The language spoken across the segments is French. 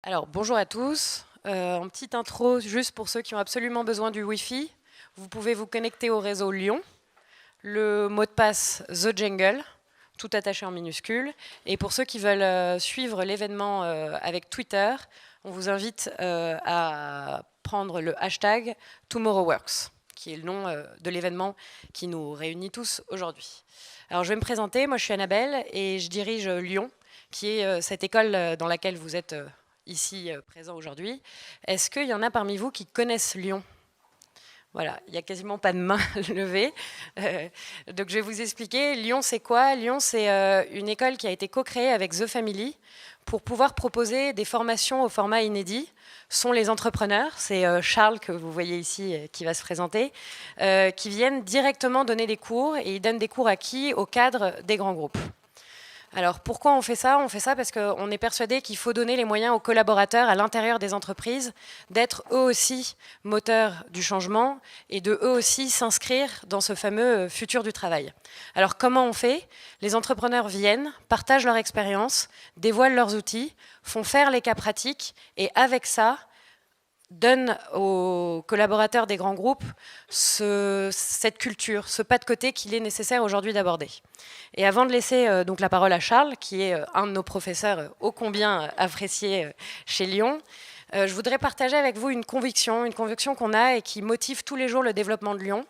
Alors, bonjour à tous. En petite intro, juste pour ceux qui ont absolument besoin du Wi-Fi, vous pouvez vous connecter au réseau Lyon. Le mot de passe The Jungle, tout attaché en minuscules. Et pour ceux qui veulent suivre l'événement avec Twitter, on vous invite à prendre le hashtag TomorrowWorks, qui est le nom de l'événement qui nous réunit tous aujourd'hui. Alors, je vais me présenter. Moi, je suis Annabelle et je dirige Lyon, qui est cette école dans laquelle vous êtes ici présents aujourd'hui. Est-ce qu'il y en a parmi vous qui connaissent Lyon ? Voilà, il n'y a quasiment pas de main levée. Donc je vais vous expliquer. Lyon, c'est quoi ? Lyon, c'est une école qui a été co-créée avec The Family pour pouvoir proposer des formations au format inédit. Sont les entrepreneurs, c'est Charles que vous voyez ici qui va se présenter, qui viennent directement donner des cours, et ils donnent des cours à qui ? Au cadre des grands groupes. Alors pourquoi on fait ça ? On fait ça parce qu'on est persuadé qu'il faut donner les moyens aux collaborateurs à l'intérieur des entreprises d'être eux aussi moteurs du changement et de eux aussi s'inscrire dans ce fameux futur du travail. Alors comment on fait ? Les entrepreneurs viennent, partagent leur expérience, dévoilent leurs outils, font faire les cas pratiques et avec ça, donne aux collaborateurs des grands groupes cette culture, ce pas de côté qu'il est nécessaire aujourd'hui d'aborder. Et avant de laisser donc la parole à Charles, qui est un de nos professeurs ô combien apprécié chez Lyon, je voudrais partager avec vous une conviction qu'on a et qui motive tous les jours le développement de Lyon.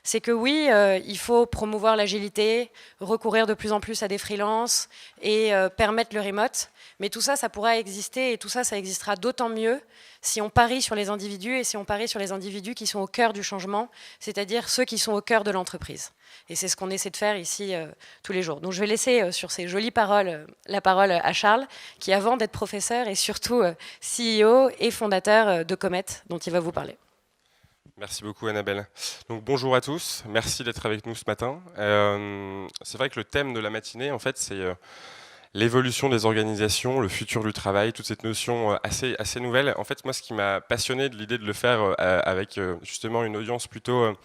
C'est que oui, il faut promouvoir l'agilité, recourir de plus en plus à des freelances et permettre le remote. Mais tout ça, ça pourra exister et tout ça, ça existera d'autant mieux si on parie sur les individus et si on parie sur les individus qui sont au cœur du changement, c'est-à-dire ceux qui sont au cœur de l'entreprise. Et c'est ce qu'on essaie de faire ici tous les jours. Donc je vais laisser sur ces jolies paroles la parole à Charles, qui avant d'être professeur est surtout CEO et fondateur de Comet, dont il va vous parler. Merci beaucoup Annabelle. Donc bonjour à tous, merci d'être avec nous ce matin. C'est vrai que le thème de la matinée, en fait, c'est l'évolution des organisations, le futur du travail, toute cette notion assez nouvelle. En fait, moi, ce qui m'a passionné de l'idée de le faire avec justement une audience plutôt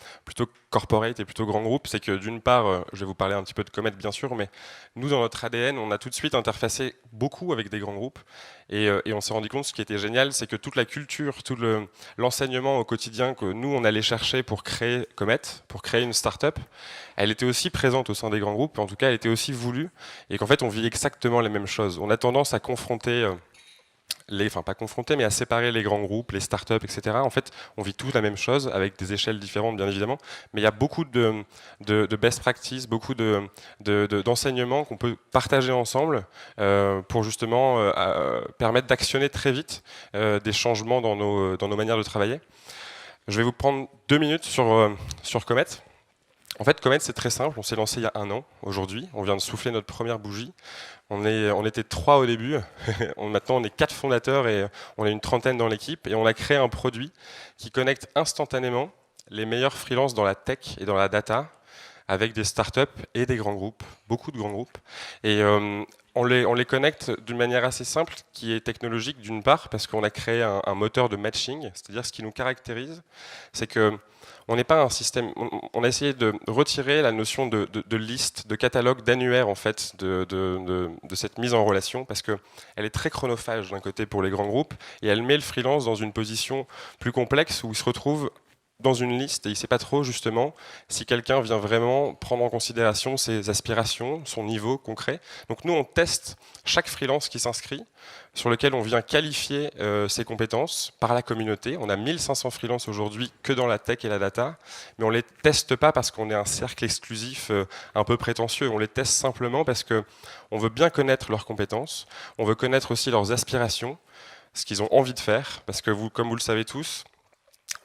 corporate et plutôt grand groupe, c'est que d'une part, je vais vous parler un petit peu de Comet bien sûr, mais nous, dans notre ADN, on a tout de suite interfacé beaucoup avec des grands groupes et on s'est rendu compte, ce qui était génial, c'est que toute la culture, tout l'enseignement au quotidien que nous, on allait chercher pour créer Comet, pour créer une start-up, elle était aussi présente au sein des grands groupes, en tout cas, elle était aussi voulue, et qu'en fait, on vit exactement les mêmes choses. On a tendance à confronter pas confronter, mais à séparer les grands groupes, les startups, etc. En fait, on vit tous la même chose avec des échelles différentes, bien évidemment, mais il y a beaucoup de best practices, beaucoup d'enseignements qu'on peut partager ensemble pour justement permettre d'actionner très vite des changements dans nos manières de travailler. Je vais vous prendre 2 minutes sur Comet. En fait, Comet, c'est très simple. On s'est lancé il y a 1 an, aujourd'hui. On vient de souffler notre première bougie. On était 3 au début. Maintenant, on est 4 fondateurs et on est une trentaine dans l'équipe. Et on a créé un produit qui connecte instantanément les meilleurs freelances dans la tech et dans la data avec des startups et des grands groupes, beaucoup de grands groupes. Et on les connecte d'une manière assez simple, qui est technologique d'une part, parce qu'on a créé un moteur de matching, c'est-à-dire ce qui nous caractérise, c'est que on n'est pas un système. On a essayé de retirer la notion de liste, de catalogue, d'annuaire en fait de cette mise en relation, parce que elle est très chronophage d'un côté pour les grands groupes et elle met le freelance dans une position plus complexe où il se retrouve dans une liste et il ne sait pas trop justement si quelqu'un vient vraiment prendre en considération ses aspirations, son niveau concret. Donc nous on teste chaque freelance qui s'inscrit, sur lequel on vient qualifier ses compétences par la communauté. On a 1500 freelances aujourd'hui que dans la tech et la data, mais on ne les teste pas parce qu'on est un cercle exclusif un peu prétentieux, on les teste simplement parce qu'on veut bien connaître leurs compétences, on veut connaître aussi leurs aspirations, ce qu'ils ont envie de faire, parce que vous, comme vous le savez tous,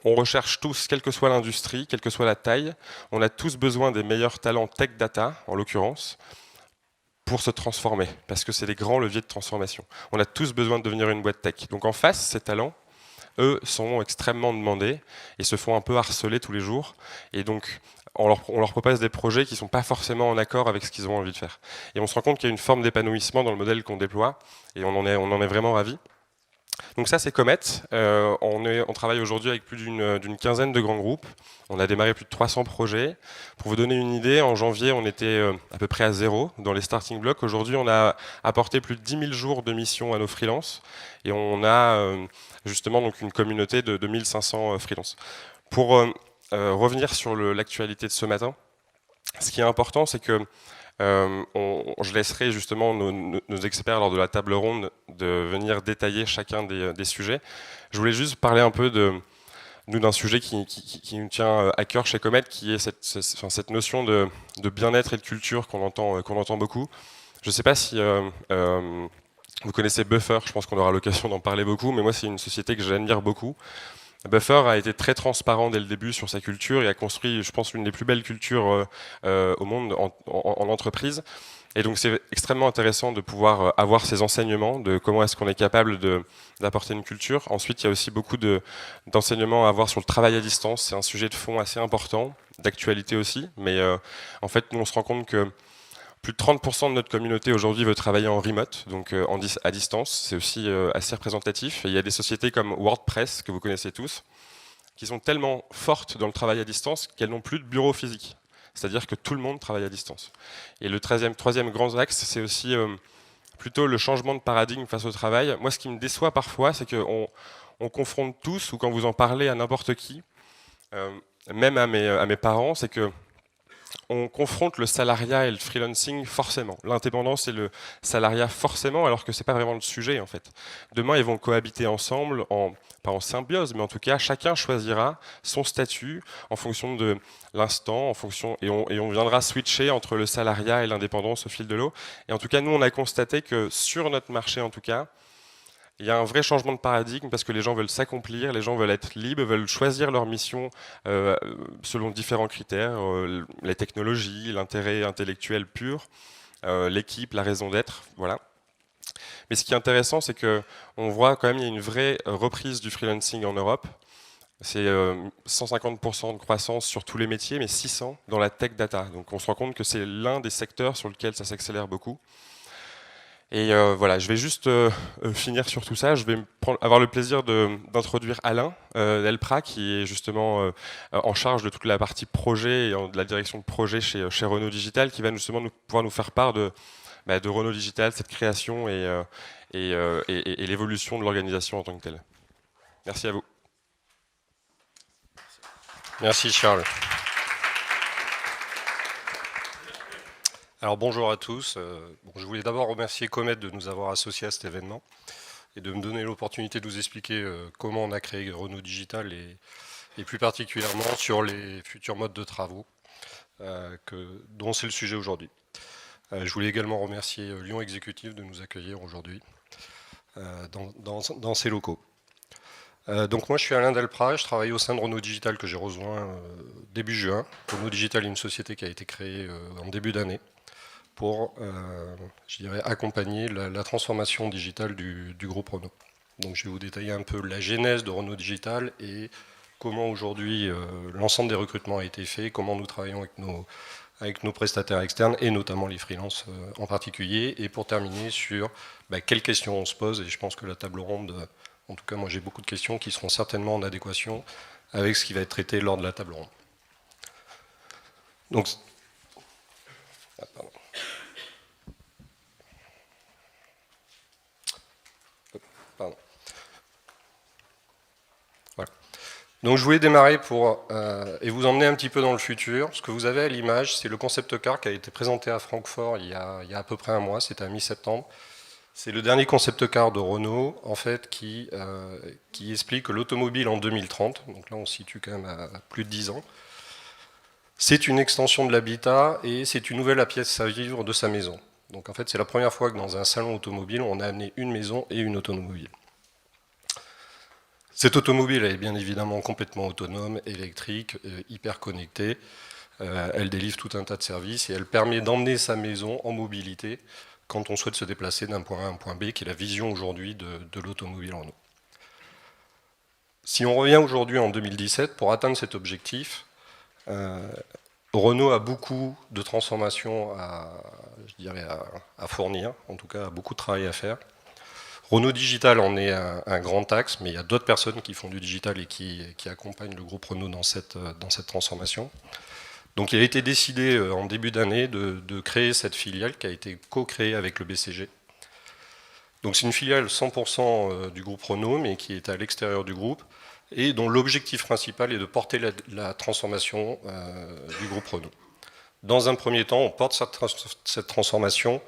on recherche tous, quelle que soit l'industrie, quelle que soit la taille, on a tous besoin des meilleurs talents tech data, en l'occurrence, pour se transformer, parce que c'est les grands leviers de transformation. On a tous besoin de devenir une boîte tech. Donc en face, ces talents, eux, sont extrêmement demandés et se font un peu harceler tous les jours. Et donc, on leur propose des projets qui ne sont pas forcément en accord avec ce qu'ils ont envie de faire. Et on se rend compte qu'il y a une forme d'épanouissement dans le modèle qu'on déploie, et on en est vraiment ravis. Donc ça, c'est Comet. On travaille aujourd'hui avec plus d'une quinzaine de grands groupes. On a démarré plus de 300 projets. Pour vous donner une idée, en janvier, on était à peu près à zéro dans les starting blocks. Aujourd'hui, on a apporté plus de 10 000 jours de mission à nos freelances. Et on a justement donc une communauté de 1500 freelances. Pour revenir sur l'actualité de ce matin, ce qui est important, c'est que je laisserai justement nos experts lors de la table ronde de venir détailler chacun des sujets. Je voulais juste parler un peu d'un sujet qui nous tient à cœur chez Comet, qui est cette notion de bien-être et de culture qu'on entend beaucoup. Je ne sais pas si vous connaissez Buffer, je pense qu'on aura l'occasion d'en parler beaucoup, mais moi c'est une société que j'admire beaucoup. Buffer a été très transparent dès le début sur sa culture et a construit, je pense, l'une des plus belles cultures au monde en entreprise. Et donc c'est extrêmement intéressant de pouvoir avoir ces enseignements de comment est-ce qu'on est capable d'apporter une culture. Ensuite, il y a aussi beaucoup d'enseignements à avoir sur le travail à distance. C'est un sujet de fond assez important, d'actualité aussi. Mais en fait, nous, on se rend compte que plus de 30% de notre communauté aujourd'hui veut travailler en remote, donc à distance. C'est aussi assez représentatif. Et il y a des sociétés comme WordPress, que vous connaissez tous, qui sont tellement fortes dans le travail à distance qu'elles n'ont plus de bureau physique. C'est-à-dire que tout le monde travaille à distance. Et le troisième grand axe, c'est aussi plutôt le changement de paradigme face au travail. Moi, ce qui me déçoit parfois, c'est qu'on confronte tous, ou quand vous en parlez à n'importe qui, même à mes parents, c'est que on confronte le salariat et le freelancing forcément, l'indépendance et le salariat forcément, alors que c'est pas vraiment le sujet en fait. Demain, ils vont cohabiter ensemble, pas en symbiose, mais en tout cas, chacun choisira son statut en fonction de l'instant, et on viendra switcher entre le salariat et l'indépendance au fil de l'eau. Et en tout cas, nous, on a constaté que sur notre marché, en tout cas, il y a un vrai changement de paradigme parce que les gens veulent s'accomplir, les gens veulent être libres, veulent choisir leur mission selon différents critères, les technologies, l'intérêt intellectuel pur, l'équipe, la raison d'être, voilà. Mais ce qui est intéressant, c'est qu'on voit quand même qu'il y a une vraie reprise du freelancing en Europe. C'est 150% de croissance sur tous les métiers, mais 600 dans la tech data. Donc on se rend compte que c'est l'un des secteurs sur lequel ça s'accélère beaucoup. Et voilà, je vais juste finir sur tout ça. Je vais avoir le plaisir d'introduire Alain Delprat, qui est justement en charge de toute la partie projet et de la direction de projet chez Renault Digital, qui va justement pouvoir nous faire part de Renault Digital, cette création et l'évolution de l'organisation en tant que telle. Merci à vous. Merci Charles. Alors bonjour à tous. Je voulais d'abord remercier Comet de nous avoir associés à cet événement et de me donner l'opportunité de vous expliquer comment on a créé Renault Digital et plus particulièrement sur les futurs modes de travaux dont c'est le sujet aujourd'hui. Je voulais également remercier Lyon Exécutif de nous accueillir aujourd'hui dans ces locaux. Donc moi je suis Alain Delprat, je travaille au sein de Renault Digital que j'ai rejoint début juin. Renault Digital est une société qui a été créée en début d'année pour, je dirais, accompagner la transformation digitale du groupe Renault. Donc je vais vous détailler un peu la genèse de Renault Digital et comment aujourd'hui l'ensemble des recrutements a été fait, comment nous travaillons avec nos prestataires externes et notamment les freelances en particulier. Et pour terminer sur quelles questions on se pose, et je pense que la table ronde, en tout cas moi j'ai beaucoup de questions qui seront certainement en adéquation avec ce qui va être traité lors de la table ronde. Donc, pardon. Pardon. Voilà. Donc je voulais démarrer et vous emmener un petit peu dans le futur. Ce que vous avez à l'image, c'est le concept car qui a été présenté à Francfort il y a à peu près un mois, c'était à mi-septembre. C'est le dernier concept car de Renault, en fait, qui explique que l'automobile en 2030, donc là on se situe quand même à plus de 10 ans, c'est une extension de l'habitat et c'est une nouvelle pièce à vivre de sa maison. Donc en fait, c'est la première fois que dans un salon automobile, on a amené une maison et une automobile. Cette automobile est bien évidemment complètement autonome, électrique, hyper connectée. Elle délivre tout un tas de services et elle permet d'emmener sa maison en mobilité quand on souhaite se déplacer d'un point A à un point B, qui est la vision aujourd'hui de l'automobile Renault. Si on revient aujourd'hui en 2017, pour atteindre cet objectif, Renault a beaucoup de transformations à fournir, en tout cas a beaucoup de travail à faire. Renault Digital en est un grand axe, mais il y a d'autres personnes qui font du digital et qui accompagnent le groupe Renault dans cette transformation. Donc il a été décidé en début d'année de créer cette filiale qui a été co-créée avec le BCG. Donc c'est une filiale 100% du groupe Renault, mais qui est à l'extérieur du groupe, et dont l'objectif principal est de porter la transformation du groupe Renault. Dans un premier temps, on porte cette transformation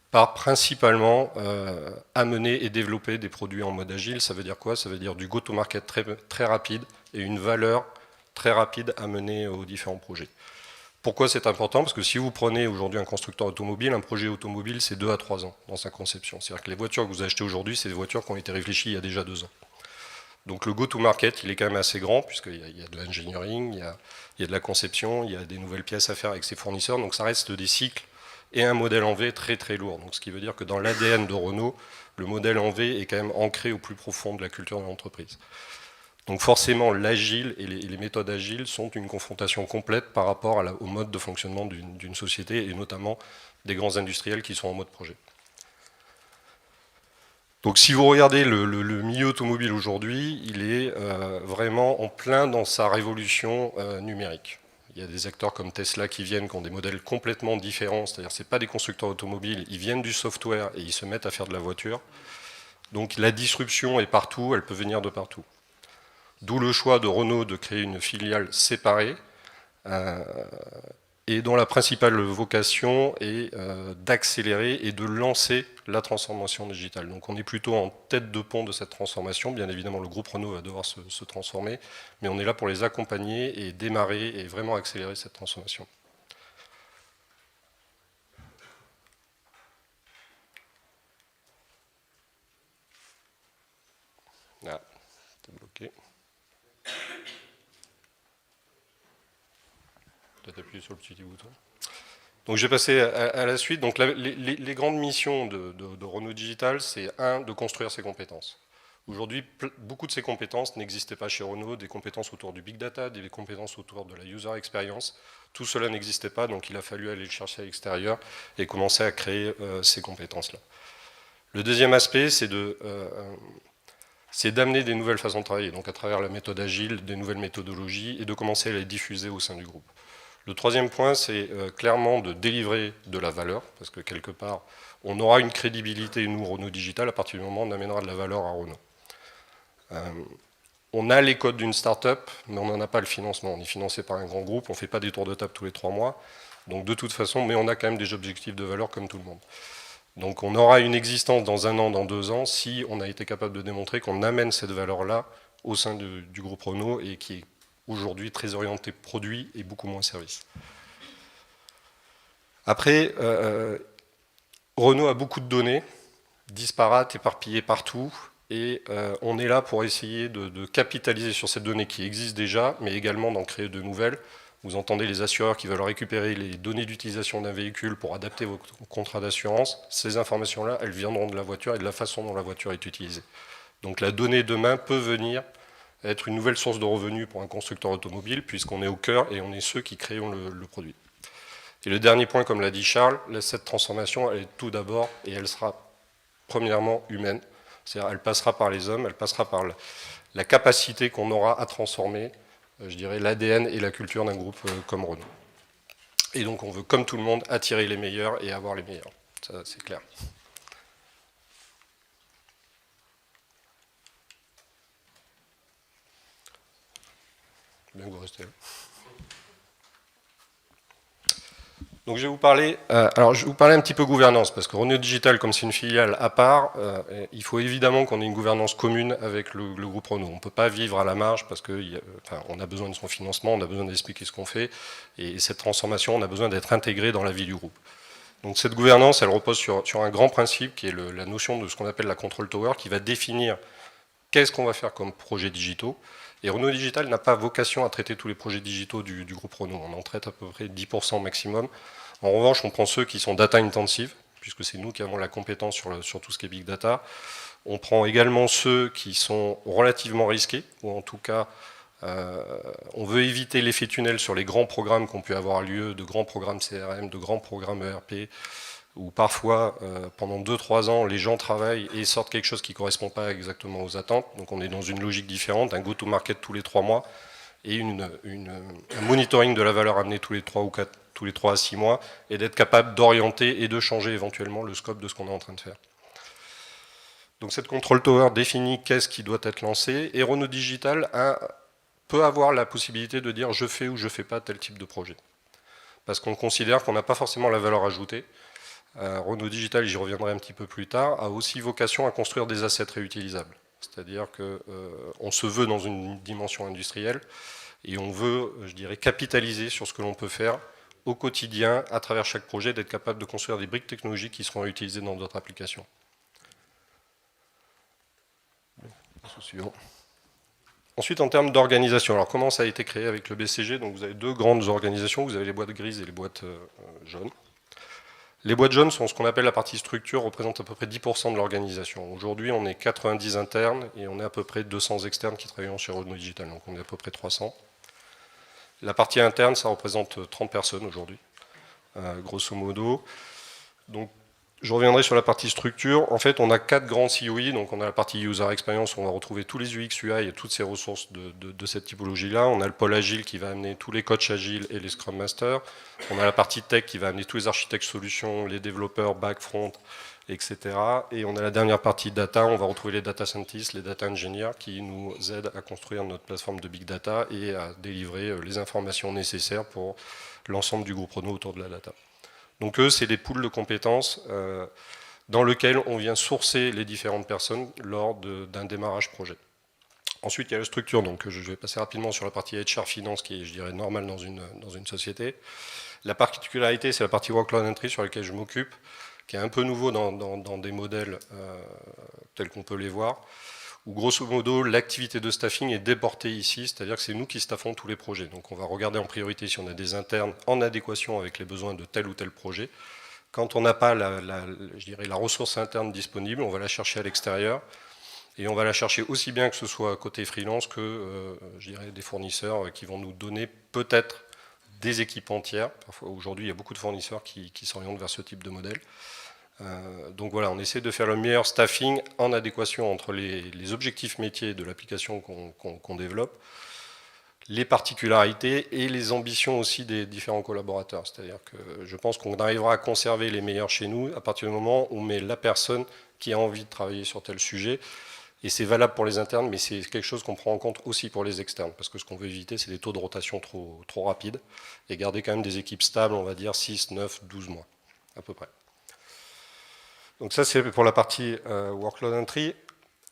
par principalement amener et développer des produits en mode agile. Ça veut dire quoi? Ça veut dire du go-to-market très, très rapide et une valeur très rapide à mener aux différents projets. Pourquoi c'est important? Parce que si vous prenez aujourd'hui un constructeur automobile, un projet automobile, c'est 2 à 3 ans dans sa conception. C'est-à-dire que les voitures que vous achetez aujourd'hui, c'est des voitures qui ont été réfléchies il y a déjà 2 ans. Donc le go-to-market, il est quand même assez grand, puisqu'il y a de l'engineering, il y a de la conception, il y a des nouvelles pièces à faire avec ses fournisseurs, donc ça reste des cycles et un modèle en V très très lourd. Donc ce qui veut dire que dans l'ADN de Renault, le modèle en V est quand même ancré au plus profond de la culture de l'entreprise. Donc forcément, l'agile et les méthodes agiles sont une confrontation complète par rapport au mode de fonctionnement d'une société, et notamment des grands industriels qui sont en mode projet. Donc si vous regardez le milieu automobile aujourd'hui, il est vraiment en plein dans sa révolution numérique. Il y a des acteurs comme Tesla qui viennent, qui ont des modèles complètement différents, c'est-à-dire que ce n'est pas des constructeurs automobiles, ils viennent du software et ils se mettent à faire de la voiture. Donc la disruption est partout, elle peut venir de partout. D'où le choix de Renault de créer une filiale séparée, et dont la principale vocation est d'accélérer et de lancer la transformation digitale. Donc on est plutôt en tête de pont de cette transformation. Bien évidemment, le groupe Renault va devoir se transformer, mais on est là pour les accompagner et démarrer et vraiment accélérer cette transformation. Ah, c'est bloqué. Peut-être appuyer sur le petit bouton. Donc je vais passer à la suite. Donc les grandes missions de Renault Digital, c'est de construire ses compétences. Aujourd'hui, beaucoup de ces compétences n'existaient pas chez Renault, des compétences autour du big data, des compétences autour de la user experience. Tout cela n'existait pas, donc il a fallu aller le chercher à l'extérieur et commencer à créer ces compétences-là. Le deuxième aspect, c'est d'amener des nouvelles façons de travailler, donc à travers la méthode agile, des nouvelles méthodologies, et de commencer à les diffuser au sein du groupe. Le troisième point, c'est clairement de délivrer de la valeur, parce que quelque part, on aura une crédibilité, nous, Renault Digital, à partir du moment où on amènera de la valeur à Renault. On a les codes d'une start-up, mais on n'en a pas le financement. On est financé par un grand groupe, on ne fait pas des tours de table tous les 3 mois, donc de toute façon, mais on a quand même des objectifs de valeur comme tout le monde. Donc on aura une existence dans 1 an, dans 2 ans, si on a été capable de démontrer qu'on amène cette valeur-là au sein du groupe Renault, et qui est aujourd'hui très orienté produit et beaucoup moins service. Après, Renault a beaucoup de données, disparates, éparpillées partout, et on est là pour essayer de capitaliser sur ces données qui existent déjà, mais également d'en créer de nouvelles. Vous entendez les assureurs qui veulent récupérer les données d'utilisation d'un véhicule pour adapter vos contrats d'assurance. Ces informations-là, elles viendront de la voiture et de la façon dont la voiture est utilisée. Donc la donnée demain peut venir être une nouvelle source de revenus pour un constructeur automobile, puisqu'on est au cœur et on est ceux qui créons le produit. Et le dernier point, comme l'a dit Charles, cette transformation, elle est tout d'abord, et elle sera premièrement humaine. C'est-à-dire elle passera par les hommes, elle passera par la capacité qu'on aura à transformer, je dirais, l'ADN et la culture d'un groupe comme Renault. Et donc on veut, comme tout le monde, attirer les meilleurs et avoir les meilleurs. Ça, c'est clair. Bien que vous restez là. Donc je vais vous parler, un petit peu gouvernance, parce que Renault Digital, comme c'est une filiale à part, il faut évidemment qu'on ait une gouvernance commune avec le groupe Renault. On ne peut pas vivre à la marge, parce qu'on a besoin de son financement, on a besoin d'expliquer ce qu'on fait, et cette transformation, on a besoin d'être intégré dans la vie du groupe. Donc cette gouvernance, elle repose sur un grand principe, qui est la notion de ce qu'on appelle la control tower, qui va définir qu'est-ce qu'on va faire comme projets digitaux. Et Renault Digital n'a pas vocation à traiter tous les projets digitaux du groupe Renault. On en traite à peu près 10% maximum. En revanche, on prend ceux qui sont data intensive, puisque c'est nous qui avons la compétence sur tout ce qui est big data. On prend également ceux qui sont relativement risqués, ou en tout cas, on veut éviter l'effet tunnel sur les grands programmes qui ont pu avoir lieu, de grands programmes CRM, de grands programmes ERP, où parfois, pendant 2-3 ans, les gens travaillent et sortent quelque chose qui ne correspond pas exactement aux attentes. Donc on est dans une logique différente, un go-to-market tous les 3 mois et un monitoring de la valeur amenée tous les 3 à 6 mois, et d'être capable d'orienter et de changer éventuellement le scope de ce qu'on est en train de faire. Donc cette control tower définit qu'est-ce qui doit être lancé, et Renault Digital peut avoir la possibilité de dire je fais ou je ne fais pas tel type de projet. Parce qu'on considère qu'on n'a pas forcément la valeur ajoutée. Renault Digital, j'y reviendrai un petit peu plus tard, a aussi vocation à construire des assets réutilisables. C'est-à-dire qu'on se veut dans une dimension industrielle et on veut, je dirais, capitaliser sur ce que l'on peut faire au quotidien, à travers chaque projet, d'être capable de construire des briques technologiques qui seront utilisées dans d'autres applications. Suivant. Ensuite, en termes d'organisation, alors comment ça a été créé avec le BCG? Donc vous avez 2 grandes organisations, vous avez les boîtes grises et les boîtes jaunes. Les boîtes jaunes sont ce qu'on appelle la partie structure, représentent à peu près 10% de l'organisation. Aujourd'hui, on est 90 internes et on est à peu près 200 externes qui travaillent chez Renault Digital, donc on est à peu près 300. La partie interne, ça représente 30 personnes aujourd'hui, grosso modo. Donc, je reviendrai sur la partie structure. En fait, on a 4 grands COI. Donc, on a la partie User Experience, où on va retrouver tous les UX, UI et toutes ces ressources de cette typologie-là. On a le pôle Agile qui va amener tous les coachs Agile et les Scrum Masters. On a la partie Tech qui va amener tous les architectes solutions, les développeurs, back, front, etc. Et on a la dernière partie Data. On va retrouver les Data Scientists, les Data Engineers qui nous aident à construire notre plateforme de Big Data et à délivrer les informations nécessaires pour l'ensemble du groupe Renault autour de la data. Donc eux, c'est des pools de compétences dans lesquels on vient sourcer les différentes personnes lors d'un démarrage projet. Ensuite, il y a la structure, donc je vais passer rapidement sur la partie HR Finance qui est, je dirais, normale dans une société. La particularité, c'est la partie Workload Entry sur laquelle je m'occupe, qui est un peu nouveau dans des modèles tels qu'on peut les voir, où grosso modo, l'activité de staffing est déportée ici, c'est-à-dire que c'est nous qui staffons tous les projets. Donc on va regarder en priorité si on a des internes en adéquation avec les besoins de tel ou tel projet. Quand on n'a pas je dirais, la ressource interne disponible, on va la chercher à l'extérieur. Et on va la chercher aussi bien que ce soit côté freelance que je dirais, des fournisseurs qui vont nous donner peut-être des équipes entières. Parfois, aujourd'hui, il y a beaucoup de fournisseurs qui s'orientent vers ce type de modèle. Donc voilà, on essaie de faire le meilleur staffing en adéquation entre les objectifs métiers de l'application qu'on développe, les particularités et les ambitions aussi des différents collaborateurs. C'est-à-dire que je pense qu'on arrivera à conserver les meilleurs chez nous à partir du moment où on met la personne qui a envie de travailler sur tel sujet. Et c'est valable pour les internes, mais c'est quelque chose qu'on prend en compte aussi pour les externes, parce que ce qu'on veut éviter, c'est des taux de rotation trop rapides, et garder quand même des équipes stables, on va dire 6, 9, 12 mois, à peu près. Donc ça, c'est pour la partie Workload Entry.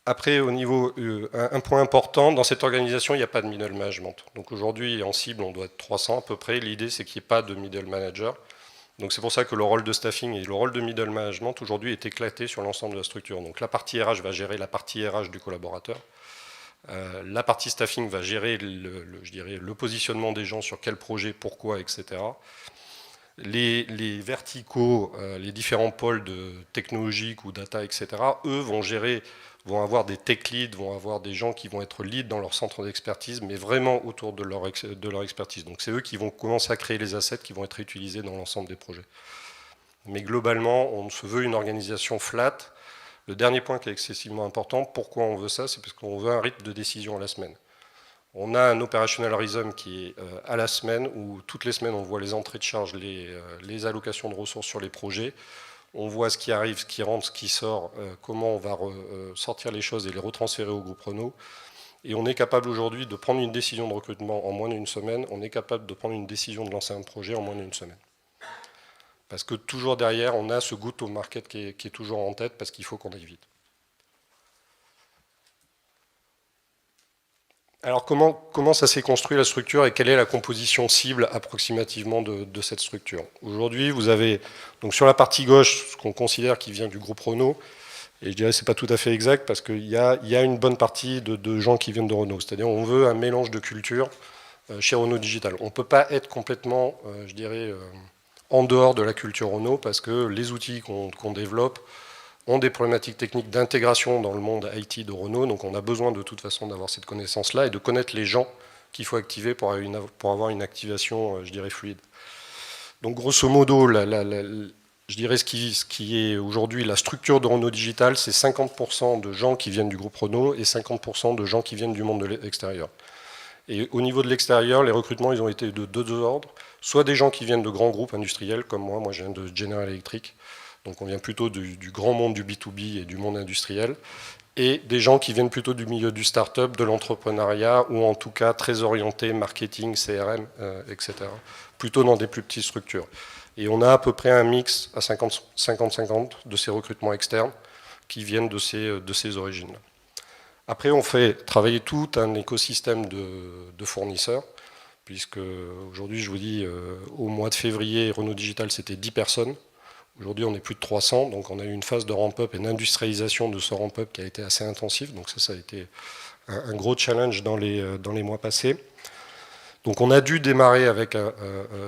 Après, au niveau, un point important, dans cette organisation, il n'y a pas de middle management. Donc aujourd'hui, en cible, on doit être 300 à peu près. L'idée, c'est qu'il n'y ait pas de middle manager. Donc c'est pour ça que le rôle de staffing et le rôle de middle management aujourd'hui est éclaté sur l'ensemble de la structure. Donc la partie RH va gérer la partie RH du collaborateur. La partie staffing va gérer je dirais, le positionnement des gens sur quel projet, pourquoi, etc. Les verticaux, les différents pôles technologiques ou data, etc., eux vont avoir des tech leads, vont avoir des gens qui vont être leads dans leur centre d'expertise, mais vraiment autour de leur expertise. Donc c'est eux qui vont commencer à créer les assets qui vont être utilisés dans l'ensemble des projets. Mais globalement, on se veut une organisation flat. Le dernier point qui est excessivement important, pourquoi on veut ça? C'est parce qu'on veut un rythme de décision à la semaine. On a un operational rhythm qui est à la semaine, où toutes les semaines on voit les entrées de charge, les allocations de ressources sur les projets. On voit ce qui arrive, ce qui rentre, ce qui sort, comment on va sortir les choses et les retransférer au groupe Renault. Et on est capable aujourd'hui de prendre une décision de recrutement en moins d'une semaine. On est capable de prendre une décision de lancer un projet en moins d'une semaine. Parce que toujours derrière, on a ce go-to-market qui est toujours en tête, parce qu'il faut qu'on aille vite. Alors comment ça s'est construit la structure et quelle est la composition cible approximativement de cette structure? Aujourd'hui, vous avez donc sur la partie gauche ce qu'on considère qui vient du groupe Renault, et je dirais que ce n'est pas tout à fait exact parce qu'il y a une bonne partie de gens qui viennent de Renault. C'est-à-dire on veut un mélange de culture chez Renault Digital. On ne peut pas être complètement, je dirais, en dehors de la culture Renault parce que les outils qu'on développe ont des problématiques techniques d'intégration dans le monde IT de Renault, donc on a besoin de toute façon d'avoir cette connaissance-là et de connaître les gens qu'il faut activer pour avoir une activation, je dirais, fluide. Donc grosso modo, je dirais ce qui est aujourd'hui la structure de Renault Digital, c'est 50% de gens qui viennent du groupe Renault et 50% de gens qui viennent du monde de l'extérieur. Et au niveau de l'extérieur, les recrutements, ils ont été de deux ordres. Soit des gens qui viennent de grands groupes industriels, comme moi je viens de General Electric, donc on vient plutôt du grand monde du B2B et du monde industriel, et des gens qui viennent plutôt du milieu du start-up, de l'entrepreneuriat, ou en tout cas très orientés marketing, CRM, etc. Plutôt dans des plus petites structures. Et on a à peu près un mix à 50-50 de ces recrutements externes qui viennent de ces origines-là. Après, on fait travailler tout un écosystème de fournisseurs, puisque aujourd'hui, je vous dis, au mois de février, Renault Digital, c'était 10 personnes. Aujourd'hui, on est plus de 300, donc on a eu une phase de ramp-up et d'industrialisation de ce ramp-up qui a été assez intensif. Donc ça a été un gros challenge dans les mois passés. Donc on a dû démarrer avec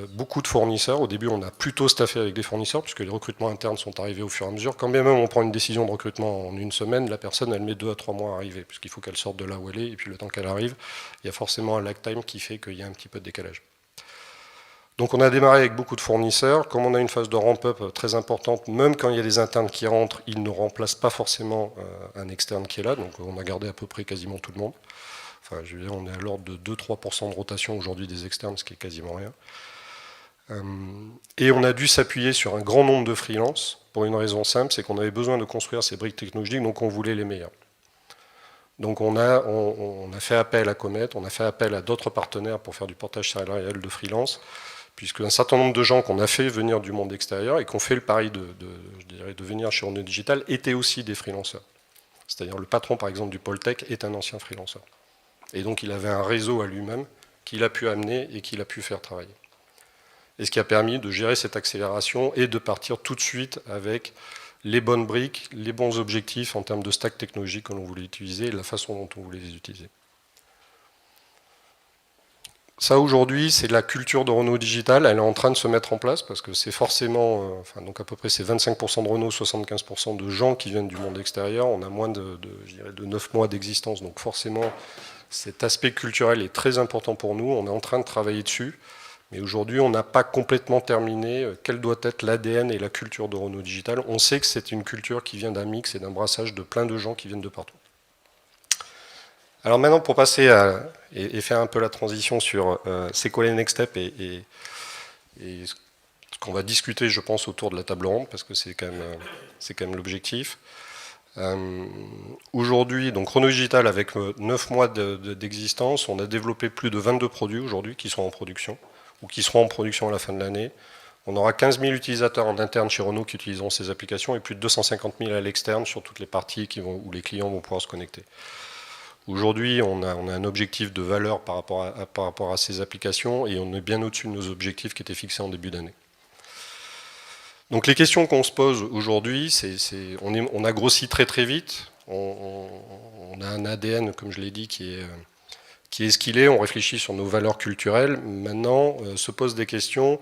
beaucoup de fournisseurs. Au début, on a plutôt staffé avec des fournisseurs, puisque les recrutements internes sont arrivés au fur et à mesure. Quand bien même on prend une décision de recrutement en une semaine, la personne, elle met 2 à 3 mois à arriver, puisqu'il faut qu'elle sorte de là où elle est, et puis le temps qu'elle arrive, il y a forcément un lag time qui fait qu'il y a un petit peu de décalage. Donc on a démarré avec beaucoup de fournisseurs. Comme on a une phase de ramp-up très importante, même quand il y a des internes qui rentrent, ils ne remplacent pas forcément un externe qui est là, donc on a gardé à peu près quasiment tout le monde. Enfin, je veux dire, on est à l'ordre de 2-3% de rotation aujourd'hui des externes, ce qui est quasiment rien. Et on a dû s'appuyer sur un grand nombre de freelances, pour une raison simple, c'est qu'on avait besoin de construire ces briques technologiques, donc on voulait les meilleurs. Donc on a fait appel à Comet, on a fait appel à d'autres partenaires pour faire du portage salarial de freelance, puisque un certain nombre de gens qu'on a fait venir du monde extérieur et qu'on fait le pari de venir chez Renault Digital étaient aussi des freelanceurs. C'est-à-dire le patron, par exemple, du pôle tech est un ancien freelanceur. Et donc il avait un réseau à lui-même qu'il a pu amener et qu'il a pu faire travailler. Et ce qui a permis de gérer cette accélération et de partir tout de suite avec les bonnes briques, les bons objectifs en termes de stack technologique que l'on voulait utiliser et la façon dont on voulait les utiliser. Ça aujourd'hui, c'est la culture de Renault Digital, elle est en train de se mettre en place parce que c'est forcément, donc à peu près c'est 25% de Renault, 75% de gens qui viennent du monde extérieur. On a moins de 9 mois d'existence, donc forcément cet aspect culturel est très important pour nous, on est en train de travailler dessus, mais aujourd'hui on n'a pas complètement terminé quel doit être l'ADN et la culture de Renault Digital. On sait que c'est une culture qui vient d'un mix et d'un brassage de plein de gens qui viennent de partout. Alors maintenant pour passer et faire un peu la transition sur c'est quoi les next steps et ce qu'on va discuter je pense autour de la table ronde, parce que c'est quand même l'objectif. Aujourd'hui, donc Renault Digital, avec 9 mois d'existence, on a développé plus de 22 produits aujourd'hui qui sont en production, ou qui seront en production à la fin de l'année. On aura 15 000 utilisateurs en interne chez Renault qui utiliseront ces applications, et plus de 250 000 à l'externe sur toutes les parties où les clients vont pouvoir se connecter. Aujourd'hui, on a un objectif de valeur par rapport à ces applications, et on est bien au-dessus de nos objectifs qui étaient fixés en début d'année. Donc les questions qu'on se pose aujourd'hui, on a grossi très très vite, on a un ADN, comme je l'ai dit, qui est ce qu'il est, on réfléchit sur nos valeurs culturelles. Maintenant, se posent des questions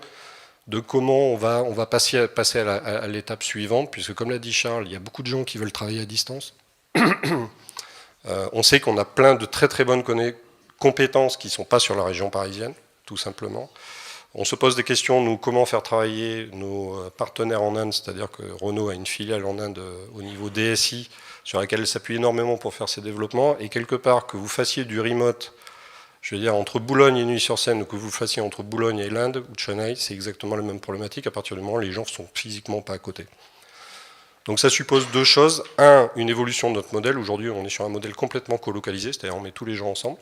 de comment on va passer à l'étape suivante, puisque comme l'a dit Charles, il y a beaucoup de gens qui veulent travailler à distance. On sait qu'on a plein de très très bonnes compétences qui ne sont pas sur la région parisienne, tout simplement. On se pose des questions, nous, comment faire travailler nos partenaires en Inde, c'est-à-dire que Renault a une filiale en Inde au niveau DSI, sur laquelle elle s'appuie énormément pour faire ses développements, et quelque part, que vous fassiez du remote, je veux dire, entre Boulogne et Neuilly-sur-Seine, ou que vous fassiez entre Boulogne et l'Inde, ou Chennai, c'est exactement la même problématique, à partir du moment où les gens ne sont physiquement pas à côté. Donc ça suppose deux choses. Un, une évolution de notre modèle. Aujourd'hui, on est sur un modèle complètement colocalisé, c'est-à-dire on met tous les gens ensemble.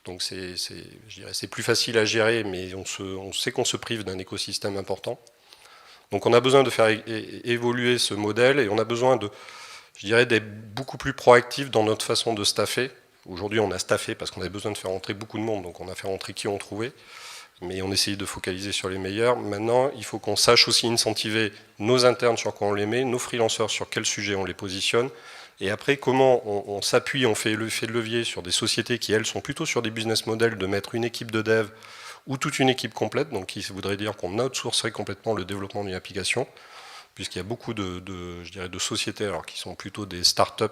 Donc c'est plus facile à gérer, mais on sait qu'on se prive d'un écosystème important. Donc on a besoin de faire évoluer ce modèle et on a besoin d'être beaucoup plus proactif dans notre façon de staffer. Aujourd'hui on a staffé parce qu'on avait besoin de faire rentrer beaucoup de monde, donc on a fait rentrer qui on trouvait, mais on essayait de focaliser sur les meilleurs. Maintenant il faut qu'on sache aussi incentiver nos internes sur quoi on les met, nos freelanceurs sur quel sujet on les positionne. Et après, comment on s'appuie, on fait l'effet de levier sur des sociétés qui, elles, sont plutôt sur des business models de mettre une équipe de dev ou toute une équipe complète, donc qui voudrait dire qu'on outsourcerait complètement le développement d'une application, puisqu'il y a beaucoup de sociétés alors, qui sont plutôt des startups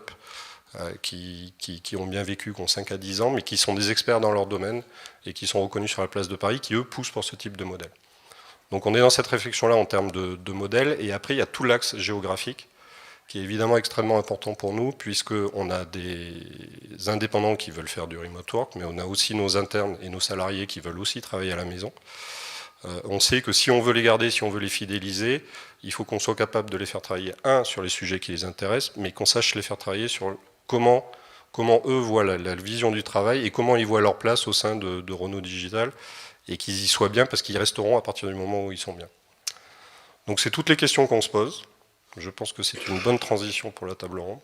qui ont bien vécu, qui ont 5 à 10 ans, mais qui sont des experts dans leur domaine et qui sont reconnus sur la place de Paris, qui, eux, poussent pour ce type de modèle. Donc on est dans cette réflexion-là en termes de modèle, et après il y a tout l'axe géographique, qui est évidemment extrêmement important pour nous, puisqu'on a des indépendants qui veulent faire du remote work, mais on a aussi nos internes et nos salariés qui veulent aussi travailler à la maison. On sait que si on veut les garder, si on veut les fidéliser, il faut qu'on soit capable de les faire travailler, sur les sujets qui les intéressent, mais qu'on sache les faire travailler sur comment eux voient la vision du travail et comment ils voient leur place au sein de Renault Digital, et qu'ils y soient bien, parce qu'ils resteront à partir du moment où ils sont bien. Donc c'est toutes les questions qu'on se pose. Je pense que c'est une bonne transition pour la table ronde,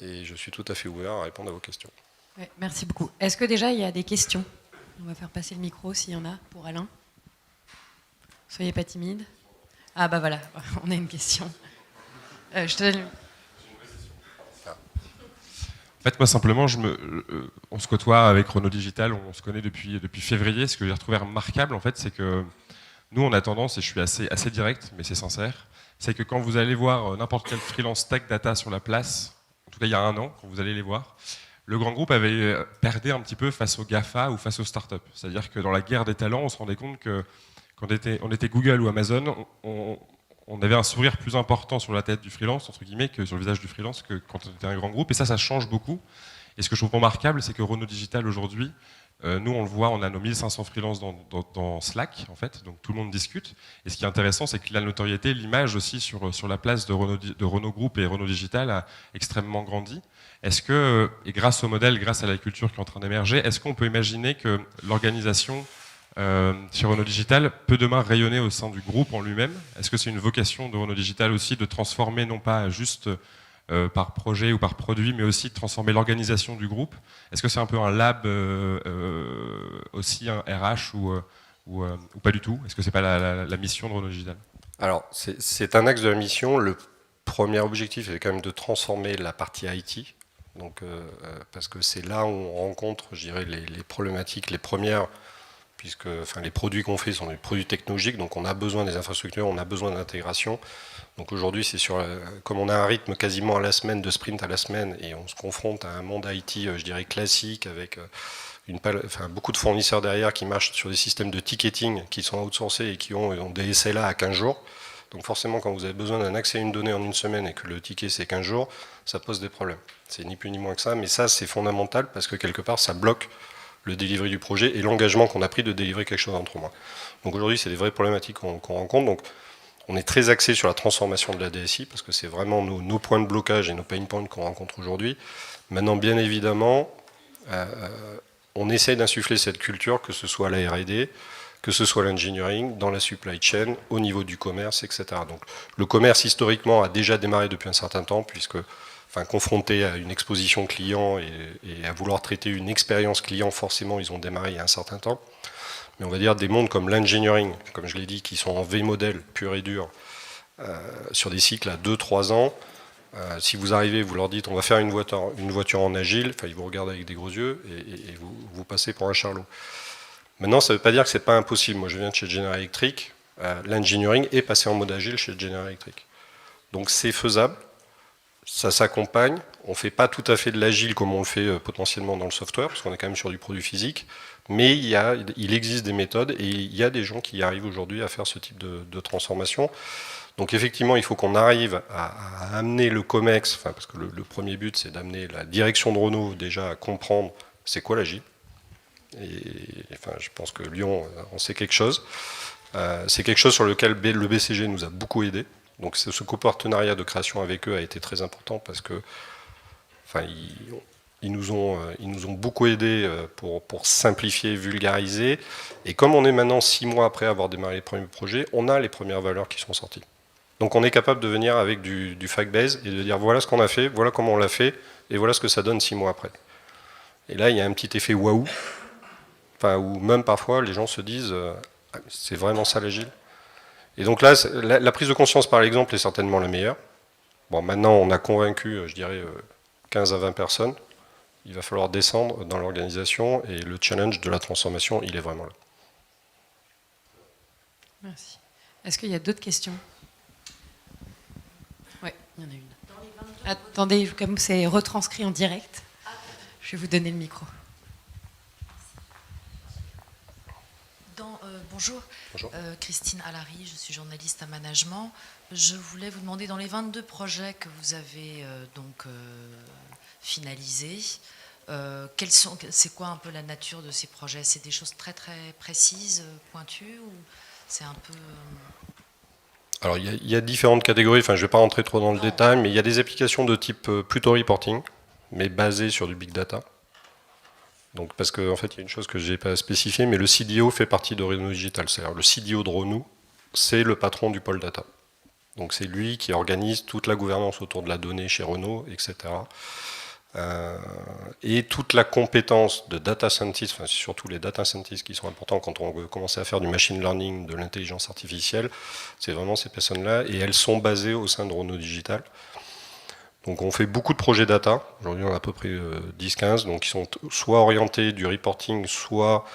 et je suis tout à fait ouvert à répondre à vos questions. Ouais, merci beaucoup. Est-ce que déjà il y a des questions? On va faire passer le micro s'il y en a pour Alain. Soyez pas timide. Ah bah voilà, on a une question. Je te donne... En fait, moi, simplement, on se côtoie avec Renault Digital, on se connaît depuis février. Ce que j'ai retrouvé remarquable, en fait, c'est que nous, on a tendance, et je suis assez direct, mais c'est sincère, c'est que quand vous allez voir n'importe quel freelance tech data sur la place, en tout cas il y a un an, quand vous allez les voir, le grand groupe avait perdu un petit peu face aux GAFA ou face aux startups. C'est-à-dire que dans la guerre des talents, on se rendait compte que quand on était Google ou Amazon, on avait un sourire plus important sur la tête du freelance, entre guillemets, que sur le visage du freelance, que quand on était un grand groupe. Et ça change beaucoup. Et ce que je trouve remarquable, c'est que Renault Digital, aujourd'hui, nous, on le voit, on a nos 1500 freelances dans Slack, en fait, donc tout le monde discute. Et ce qui est intéressant, c'est que la notoriété, l'image aussi sur la place de Renault Group et Renault Digital a extrêmement grandi. Est-ce que, et grâce au modèle, grâce à la culture qui est en train d'émerger, est-ce qu'on peut imaginer que l'organisation chez Renault Digital peut demain rayonner au sein du groupe en lui-même? Est-ce que c'est une vocation de Renault Digital aussi de transformer, non pas juste par projet ou par produit, mais aussi de transformer l'organisation du groupe? Est-ce que c'est un peu un lab aussi, un RH ou pas du tout? Est-ce que c'est pas la mission de Renault Digital? Alors, c'est un axe de la mission. Le premier objectif est quand même de transformer la partie IT. Donc, parce que c'est là où on rencontre, je dirais, les problématiques, les premières, puisque les produits qu'on fait sont des produits technologiques, donc on a besoin des infrastructures, on a besoin d'intégration. Donc aujourd'hui, comme on a un rythme quasiment à la semaine, de sprint à la semaine, et on se confronte à un monde IT, je dirais, classique, avec beaucoup de fournisseurs derrière qui marchent sur des systèmes de ticketing qui sont outsourcés et qui ont des SLA à 15 jours. Donc forcément, quand vous avez besoin d'un accès à une donnée en une semaine et que le ticket c'est 15 jours, ça pose des problèmes. C'est ni plus ni moins que ça, mais ça c'est fondamental parce que quelque part ça bloque le delivery du projet et l'engagement qu'on a pris de délivrer quelque chose en 3 mois. Donc aujourd'hui, c'est des vraies problématiques qu'on rencontre. Donc on est très axé sur la transformation de la DSI parce que c'est vraiment nos points de blocage et nos pain points qu'on rencontre aujourd'hui. Maintenant, bien évidemment, on essaie d'insuffler cette culture, que ce soit la R&D, que ce soit l'engineering, dans la supply chain, au niveau du commerce, etc. Donc le commerce, historiquement, a déjà démarré depuis un certain temps, puisque confronté à une exposition client et à vouloir traiter une expérience client, forcément, ils ont démarré il y a un certain temps. Mais on va dire des mondes comme l'engineering, comme je l'ai dit, qui sont en V-modèle pur et dur, sur des cycles à 2-3 ans. Si vous arrivez, vous leur dites on va faire une voiture en agile, ils vous regardent avec des gros yeux et vous passez pour un charlot. Maintenant, ça ne veut pas dire que ce n'est pas impossible. Moi, je viens de chez General Electric. L'engineering est passé en mode agile chez General Electric. Donc c'est faisable. Ça s'accompagne. On ne fait pas tout à fait de l'agile comme on le fait potentiellement dans le software, parce qu'on est quand même sur du produit physique. Mais il existe des méthodes et il y a des gens qui arrivent aujourd'hui à faire ce type de transformation. Donc effectivement, il faut qu'on arrive à amener le COMEX, parce que le premier but, c'est d'amener la direction de Renault déjà à comprendre c'est quoi l'agile. Et je pense que Lyon en sait quelque chose. C'est quelque chose sur lequel le BCG nous a beaucoup aidé. Donc ce copartenariat de création avec eux a été très important parce que ils nous ont beaucoup aidé pour simplifier, vulgariser. Et comme on est maintenant 6 mois après avoir démarré les premiers projets, on a les premières valeurs qui sont sorties. Donc on est capable de venir avec du fact-base et de dire voilà ce qu'on a fait, voilà comment on l'a fait, et voilà ce que ça donne 6 mois après. Et là, il y a un petit effet waouh, où même parfois les gens se disent c'est vraiment ça l'agile. Et donc là, la prise de conscience par l'exemple est certainement la meilleure. Bon, maintenant on a convaincu, je dirais, 15 à 20 personnes. Il va falloir descendre dans l'organisation et le challenge de la transformation, il est vraiment là. Merci. Est-ce qu'il y a d'autres questions? Oui, il y en a une. Attendez, comme c'est retranscrit en direct, je vais vous donner le micro. Bonjour. Bonjour. Christine Allary, je suis journaliste à management. Je voulais vous demander, dans les 22 projets que vous avez finalisés, c'est quoi un peu la nature de ces projets? C'est des choses très très précises, pointues, ou c'est un peu... Alors il y a différentes catégories, enfin je ne vais pas rentrer trop dans le détail, mais il y a des applications de type plutôt reporting, mais basées sur du big data. Donc, parce qu'en fait, il y a une chose que je n'ai pas spécifiée, mais le CDO fait partie de Renault Digital. C'est-à-dire le CDO de Renault, c'est le patron du pôle data. Donc c'est lui qui organise toute la gouvernance autour de la donnée chez Renault, etc. Et toute la compétence de data scientist, enfin surtout les data scientists qui sont importants quand on veut commencer à faire du machine learning, de l'intelligence artificielle, c'est vraiment ces personnes-là, et elles sont basées au sein de Renault Digital. Donc on fait beaucoup de projets data, aujourd'hui on a à peu près 10-15, donc ils sont soit orientés du reporting, soit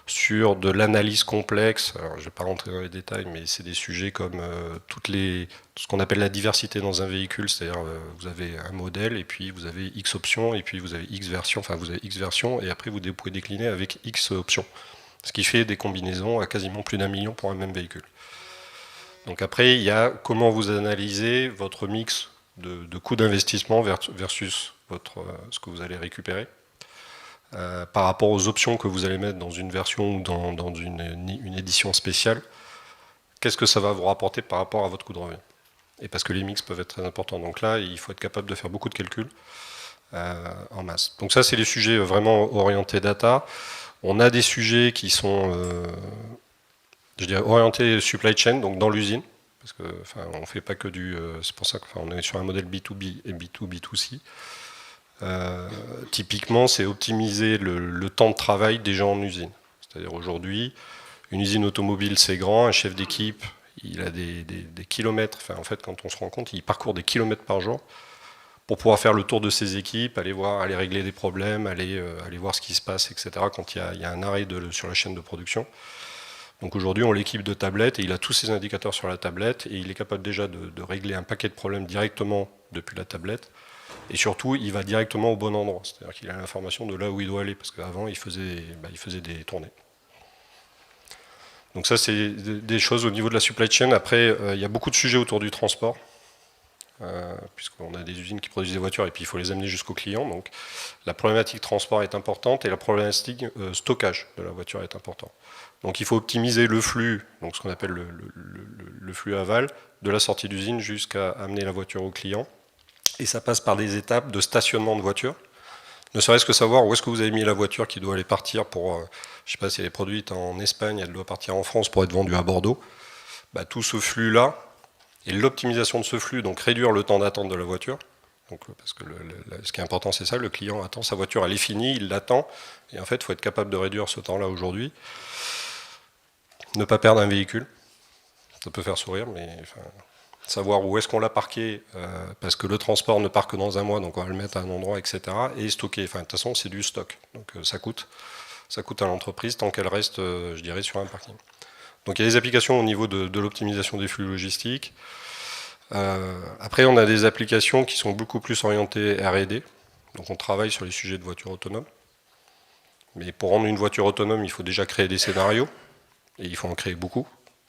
sur de l'analyse complexe. Alors, je ne vais pas rentrer dans les détails, mais c'est des sujets comme tout ce qu'on appelle la diversité dans un véhicule, c'est-à-dire vous avez un modèle, et puis vous avez X options, et puis vous avez X versions, enfin vous avez X versions, et après vous pouvez décliner avec X options. Ce qui fait des combinaisons à quasiment plus d'1 million pour un même véhicule. Donc après, il y a comment vous analysez votre mix de coûts d'investissement versus ce que vous allez récupérer. Par rapport aux options que vous allez mettre dans une version ou dans une édition spéciale, qu'est-ce que ça va vous rapporter par rapport à votre coût de revient? Et parce que les mix peuvent être très importants. Donc là, il faut être capable de faire beaucoup de calculs en masse. Donc ça, c'est les sujets vraiment orientés data. On a des sujets qui sont, je dirais, orientés supply chain, donc dans l'usine. Parce que, enfin, on ne fait pas que du... c'est pour ça qu'on est sur un modèle B2B et B2B2C. Typiquement, c'est optimiser le temps de travail des gens en usine. C'est-à-dire aujourd'hui, une usine automobile, c'est grand, un chef d'équipe, il a des kilomètres, enfin, en fait, quand on se rend compte, il parcourt des kilomètres par jour pour pouvoir faire le tour de ses équipes, aller régler des problèmes, aller voir ce qui se passe, etc., quand il y a un arrêt sur la chaîne de production. Donc aujourd'hui, on l'équipe de tablettes et il a tous ses indicateurs sur la tablette et il est capable déjà de régler un paquet de problèmes directement depuis la tablette. Et surtout, il va directement au bon endroit. C'est-à-dire qu'il a l'information de là où il doit aller, parce qu'avant, il faisait des tournées. Donc ça, c'est des choses au niveau de la supply chain. Après, il y a beaucoup de sujets autour du transport, puisqu'on a des usines qui produisent des voitures et puis il faut les amener jusqu'au client. Donc la problématique transport est importante et la problématique stockage de la voiture est importante. Donc il faut optimiser le flux, donc ce qu'on appelle le flux aval, de la sortie d'usine jusqu'à amener la voiture au client. Et ça passe par des étapes de stationnement de voiture. Ne serait-ce que savoir où est-ce que vous avez mis la voiture qui doit aller partir pour, je ne sais pas si elle est produite en Espagne, elle doit partir en France pour être vendue à Bordeaux. Bah, tout ce flux-là, et l'optimisation de ce flux, donc réduire le temps d'attente de la voiture. Donc, parce que ce qui est important, c'est ça, le client attend sa voiture, elle est finie, il l'attend. Et en fait, il faut être capable de réduire ce temps-là aujourd'hui. Ne pas perdre un véhicule. Ça peut faire sourire, mais... Enfin, savoir où est-ce qu'on l'a parqué, parce que le transport ne part que dans un mois, donc on va le mettre à un endroit, etc. Et stocker. Enfin, de toute façon, c'est du stock. Donc ça coûte à l'entreprise tant qu'elle reste, je dirais, sur un parking. Donc il y a des applications au niveau de l'optimisation des flux logistiques. Après, on a des applications qui sont beaucoup plus orientées R&D. Donc on travaille sur les sujets de voitures autonomes. Mais pour rendre une voiture autonome, il faut déjà créer des scénarios. Et il faut en créer beaucoup.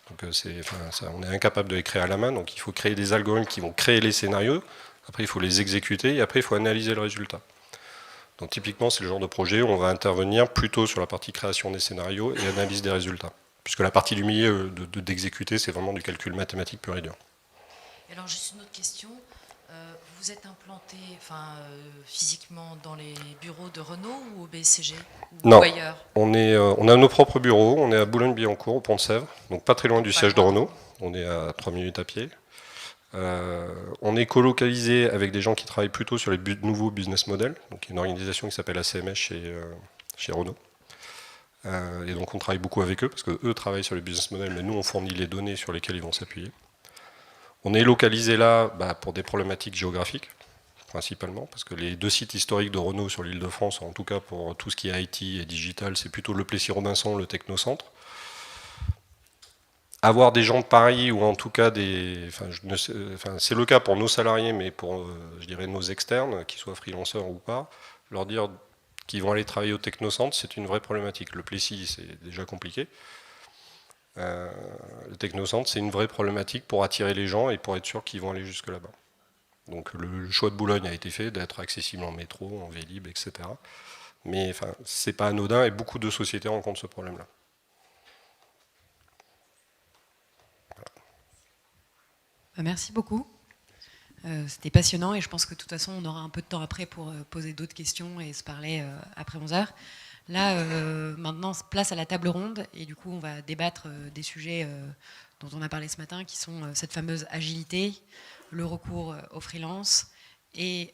Donc on est incapable de les créer à la main, donc il faut créer des algorithmes qui vont créer les scénarios, après il faut les exécuter, et après il faut analyser le résultat. Donc typiquement c'est le genre de projet où on va intervenir plutôt sur la partie création des scénarios et analyse des résultats. Puisque la partie du milieu d'exécuter, c'est vraiment du calcul mathématique pur et dur. Et alors juste une autre question, vous êtes implanté physiquement dans les bureaux de Renault ou au BSCG Non, ou ailleurs? on a nos propres bureaux, on est à Boulogne-Billancourt, au Pont-de-Sèvres, donc pas très loin du siège de Renault, on est à 3 minutes à pied. On est colocalisé avec des gens qui travaillent plutôt sur les nouveaux business models, donc il y a une organisation qui s'appelle ACMS chez Renault. Et donc on travaille beaucoup avec eux, parce qu'eux travaillent sur les business models, mais nous on fournit les données sur lesquelles ils vont s'appuyer. On est localisé là pour des problématiques géographiques, principalement, parce que les 2 sites historiques de Renault sur l'île de France, en tout cas pour tout ce qui est IT et digital, c'est plutôt le Plessis-Robinson, le Technocentre. Avoir des gens de Paris, ou en tout cas c'est le cas pour nos salariés, mais pour, je dirais, nos externes, qu'ils soient freelanceurs ou pas, leur dire qu'ils vont aller travailler au Technocentre, c'est une vraie problématique. Le Plessis, c'est déjà compliqué. Le technocentre, c'est une vraie problématique pour attirer les gens et pour être sûr qu'ils vont aller jusque là-bas. Donc le choix de Boulogne a été fait d'être accessible en métro, en Vélib, etc. Mais enfin, c'est pas anodin et beaucoup de sociétés rencontrent ce problème-là. Merci beaucoup. C'était passionnant et je pense que de toute façon on aura un peu de temps après pour poser d'autres questions et se parler après 11h. Là, maintenant, place à la table ronde et du coup on va débattre des sujets dont on a parlé ce matin qui sont cette fameuse agilité, le recours au freelance et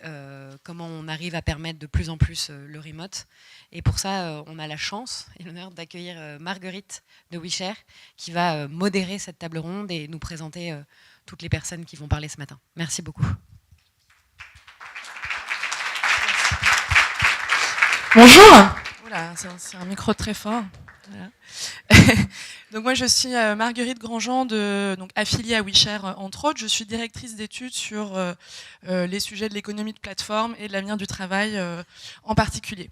comment on arrive à permettre de plus en plus le remote. Et pour ça, on a la chance et l'honneur d'accueillir Marguerite de WeShare qui va modérer cette table ronde et nous présenter toutes les personnes qui vont parler ce matin. Merci beaucoup. Bonjour. Oula, c'est un micro très fort. Voilà. Donc moi je suis Marguerite Grandjean, donc affiliée à WeShare entre autres. Je suis directrice d'études sur les sujets de l'économie de plateforme et de l'avenir du travail en particulier.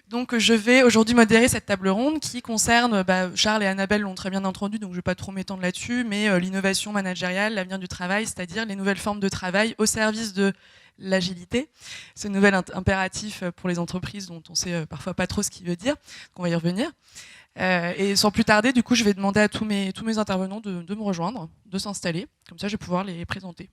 Donc je vais aujourd'hui modérer cette table ronde qui concerne, Charles et Annabelle l'ont très bien entendu, donc je ne vais pas trop m'étendre là-dessus, mais l'innovation managériale, l'avenir du travail, c'est-à-dire les nouvelles formes de travail au service de l'agilité, ce nouvel impératif pour les entreprises dont on sait parfois pas trop ce qu'il veut dire, qu'on va y revenir. Et sans plus tarder, du coup, je vais demander à tous mes intervenants de me rejoindre, de s'installer, comme ça je vais pouvoir les présenter.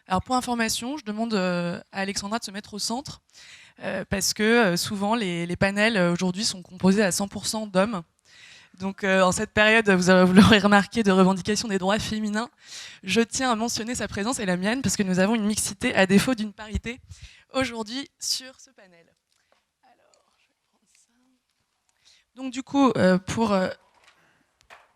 Alors pour information, je demande à Alexandra de se mettre au centre, parce que souvent les panels aujourd'hui sont composés à 100% d'hommes. Donc en cette période, vous l'aurez remarqué, de revendication des droits féminins, je tiens à mentionner sa présence et la mienne, parce que nous avons une mixité à défaut d'une parité aujourd'hui sur ce panel. Alors, je vais prendre ça. Donc du coup,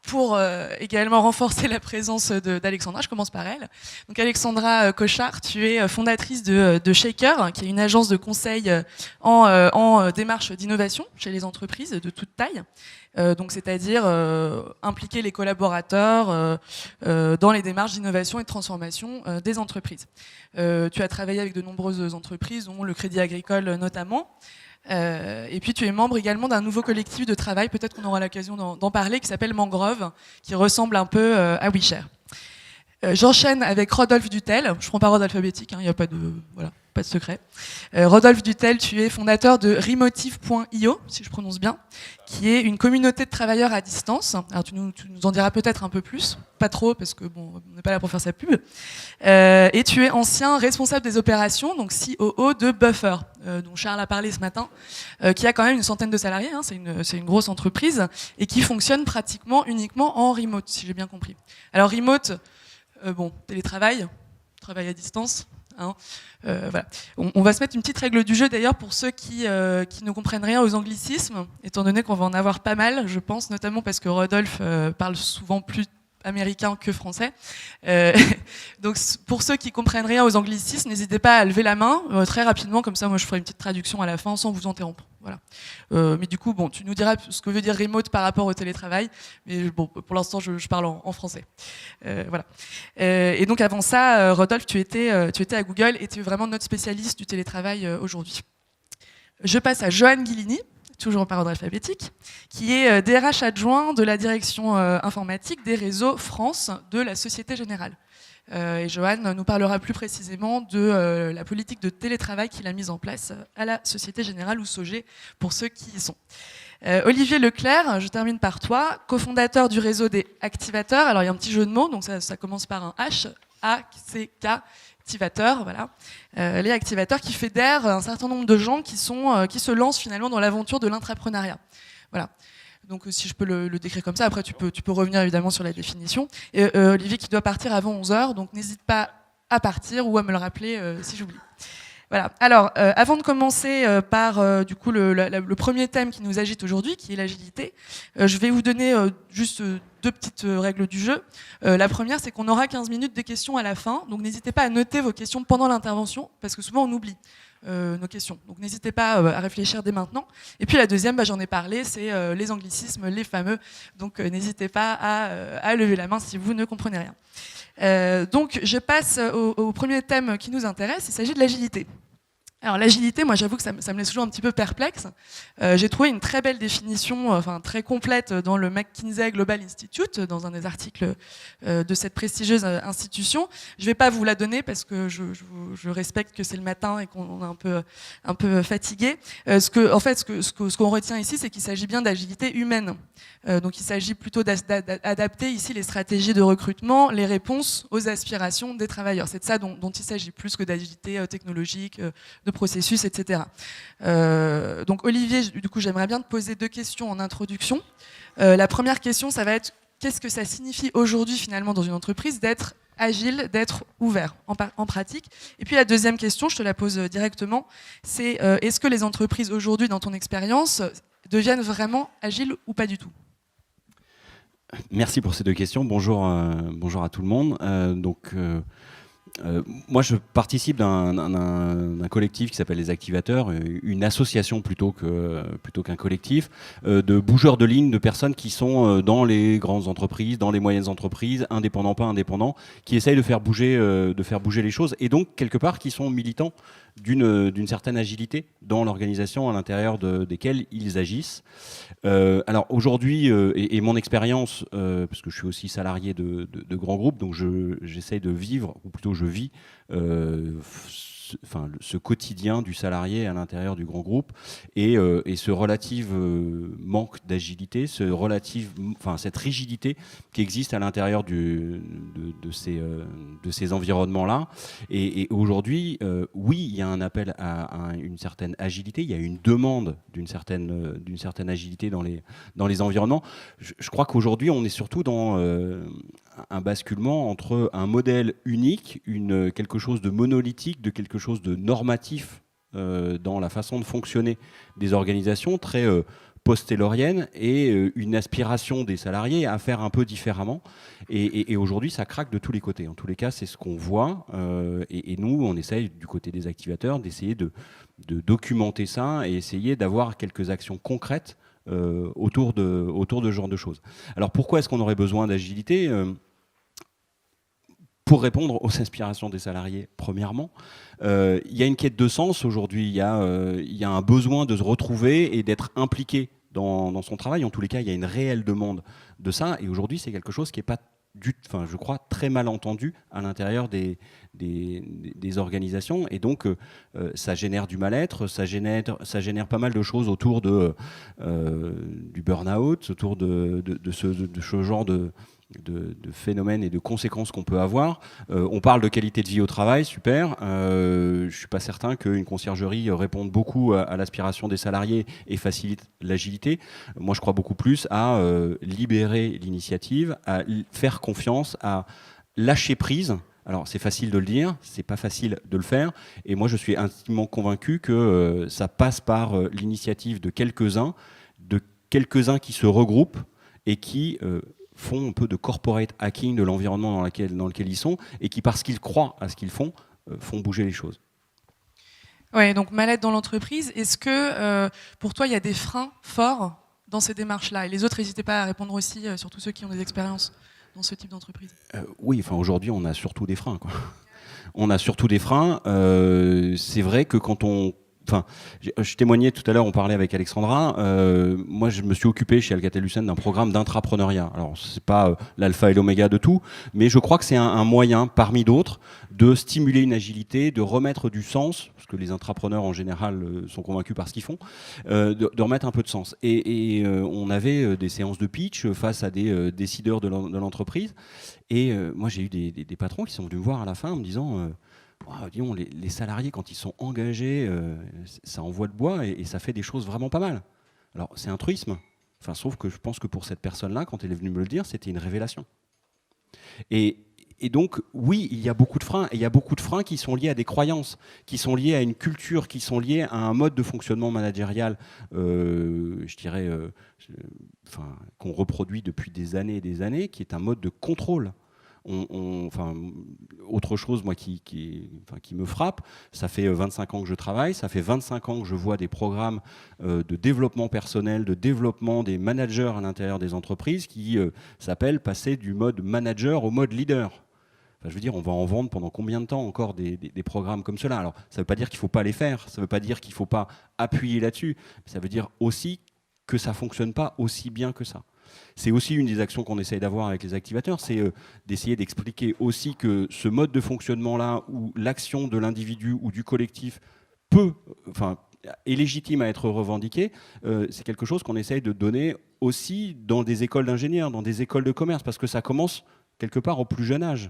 pour également renforcer la présence d'Alexandra, je commence par elle. Donc Alexandra Cochard, tu es fondatrice de Shaker, qui est une agence de conseil en démarche d'innovation chez les entreprises de toute taille. Donc c'est-à-dire impliquer les collaborateurs dans les démarches d'innovation et de transformation des entreprises. Tu as travaillé avec de nombreuses entreprises, dont le Crédit Agricole notamment. Et puis tu es membre également d'un nouveau collectif de travail, peut-être qu'on aura l'occasion d'en parler, qui s'appelle Mangrove, qui ressemble un peu à WeShare. J'enchaîne avec Rodolphe Dutel, je prends par ordre alphabétique, il n'y a pas de secret. Rodolphe Dutel, tu es fondateur de Remotive.io, si je prononce bien, qui est une communauté de travailleurs à distance. Alors tu nous en diras peut-être un peu plus, pas trop parce que bon, on n'est pas là pour faire sa pub. Et tu es ancien responsable des opérations, donc COO de Buffer, dont Charles a parlé ce matin, qui a quand même une centaine de salariés, c'est une grosse entreprise, et qui fonctionne pratiquement uniquement en remote, si j'ai bien compris. Alors remote, télétravail, travail à distance. Voilà. On va se mettre une petite règle du jeu d'ailleurs pour ceux qui ne comprennent rien aux anglicismes, étant donné qu'on va en avoir pas mal, je pense, notamment parce que Rodolphe parle souvent plus américain que français. Donc pour ceux qui comprennent rien aux anglicismes, n'hésitez pas à lever la main très rapidement, comme ça moi je ferai une petite traduction à la fin sans vous interrompre. Voilà. Mais du coup, bon, tu nous diras ce que veut dire remote par rapport au télétravail, mais bon, pour l'instant je parle en français. Voilà. Et donc avant ça, Rodolphe, tu étais à Google et tu es vraiment notre spécialiste du télétravail aujourd'hui. Je passe à Johan Guilini, toujours par ordre alphabétique, qui est DRH adjoint de la direction informatique des réseaux France de la Société Générale. Et Johan nous parlera plus précisément de la politique de télétravail qu'il a mise en place à la Société Générale ou SOGÉ, pour ceux qui y sont. Olivier Leclerc, je termine par toi, cofondateur du réseau des activateurs. Alors il y a un petit jeu de mots, donc ça commence par un H, A-C-K, activateurs, voilà. Les activateurs qui fédèrent un certain nombre de gens qui se lancent finalement dans l'aventure de l'intrapreneuriat. Voilà. Donc si je peux le décrire comme ça, après tu peux revenir évidemment sur la définition. Et Olivier qui doit partir avant 11h, donc n'hésite pas à partir ou à me le rappeler si j'oublie. Voilà. Alors, avant de commencer par du coup le premier thème qui nous agite aujourd'hui, qui est l'agilité, je vais vous donner juste deux petites règles du jeu. La première, c'est qu'on aura 15 minutes de questions à la fin, donc n'hésitez pas à noter vos questions pendant l'intervention, parce que souvent on oublie. nos questions. Donc n'hésitez pas à réfléchir dès maintenant. Et puis la deuxième, j'en ai parlé, c'est les anglicismes, les fameux. Donc n'hésitez pas à lever la main si vous ne comprenez rien. Donc je passe au premier thème qui nous intéresse, il s'agit de l'agilité. Alors l'agilité, moi j'avoue que ça me laisse toujours un petit peu perplexe. J'ai trouvé une très belle définition, très complète dans le McKinsey Global Institute, dans un des articles de cette prestigieuse institution. Je ne vais pas vous la donner parce que je respecte que c'est le matin et qu'on est un peu fatigué. Ce qu'on retient ici, c'est qu'il s'agit bien d'agilité humaine. Donc il s'agit plutôt d'adapter ici les stratégies de recrutement, les réponses aux aspirations des travailleurs. C'est de ça dont il s'agit, plus que d'agilité technologique, de processus, etc. Donc Olivier, du coup, j'aimerais bien te poser 2 questions en introduction. La première question, ça va être qu'est-ce que ça signifie aujourd'hui finalement dans une entreprise d'être agile, d'être ouvert en pratique. Et puis la deuxième question, je te la pose directement, c'est est-ce que les entreprises aujourd'hui, dans ton expérience, deviennent vraiment agiles ou pas du tout ? Merci pour ces 2 questions. Bonjour, bonjour à tout le monde. Moi, je participe d'un collectif qui s'appelle les Activateurs, une association plutôt qu'un collectif, de bougeurs de ligne, de personnes qui sont dans les grandes entreprises, dans les moyennes entreprises, indépendants, pas indépendants, qui essayent de faire bouger les choses, et donc quelque part qui sont militants d'une certaine agilité dans l'organisation à l'intérieur desquelles ils agissent. Alors aujourd'hui, et mon expérience, parce que je suis aussi salarié de grands groupes, donc j'essaye de vivre, ou plutôt je vis ce quotidien du salarié à l'intérieur du grand groupe, et ce relatif manque d'agilité, cette rigidité qui existe à l'intérieur de ces environnements-là. Et aujourd'hui, oui, il y a un appel à une certaine agilité, il y a une demande d'une certaine agilité dans les environnements. Je crois qu'aujourd'hui, on est surtout dans un basculement entre un modèle unique, quelque chose de monolithique, de quelque chose de normatif dans la façon de fonctionner des organisations, très post-taylorienne, et une aspiration des salariés à faire un peu différemment. Et aujourd'hui, ça craque de tous les côtés. En tous les cas, c'est ce qu'on voit. Et nous, on essaye, du côté des activateurs, d'essayer de documenter ça et essayer d'avoir quelques actions concrètes autour de ce genre de choses. Alors pourquoi est-ce qu'on aurait besoin d'agilité ? Pour répondre aux aspirations des salariés, premièrement, il y a une quête de sens aujourd'hui, il y a un besoin de se retrouver et d'être impliqué dans son travail. En tous les cas, il y a une réelle demande de ça, et aujourd'hui, c'est quelque chose qui n'est pas, je crois, très mal entendu à l'intérieur des organisations, et donc ça génère du mal-être, ça génère pas mal de choses autour du burn-out, autour de ce genre de phénomènes et de conséquences qu'on peut avoir. On parle de qualité de vie au travail, super. Je ne suis pas certain qu'une conciergerie réponde beaucoup à l'aspiration des salariés et facilite l'agilité. Moi, je crois beaucoup plus à libérer l'initiative, à faire confiance, à lâcher prise. Alors, c'est facile de le dire, c'est pas facile de le faire. Et moi, je suis intimement convaincu que ça passe par l'initiative de quelques-uns qui se regroupent et qui font un peu de corporate hacking de l'environnement dans lequel ils sont, et qui, parce qu'ils croient à ce qu'ils font bouger les choses. Ouais, donc mal-être dans l'entreprise. Est-ce que pour toi, il y a des freins forts dans ces démarches-là ? Et les autres, n'hésitez pas à répondre aussi, surtout ceux qui ont des expériences dans ce type d'entreprise. Oui, aujourd'hui, on a surtout des freins, quoi. On a surtout des freins. C'est vrai que quand on... je témoignais tout à l'heure, on parlait avec Alexandra. Moi, je me suis occupé chez Alcatel-Lucent d'un programme d'intrapreneuriat. Alors, c'est pas l'alpha et l'oméga de tout, mais je crois que c'est un moyen, parmi d'autres, de stimuler une agilité, de remettre du sens, parce que les intrapreneurs en général sont convaincus par ce qu'ils font, de remettre un peu de sens. Et on avait des séances de pitch face à des décideurs de l'entreprise. Et moi, j'ai eu des patrons qui sont venus me voir à la fin en me disant... disons, les salariés, quand ils sont engagés, ça envoie le bois et ça fait des choses vraiment pas mal. Alors, c'est un truisme. Sauf que je pense que pour cette personne-là, quand elle est venue me le dire, c'était une révélation. Et donc, oui, il y a beaucoup de freins. Et il y a beaucoup de freins qui sont liés à des croyances, qui sont liés à une culture, qui sont liés à un mode de fonctionnement managérial, je dirais, qu'on reproduit depuis des années et des années, qui est un mode de contrôle. Autre chose, moi, qui me frappe, ça fait 25 ans que je travaille, ça fait 25 ans que je vois des programmes de développement personnel, de développement des managers à l'intérieur des entreprises qui s'appellent passer du mode manager au mode leader. Enfin, je veux dire, on va en vendre pendant combien de temps encore des programmes comme cela? Alors, ça ne veut pas dire qu'il ne faut pas les faire, ça ne veut pas dire qu'il ne faut pas appuyer là-dessus, mais ça veut dire aussi que ça ne fonctionne pas aussi bien que ça. C'est aussi une des actions qu'on essaye d'avoir avec les activateurs, c'est d'essayer d'expliquer aussi que ce mode de fonctionnement-là, où l'action de l'individu ou du collectif est légitime à être revendiquée, c'est quelque chose qu'on essaye de donner aussi dans des écoles d'ingénieurs, dans des écoles de commerce, parce que ça commence quelque part au plus jeune âge.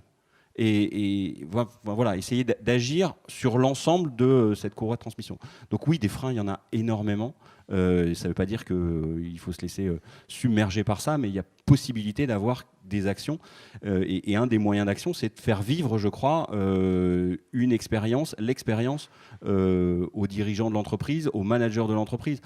Et voilà, essayer d'agir sur l'ensemble de cette courroie de transmission. Donc oui, des freins, il y en a énormément. Ça ne veut pas dire qu'il faut se laisser submerger par ça, mais il y a possibilité d'avoir des actions. Et un des moyens d'action, c'est de faire vivre, je crois, l'expérience aux dirigeants de l'entreprise, aux managers de l'entreprise.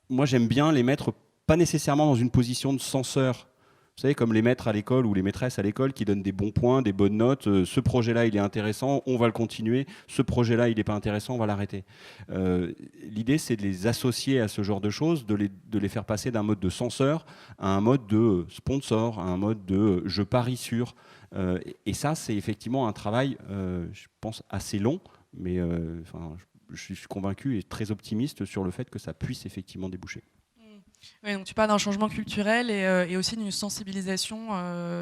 Moi, j'aime bien les mettre, pas nécessairement dans une position de censeur. Vous savez, comme les maîtres à l'école ou les maîtresses à l'école qui donnent des bons points, des bonnes notes. Ce projet-là, il est intéressant, on va le continuer. Ce projet-là, il n'est pas intéressant, on va l'arrêter. L'idée, c'est de les associer à ce genre de choses, de les faire passer d'un mode de censeur à un mode de sponsor, à un mode de je parie sur. Et ça, c'est effectivement un travail, je pense, assez long, mais je suis convaincu et très optimiste sur le fait que ça puisse effectivement déboucher. Oui, donc tu parles d'un changement culturel et aussi d'une sensibilisation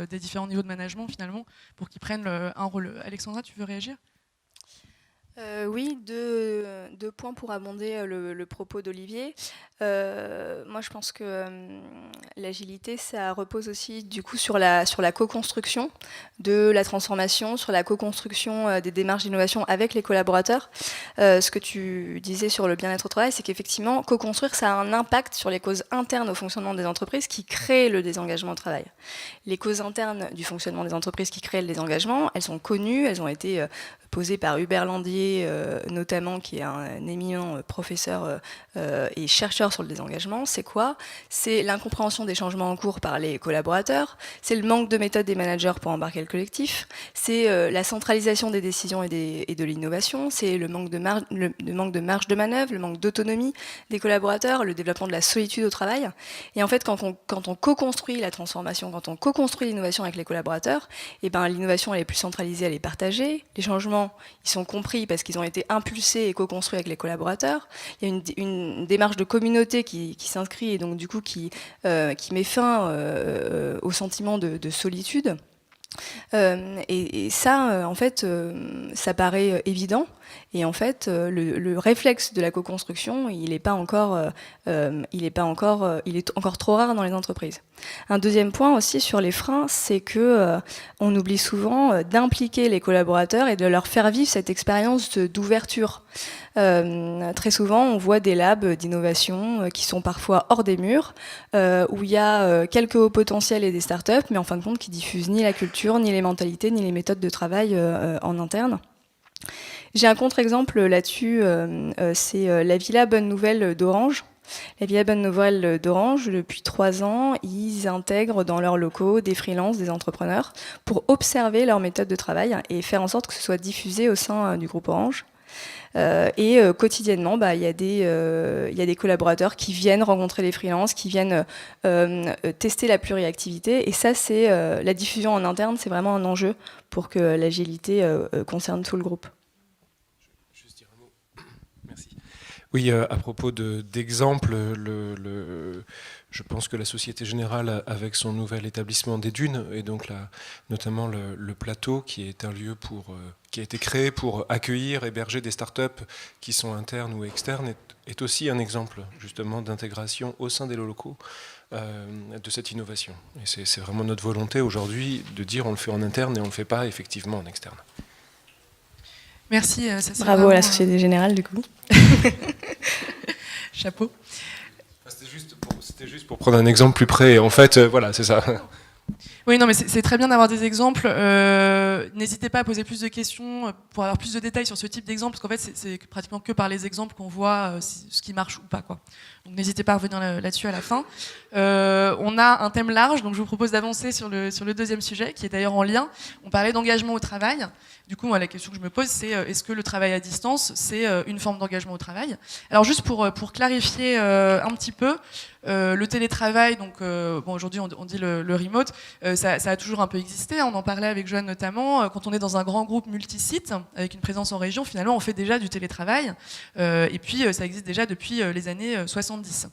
des différents niveaux de management finalement pour qu'ils prennent un rôle. Alexandra, tu veux réagir ? Oui, deux points pour abonder le propos d'Olivier. Moi, je pense que l'agilité, ça repose aussi du coup sur la co-construction de la transformation, sur la co-construction des démarches d'innovation avec les collaborateurs. Ce que tu disais sur le bien-être au travail, c'est qu'effectivement, co-construire, ça a un impact sur les causes internes au fonctionnement des entreprises qui créent le désengagement au travail. Les causes internes du fonctionnement des entreprises qui créent le désengagement, elles sont connues, elles ont été posées par Hubert Landier, notamment, qui est un éminent professeur et chercheur sur le désengagement. C'est quoi? C'est l'incompréhension des changements en cours par les collaborateurs, c'est le manque de méthode des managers pour embarquer le collectif, c'est la centralisation des décisions et de l'innovation, c'est le manque de marge de manœuvre, le manque d'autonomie des collaborateurs, le développement de la solitude au travail. Et en fait, quand on co-construit la transformation, quand on co-construit l'innovation avec les collaborateurs, et ben, l'innovation elle est plus centralisée, elle est partagée, les changements ils sont compris parce qu'ils ont été impulsés et co-construits avec les collaborateurs. Il y a une démarche de communauté qui s'inscrit et donc du coup qui met fin au sentiment de solitude. Et ça, en fait, ça paraît évident. Et en fait, le réflexe de la co-construction, il est encore trop rare dans les entreprises. Un deuxième point aussi sur les freins, c'est que on oublie souvent d'impliquer les collaborateurs et de leur faire vivre cette expérience d'ouverture. Très souvent, on voit des labs d'innovation qui sont parfois hors des murs, où il y a quelques hauts potentiels et des startups, mais en fin de compte, qui diffusent ni la culture, ni les mentalités, ni les méthodes de travail en interne. J'ai un contre-exemple là-dessus, c'est la Villa Bonne Nouvelle d'Orange. La Villa Bonne Nouvelle d'Orange, depuis 3 ans, ils intègrent dans leurs locaux des freelances, des entrepreneurs, pour observer leur méthode de travail et faire en sorte que ce soit diffusé au sein du groupe Orange. Quotidiennement, il y a des collaborateurs qui viennent rencontrer les freelances, qui viennent tester la pluriactivité. Et ça, c'est la diffusion en interne, c'est vraiment un enjeu pour que l'agilité concerne tout le groupe. Juste dire un mot. Merci. Oui, à propos d'exemples, je pense que la Société Générale, avec son nouvel établissement des Dunes, et donc notamment le plateau, qui est un lieu qui a été créé pour accueillir, héberger des startups qui sont internes ou externes, est aussi un exemple justement d'intégration au sein des locaux de cette innovation. Et c'est vraiment notre volonté aujourd'hui de dire on le fait en interne et on ne le fait pas effectivement en externe. Merci. Bravo à la Société Générale du coup. Chapeau. C'était juste pour prendre un exemple plus près. En fait, voilà, c'est ça. Oui, non, mais c'est très bien d'avoir des exemples. N'hésitez pas à poser plus de questions pour avoir plus de détails sur ce type d'exemple, parce qu'en fait, c'est pratiquement que par les exemples qu'on voit ce qui marche ou pas, quoi. Donc n'hésitez pas à revenir là-dessus à la fin. On a un thème large, donc je vous propose d'avancer sur le deuxième sujet, qui est d'ailleurs en lien. On parlait d'engagement au travail. Du coup, moi, la question que je me pose, c'est est-ce que le travail à distance, c'est une forme d'engagement au travail? Alors juste pour clarifier un petit peu, le télétravail, donc bon, aujourd'hui on dit le remote, ça a toujours un peu existé, hein, on en parlait avec Joanne notamment, quand on est dans un grand groupe multisite, avec une présence en région, finalement on fait déjà du télétravail, et puis ça existe déjà depuis les années 70.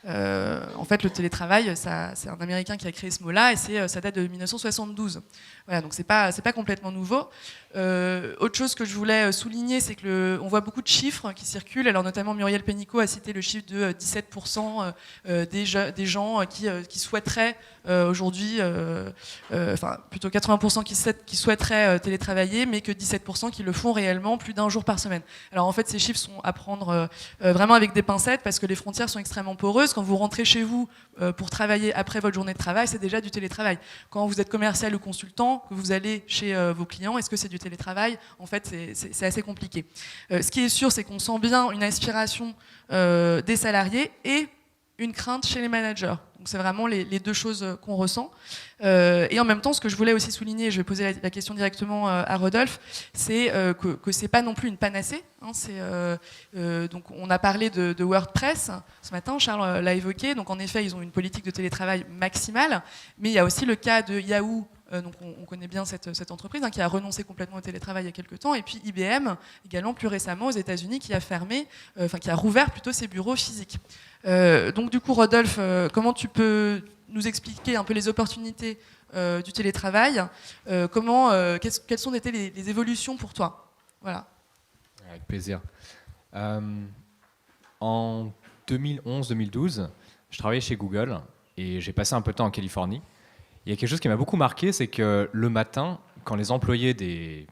En fait, le télétravail, c'est un Américain qui a créé ce mot-là, et ça date de 1972. Voilà, donc c'est pas complètement nouveau. Autre chose que je voulais souligner, c'est que on voit beaucoup de chiffres qui circulent. Alors notamment Muriel Pénicaud a cité le chiffre de 17% des gens qui souhaiteraient aujourd'hui, enfin plutôt 80% qui souhaiteraient télétravailler, mais que 17% qui le font réellement plus d'un jour par semaine. Alors en fait, ces chiffres sont à prendre vraiment avec des pincettes, parce que les frontières sont extrêmement poreuses. Quand vous rentrez chez vous pour travailler après votre journée de travail, c'est déjà du télétravail. Quand vous êtes commercial ou consultant, que vous allez chez vos clients, est-ce que c'est du télétravail? En fait, c'est assez compliqué. Ce qui est sûr, c'est qu'on sent bien une aspiration des salariés et une crainte chez les managers. Donc c'est vraiment les deux choses qu'on ressent. Et en même temps, ce que je voulais aussi souligner, je vais poser la question directement à Rodolphe, c'est que c'est pas non plus une panacée. Hein, donc on a parlé de WordPress ce matin, Charles l'a évoqué. Donc en effet, ils ont une politique de télétravail maximale, mais il y a aussi le cas de Yahoo. Donc on connaît bien cette entreprise, hein, qui a renoncé complètement au télétravail il y a quelques temps, et puis IBM également plus récemment aux États-Unis, qui a rouvert plutôt ses bureaux physiques. Donc du coup, Rodolphe, comment tu peux nous expliquer un peu les opportunités du télétravail? Quelles sont été les évolutions pour toi? Voilà. Avec plaisir. En 2011-2012, je travaillais chez Google et j'ai passé un peu de temps en Californie. Il y a quelque chose qui m'a beaucoup marqué, c'est que le matin, quand les employés des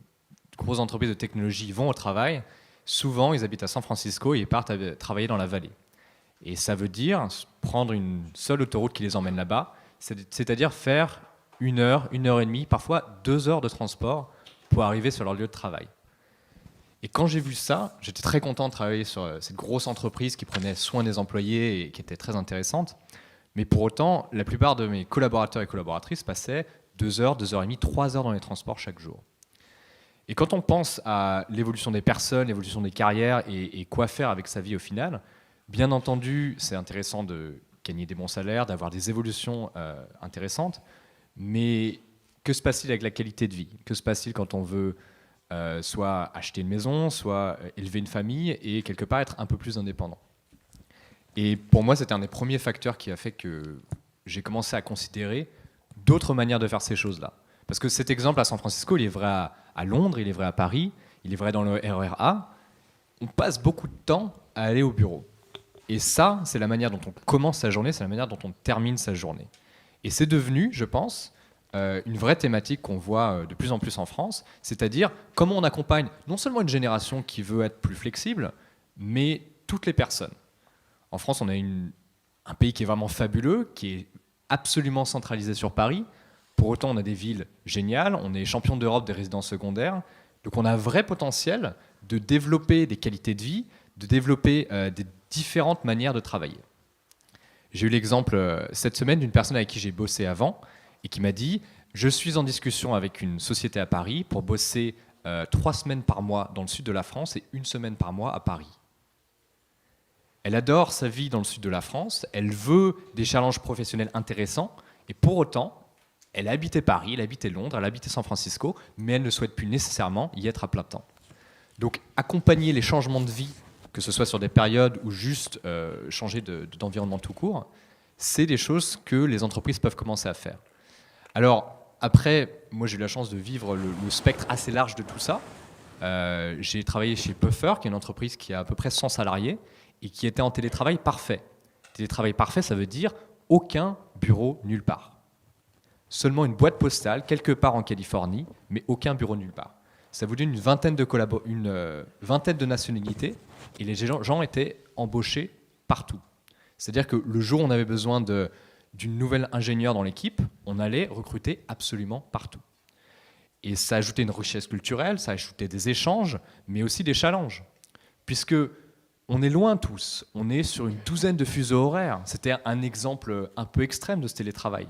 grosses entreprises de technologie vont au travail, souvent ils habitent à San Francisco et ils partent travailler dans la vallée. Et ça veut dire prendre une seule autoroute qui les emmène là-bas, c'est-à-dire faire 1 heure, 1 heure et demie, parfois 2 heures de transport pour arriver sur leur lieu de travail. Et quand j'ai vu ça, j'étais très content de travailler sur cette grosse entreprise qui prenait soin des employés et qui était très intéressante. Mais pour autant, la plupart de mes collaborateurs et collaboratrices passaient 2 heures, 2 heures et demie, 3 heures dans les transports chaque jour. Et quand on pense à l'évolution des personnes, l'évolution des carrières et quoi faire avec sa vie au final, bien entendu, c'est intéressant de gagner des bons salaires, d'avoir des évolutions intéressantes, mais que se passe-t-il avec la qualité de vie? Que se passe-t-il quand on veut soit acheter une maison, soit élever une famille et quelque part être un peu plus indépendant? Et pour moi, c'était un des premiers facteurs qui a fait que j'ai commencé à considérer d'autres manières de faire ces choses-là. Parce que cet exemple à San Francisco, il est vrai à Londres, il est vrai à Paris, il est vrai dans le RER A. On passe beaucoup de temps à aller au bureau. Et ça, c'est la manière dont on commence sa journée, c'est la manière dont on termine sa journée. Et c'est devenu, je pense, une vraie thématique qu'on voit de plus en plus en France, c'est-à-dire comment on accompagne non seulement une génération qui veut être plus flexible, mais toutes les personnes. En France, on a un pays qui est vraiment fabuleux, qui est absolument centralisé sur Paris. Pour autant, on a des villes géniales, on est champion d'Europe des résidences secondaires. Donc on a un vrai potentiel de développer des qualités de vie, de développer des différentes manières de travailler. J'ai eu l'exemple cette semaine d'une personne avec qui j'ai bossé avant et qui m'a dit « Je suis en discussion avec une société à Paris pour bosser 3 semaines par mois dans le sud de la France et 1 semaine par mois à Paris. » Elle adore sa vie dans le sud de la France, elle veut des challenges professionnels intéressants, et pour autant, elle a habité Paris, elle a habité Londres, elle a habité San Francisco, mais elle ne souhaite plus nécessairement y être à plein temps. Donc accompagner les changements de vie, que ce soit sur des périodes ou juste changer d'environnement tout court, c'est des choses que les entreprises peuvent commencer à faire. Alors après, moi j'ai eu la chance de vivre le spectre assez large de tout ça. J'ai travaillé chez Puffer, qui est une entreprise qui a à peu près 100 salariés, et qui était en télétravail parfait. Télétravail parfait, ça veut dire aucun bureau nulle part. Seulement une boîte postale, quelque part en Californie, mais aucun bureau nulle part. Ça vous donne une vingtaine de nationalités, et les gens étaient embauchés partout. C'est-à-dire que le jour où on avait besoin d'une nouvelle ingénieure dans l'équipe, on allait recruter absolument partout. Et ça ajoutait une richesse culturelle, ça ajoutait des échanges, mais aussi des challenges. Puisque on est loin tous, on est sur une douzaine de fuseaux horaires. C'était un exemple un peu extrême de ce télétravail.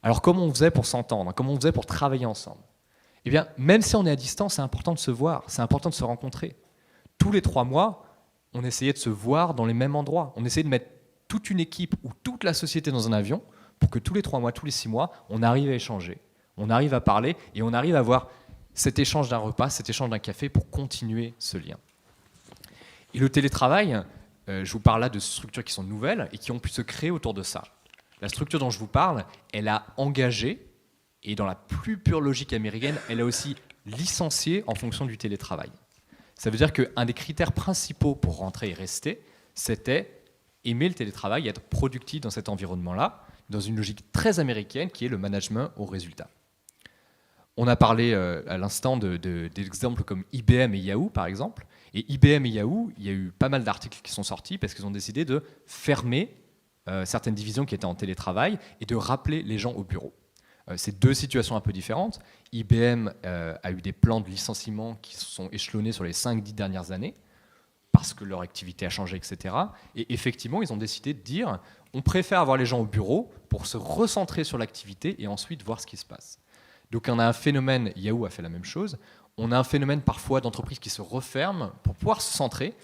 Alors comment on faisait pour s'entendre? Comment on faisait pour travailler ensemble? Eh bien, même si on est à distance, c'est important de se voir, c'est important de se rencontrer. Tous les 3 mois, on essayait de se voir dans les mêmes endroits. On essayait de mettre toute une équipe ou toute la société dans un avion pour que tous les 3 mois, tous les 6 mois, on arrive à échanger, on arrive à parler et on arrive à avoir cet échange d'un repas, cet échange d'un café pour continuer ce lien. Et le télétravail, je vous parle là de structures qui sont nouvelles et qui ont pu se créer autour de ça. La structure dont je vous parle, elle a engagé, et dans la plus pure logique américaine, elle a aussi licencié en fonction du télétravail. Ça veut dire qu'un des critères principaux pour rentrer et rester, c'était aimer le télétravail et être productif dans cet environnement-là, dans une logique très américaine qui est le management au résultat. On a parlé à l'instant d'exemples comme IBM et Yahoo, par exemple. Et IBM et Yahoo, il y a eu pas mal d'articles qui sont sortis parce qu'ils ont décidé de fermer certaines divisions qui étaient en télétravail et de rappeler les gens au bureau. C'est 2 situations un peu différentes. IBM a eu des plans de licenciement qui se sont échelonnés sur les 5-10 dernières années parce que leur activité a changé, etc. Et effectivement, ils ont décidé de dire on préfère avoir les gens au bureau pour se recentrer sur l'activité et ensuite voir ce qui se passe. Donc on a un phénomène, Yahoo a fait la même chose, on a un phénomène parfois d'entreprises qui se referment pour pouvoir se centrer,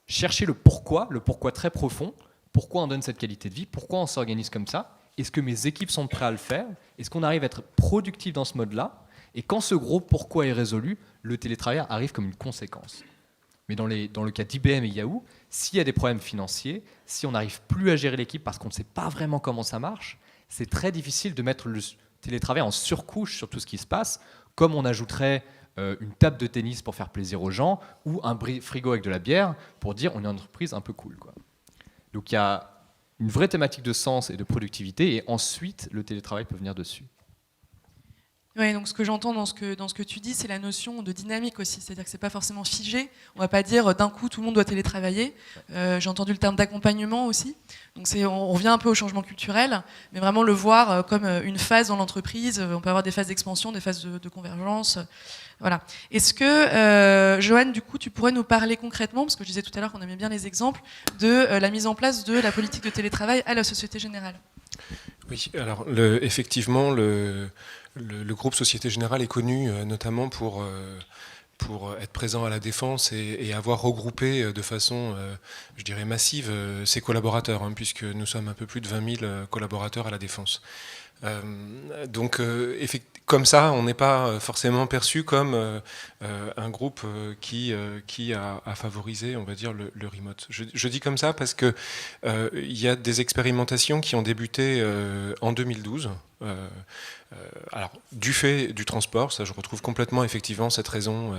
chercher le pourquoi très profond, pourquoi on donne cette qualité de vie, pourquoi on s'organise comme ça, est-ce que mes équipes sont prêtes à le faire, est-ce qu'on arrive à être productif dans ce mode-là, et quand ce gros pourquoi est résolu, le télétravail arrive comme une conséquence. Mais dans le cas d'IBM et Yahoo, s'il y a des problèmes financiers, si on n'arrive plus à gérer l'équipe parce qu'on ne sait pas vraiment comment ça marche, c'est très difficile de mettre le télétravail en surcouche sur tout ce qui se passe, comme on ajouterait une table de tennis pour faire plaisir aux gens ou un frigo avec de la bière pour dire on est une entreprise un peu cool, quoi. Donc il y a une vraie thématique de sens et de productivité et ensuite le télétravail peut venir dessus. Oui, donc ce que j'entends dans ce que tu dis, c'est la notion de dynamique aussi. C'est-à-dire que c'est pas forcément figé. On va pas dire d'un coup tout le monde doit télétravailler. J'ai entendu le terme d'accompagnement aussi. Donc on revient un peu au changement culturel, mais vraiment le voir comme une phase dans l'entreprise. On peut avoir des phases d'expansion, des phases de convergence. Voilà. Est-ce que, Joanne, du coup, tu pourrais nous parler concrètement, parce que je disais tout à l'heure qu'on aimait bien les exemples, de la mise en place de la politique de télétravail à la Société Générale? Oui, alors effectivement, le groupe Société Générale est connu notamment pour être présent à la Défense et avoir regroupé de façon, je dirais, massive ses collaborateurs, hein, puisque nous sommes un peu plus de 20 000 collaborateurs à la Défense. Donc, comme ça, on n'est pas forcément perçu comme un groupe qui a favorisé, on va dire, le remote. Je dis comme ça parce que il y a des expérimentations qui ont débuté en 2012. Alors, du fait du transport, ça je retrouve complètement effectivement cette raison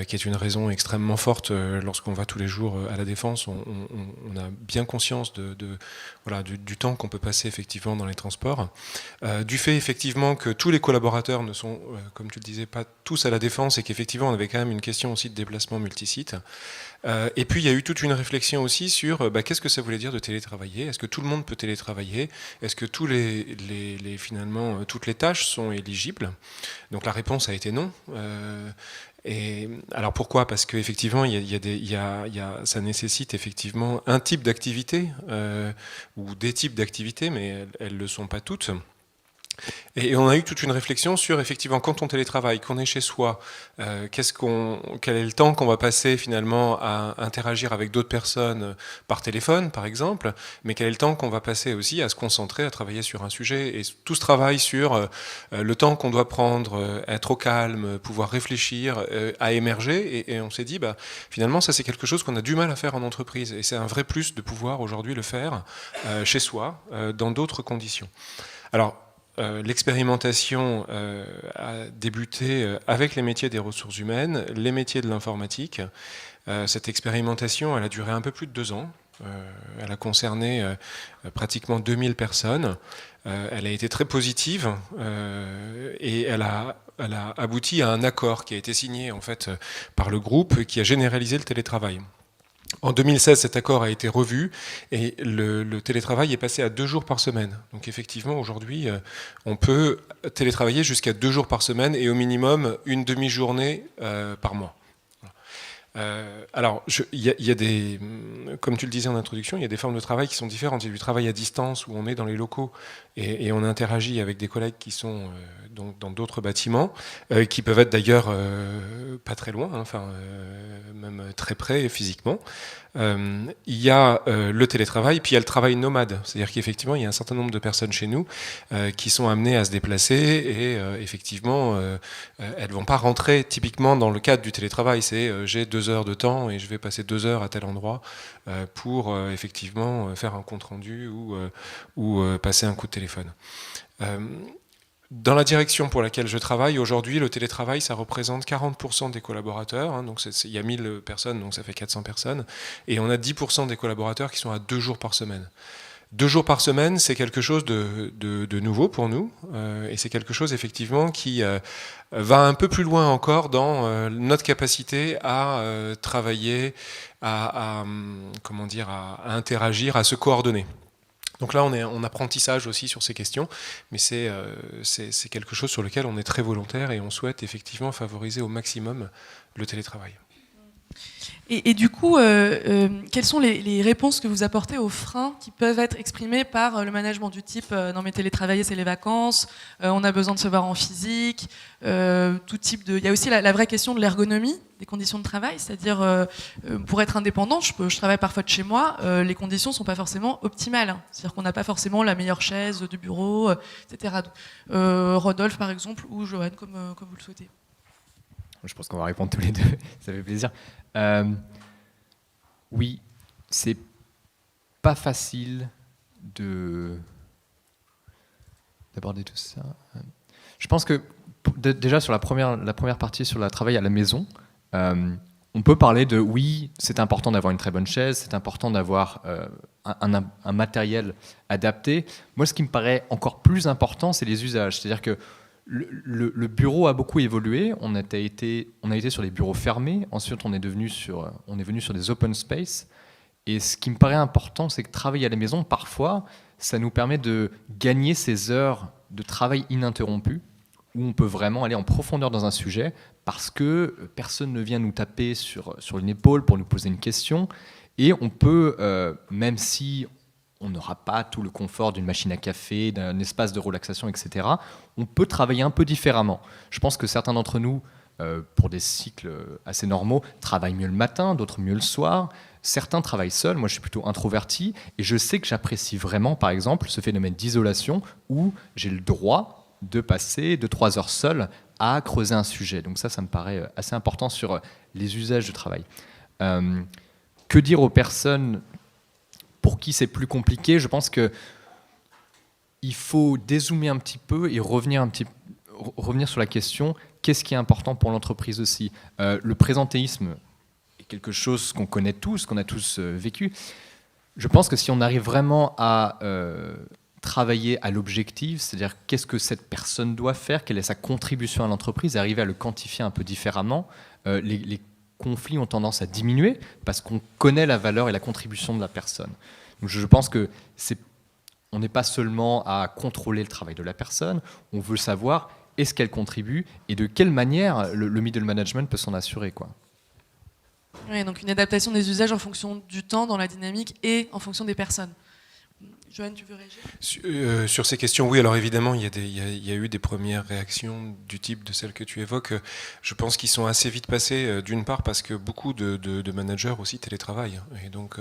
qui est une raison extrêmement forte lorsqu'on va tous les jours à la Défense. On a bien conscience voilà, du temps qu'on peut passer effectivement dans les transports. Du fait effectivement que tous les collaborateurs ne sont, comme tu le disais, pas tous à la Défense et qu'effectivement on avait quand même une question aussi de déplacement multisite. Et puis il y a eu toute une réflexion aussi sur qu'est-ce que ça voulait dire de télétravailler. Est-ce que tout le monde peut télétravailler? Est-ce que finalement toutes les tâches sont éligibles? Donc la réponse a été non. Et alors pourquoi? Parce qu'effectivement, ça nécessite effectivement un type d'activité ou des types d'activités, mais elles ne le sont pas toutes. Et on a eu toute une réflexion sur, effectivement, quand on télétravaille, qu'on est chez soi, quel est le temps qu'on va passer finalement à interagir avec d'autres personnes par téléphone, par exemple, mais quel est le temps qu'on va passer aussi à se concentrer, à travailler sur un sujet. Et tout ce travail sur le temps qu'on doit prendre, être au calme, pouvoir réfléchir, à émerger. Et on s'est dit, finalement, ça c'est quelque chose qu'on a du mal à faire en entreprise. Et c'est un vrai plus de pouvoir aujourd'hui le faire chez soi, dans d'autres conditions. Alors, l'expérimentation a débuté avec les métiers des ressources humaines, les métiers de l'informatique. Cette expérimentation, elle a duré un peu plus de 2 ans. Elle a concerné pratiquement 2000 personnes. Elle a été très positive et elle a abouti à un accord qui a été signé en fait par le groupe qui a généralisé le télétravail. En 2016, cet accord a été revu et le télétravail est passé à 2 jours par semaine. Donc effectivement, aujourd'hui, on peut télétravailler jusqu'à 2 jours par semaine et au minimum une demi-journée par mois. Alors, comme tu le disais en introduction, il y a des formes de travail qui sont différentes. Il y a du travail à distance où on est dans les locaux et on interagit avec des collègues qui sont dans d'autres bâtiments, qui peuvent être d'ailleurs pas très loin, même très près physiquement. Il y a le télétravail, puis il y a le travail nomade. C'est-à-dire qu'effectivement, il y a un certain nombre de personnes chez nous qui sont amenées à se déplacer et effectivement, elles ne vont pas rentrer typiquement dans le cadre du télétravail. C'est j'ai 2 heures de temps et je vais passer 2 heures à tel endroit pour effectivement faire un compte-rendu ou passer un coup de téléphone. Dans la direction pour laquelle je travaille, aujourd'hui, le télétravail, ça représente 40% des collaborateurs. Donc il y a 1000 personnes, donc ça fait 400 personnes. Et on a 10% des collaborateurs qui sont à 2 jours par semaine. 2 jours par semaine, c'est quelque chose de nouveau pour nous. Et c'est quelque chose, effectivement, qui va un peu plus loin encore dans notre capacité à travailler, à interagir, à se coordonner. Donc là, on est en apprentissage aussi sur ces questions, mais c'est quelque chose sur lequel on est très volontaire et on souhaite effectivement favoriser au maximum le télétravail. Et du coup, quelles sont les réponses que vous apportez aux freins qui peuvent être exprimés par le management du type non mais télétravailler c'est les vacances, on a besoin de se voir en physique, tout type de. Il y a aussi la vraie question de l'ergonomie des conditions de travail, c'est-à-dire pour être indépendant, je travaille parfois de chez moi, les conditions sont pas forcément optimales, c'est-à-dire qu'on n'a pas forcément la meilleure chaise de bureau, etc. Rodolphe par exemple ou Johan comme vous le souhaitez. Je pense qu'on va répondre tous les deux, ça fait plaisir. Oui, c'est pas facile d'aborder tout ça. Je pense que déjà sur la première partie sur le travail à la maison, on peut parler de oui, c'est important d'avoir une très bonne chaise, c'est important d'avoir un matériel adapté. Moi, ce qui me paraît encore plus important, c'est les usages. C'est-à-dire que le bureau a beaucoup évolué. On a été sur les bureaux fermés. Ensuite, on est venu sur des open space. Et ce qui me paraît important, c'est que travailler à la maison, parfois, ça nous permet de gagner ces heures de travail ininterrompues, où on peut vraiment aller en profondeur dans un sujet, parce que personne ne vient nous taper sur une épaule pour nous poser une question. Et on peut, même si on n'aura pas tout le confort d'une machine à café, d'un espace de relaxation, etc. On peut travailler un peu différemment. Je pense que certains d'entre nous, pour des cycles assez normaux, travaillent mieux le matin, d'autres mieux le soir. Certains travaillent seuls, moi je suis plutôt introverti, et je sais que j'apprécie vraiment, par exemple, ce phénomène d'isolation où j'ai le droit de passer 2-3 heures seul à creuser un sujet. Donc ça me paraît assez important sur les usages du travail. Que dire aux personnes pour qui c'est plus compliqué? Je pense qu'il faut dézoomer un petit peu et revenir sur la question, qu'est-ce qui est important pour l'entreprise aussi? Le présentéisme est quelque chose qu'on connaît tous, qu'on a tous vécu. Je pense que si on arrive vraiment à travailler à l'objectif, c'est-à-dire qu'est-ce que cette personne doit faire, quelle est sa contribution à l'entreprise, et arriver à le quantifier un peu différemment, les conflits ont tendance à diminuer parce qu'on connaît la valeur et la contribution de la personne. Donc je pense que on n'est pas seulement à contrôler le travail de la personne, on veut savoir est-ce qu'elle contribue et de quelle manière le middle management peut s'en assurer, quoi. Oui, donc une adaptation des usages en fonction du temps dans la dynamique et en fonction des personnes. Joanne, tu veux réagir ? Sur ces questions, oui. Alors évidemment, il y a eu des premières réactions du type de celles que tu évoques. Je pense qu'ils sont assez vite passées, d'une part parce que beaucoup de managers aussi télétravaillent. Et donc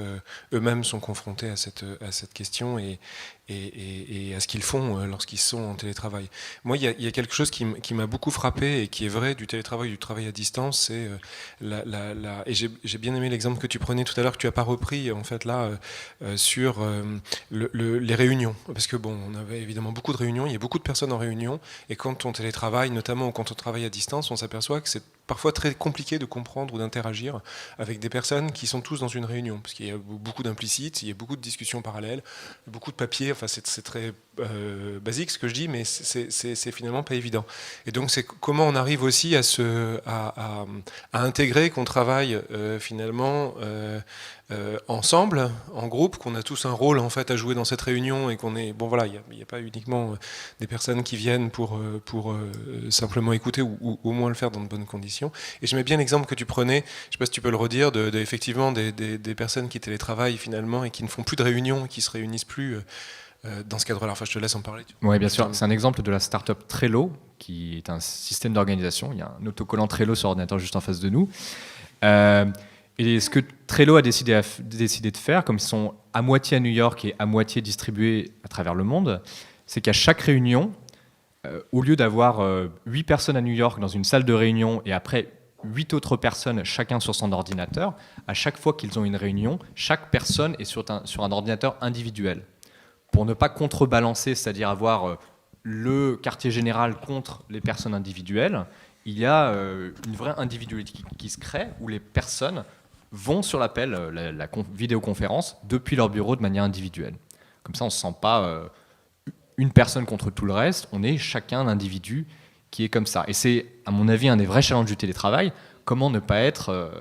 eux-mêmes sont confrontés à cette question et à ce qu'ils font lorsqu'ils sont en télétravail. Moi, il y a quelque chose qui m'a beaucoup frappé et qui est vrai du télétravail, du travail à distance, c'est et j'ai bien aimé l'exemple que tu prenais tout à l'heure, que tu n'as pas repris en fait là, sur les réunions. Parce que bon, on avait évidemment beaucoup de réunions, il y a beaucoup de personnes en réunion, et quand on télétravaille, notamment quand on travaille à distance, on s'aperçoit que c'est parfois très compliqué de comprendre ou d'interagir avec des personnes qui sont tous dans une réunion, parce qu'il y a beaucoup d'implicites, il y a beaucoup de discussions parallèles, beaucoup de papiers, enfin c'est très basique ce que je dis, mais c'est finalement pas évident. Et donc c'est comment on arrive aussi à intégrer qu'on travaille finalement ensemble, en groupe, qu'on a tous un rôle en fait à jouer dans cette réunion et qu'on est bon voilà, il n'y a pas uniquement des personnes qui viennent pour simplement écouter ou au moins le faire dans de bonnes conditions. Et j'aimais bien l'exemple que tu prenais, je ne sais pas si tu peux le redire, effectivement des personnes qui télétravaillent finalement et qui ne font plus de réunions, qui se réunissent plus dans ce cadre-là. Enfin, je te laisse en parler. Oui, bien sûr. C'est un exemple de la startup Trello, qui est un système d'organisation. Il y a un autocollant Trello sur l'ordinateur juste en face de nous. Et ce que Trello a décidé de faire, comme ils sont à moitié à New York et à moitié distribués à travers le monde, c'est qu'à chaque réunion, au lieu d'avoir 8 personnes à New York dans une salle de réunion et après 8 autres personnes, chacun sur son ordinateur, à chaque fois qu'ils ont une réunion, chaque personne est sur un ordinateur individuel. Pour ne pas contrebalancer, c'est-à-dire avoir le quartier général contre les personnes individuelles, il y a une vraie individualité qui se crée où les personnes vont sur l'appel, la vidéoconférence, depuis leur bureau de manière individuelle. Comme ça, on ne se sent pas une personne contre tout le reste, on est chacun un individu qui est comme ça. Et c'est, à mon avis, un des vrais challenges du télétravail. Comment ne pas être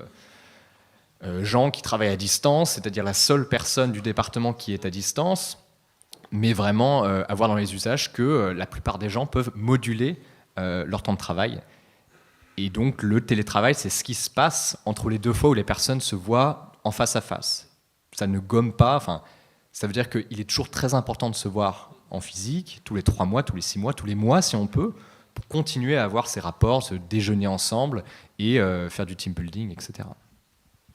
gens qui travaillent à distance, c'est-à-dire la seule personne du département qui est à distance, mais vraiment avoir dans les usages que la plupart des gens peuvent moduler leur temps de travail. Et donc le télétravail, c'est ce qui se passe entre les deux fois où les personnes se voient en face à face. Ça ne gomme pas, enfin, ça veut dire qu'il est toujours très important de se voir en physique, tous les 3 mois, tous les 6 mois, tous les mois si on peut, pour continuer à avoir ces rapports, se déjeuner ensemble et faire du team building, etc.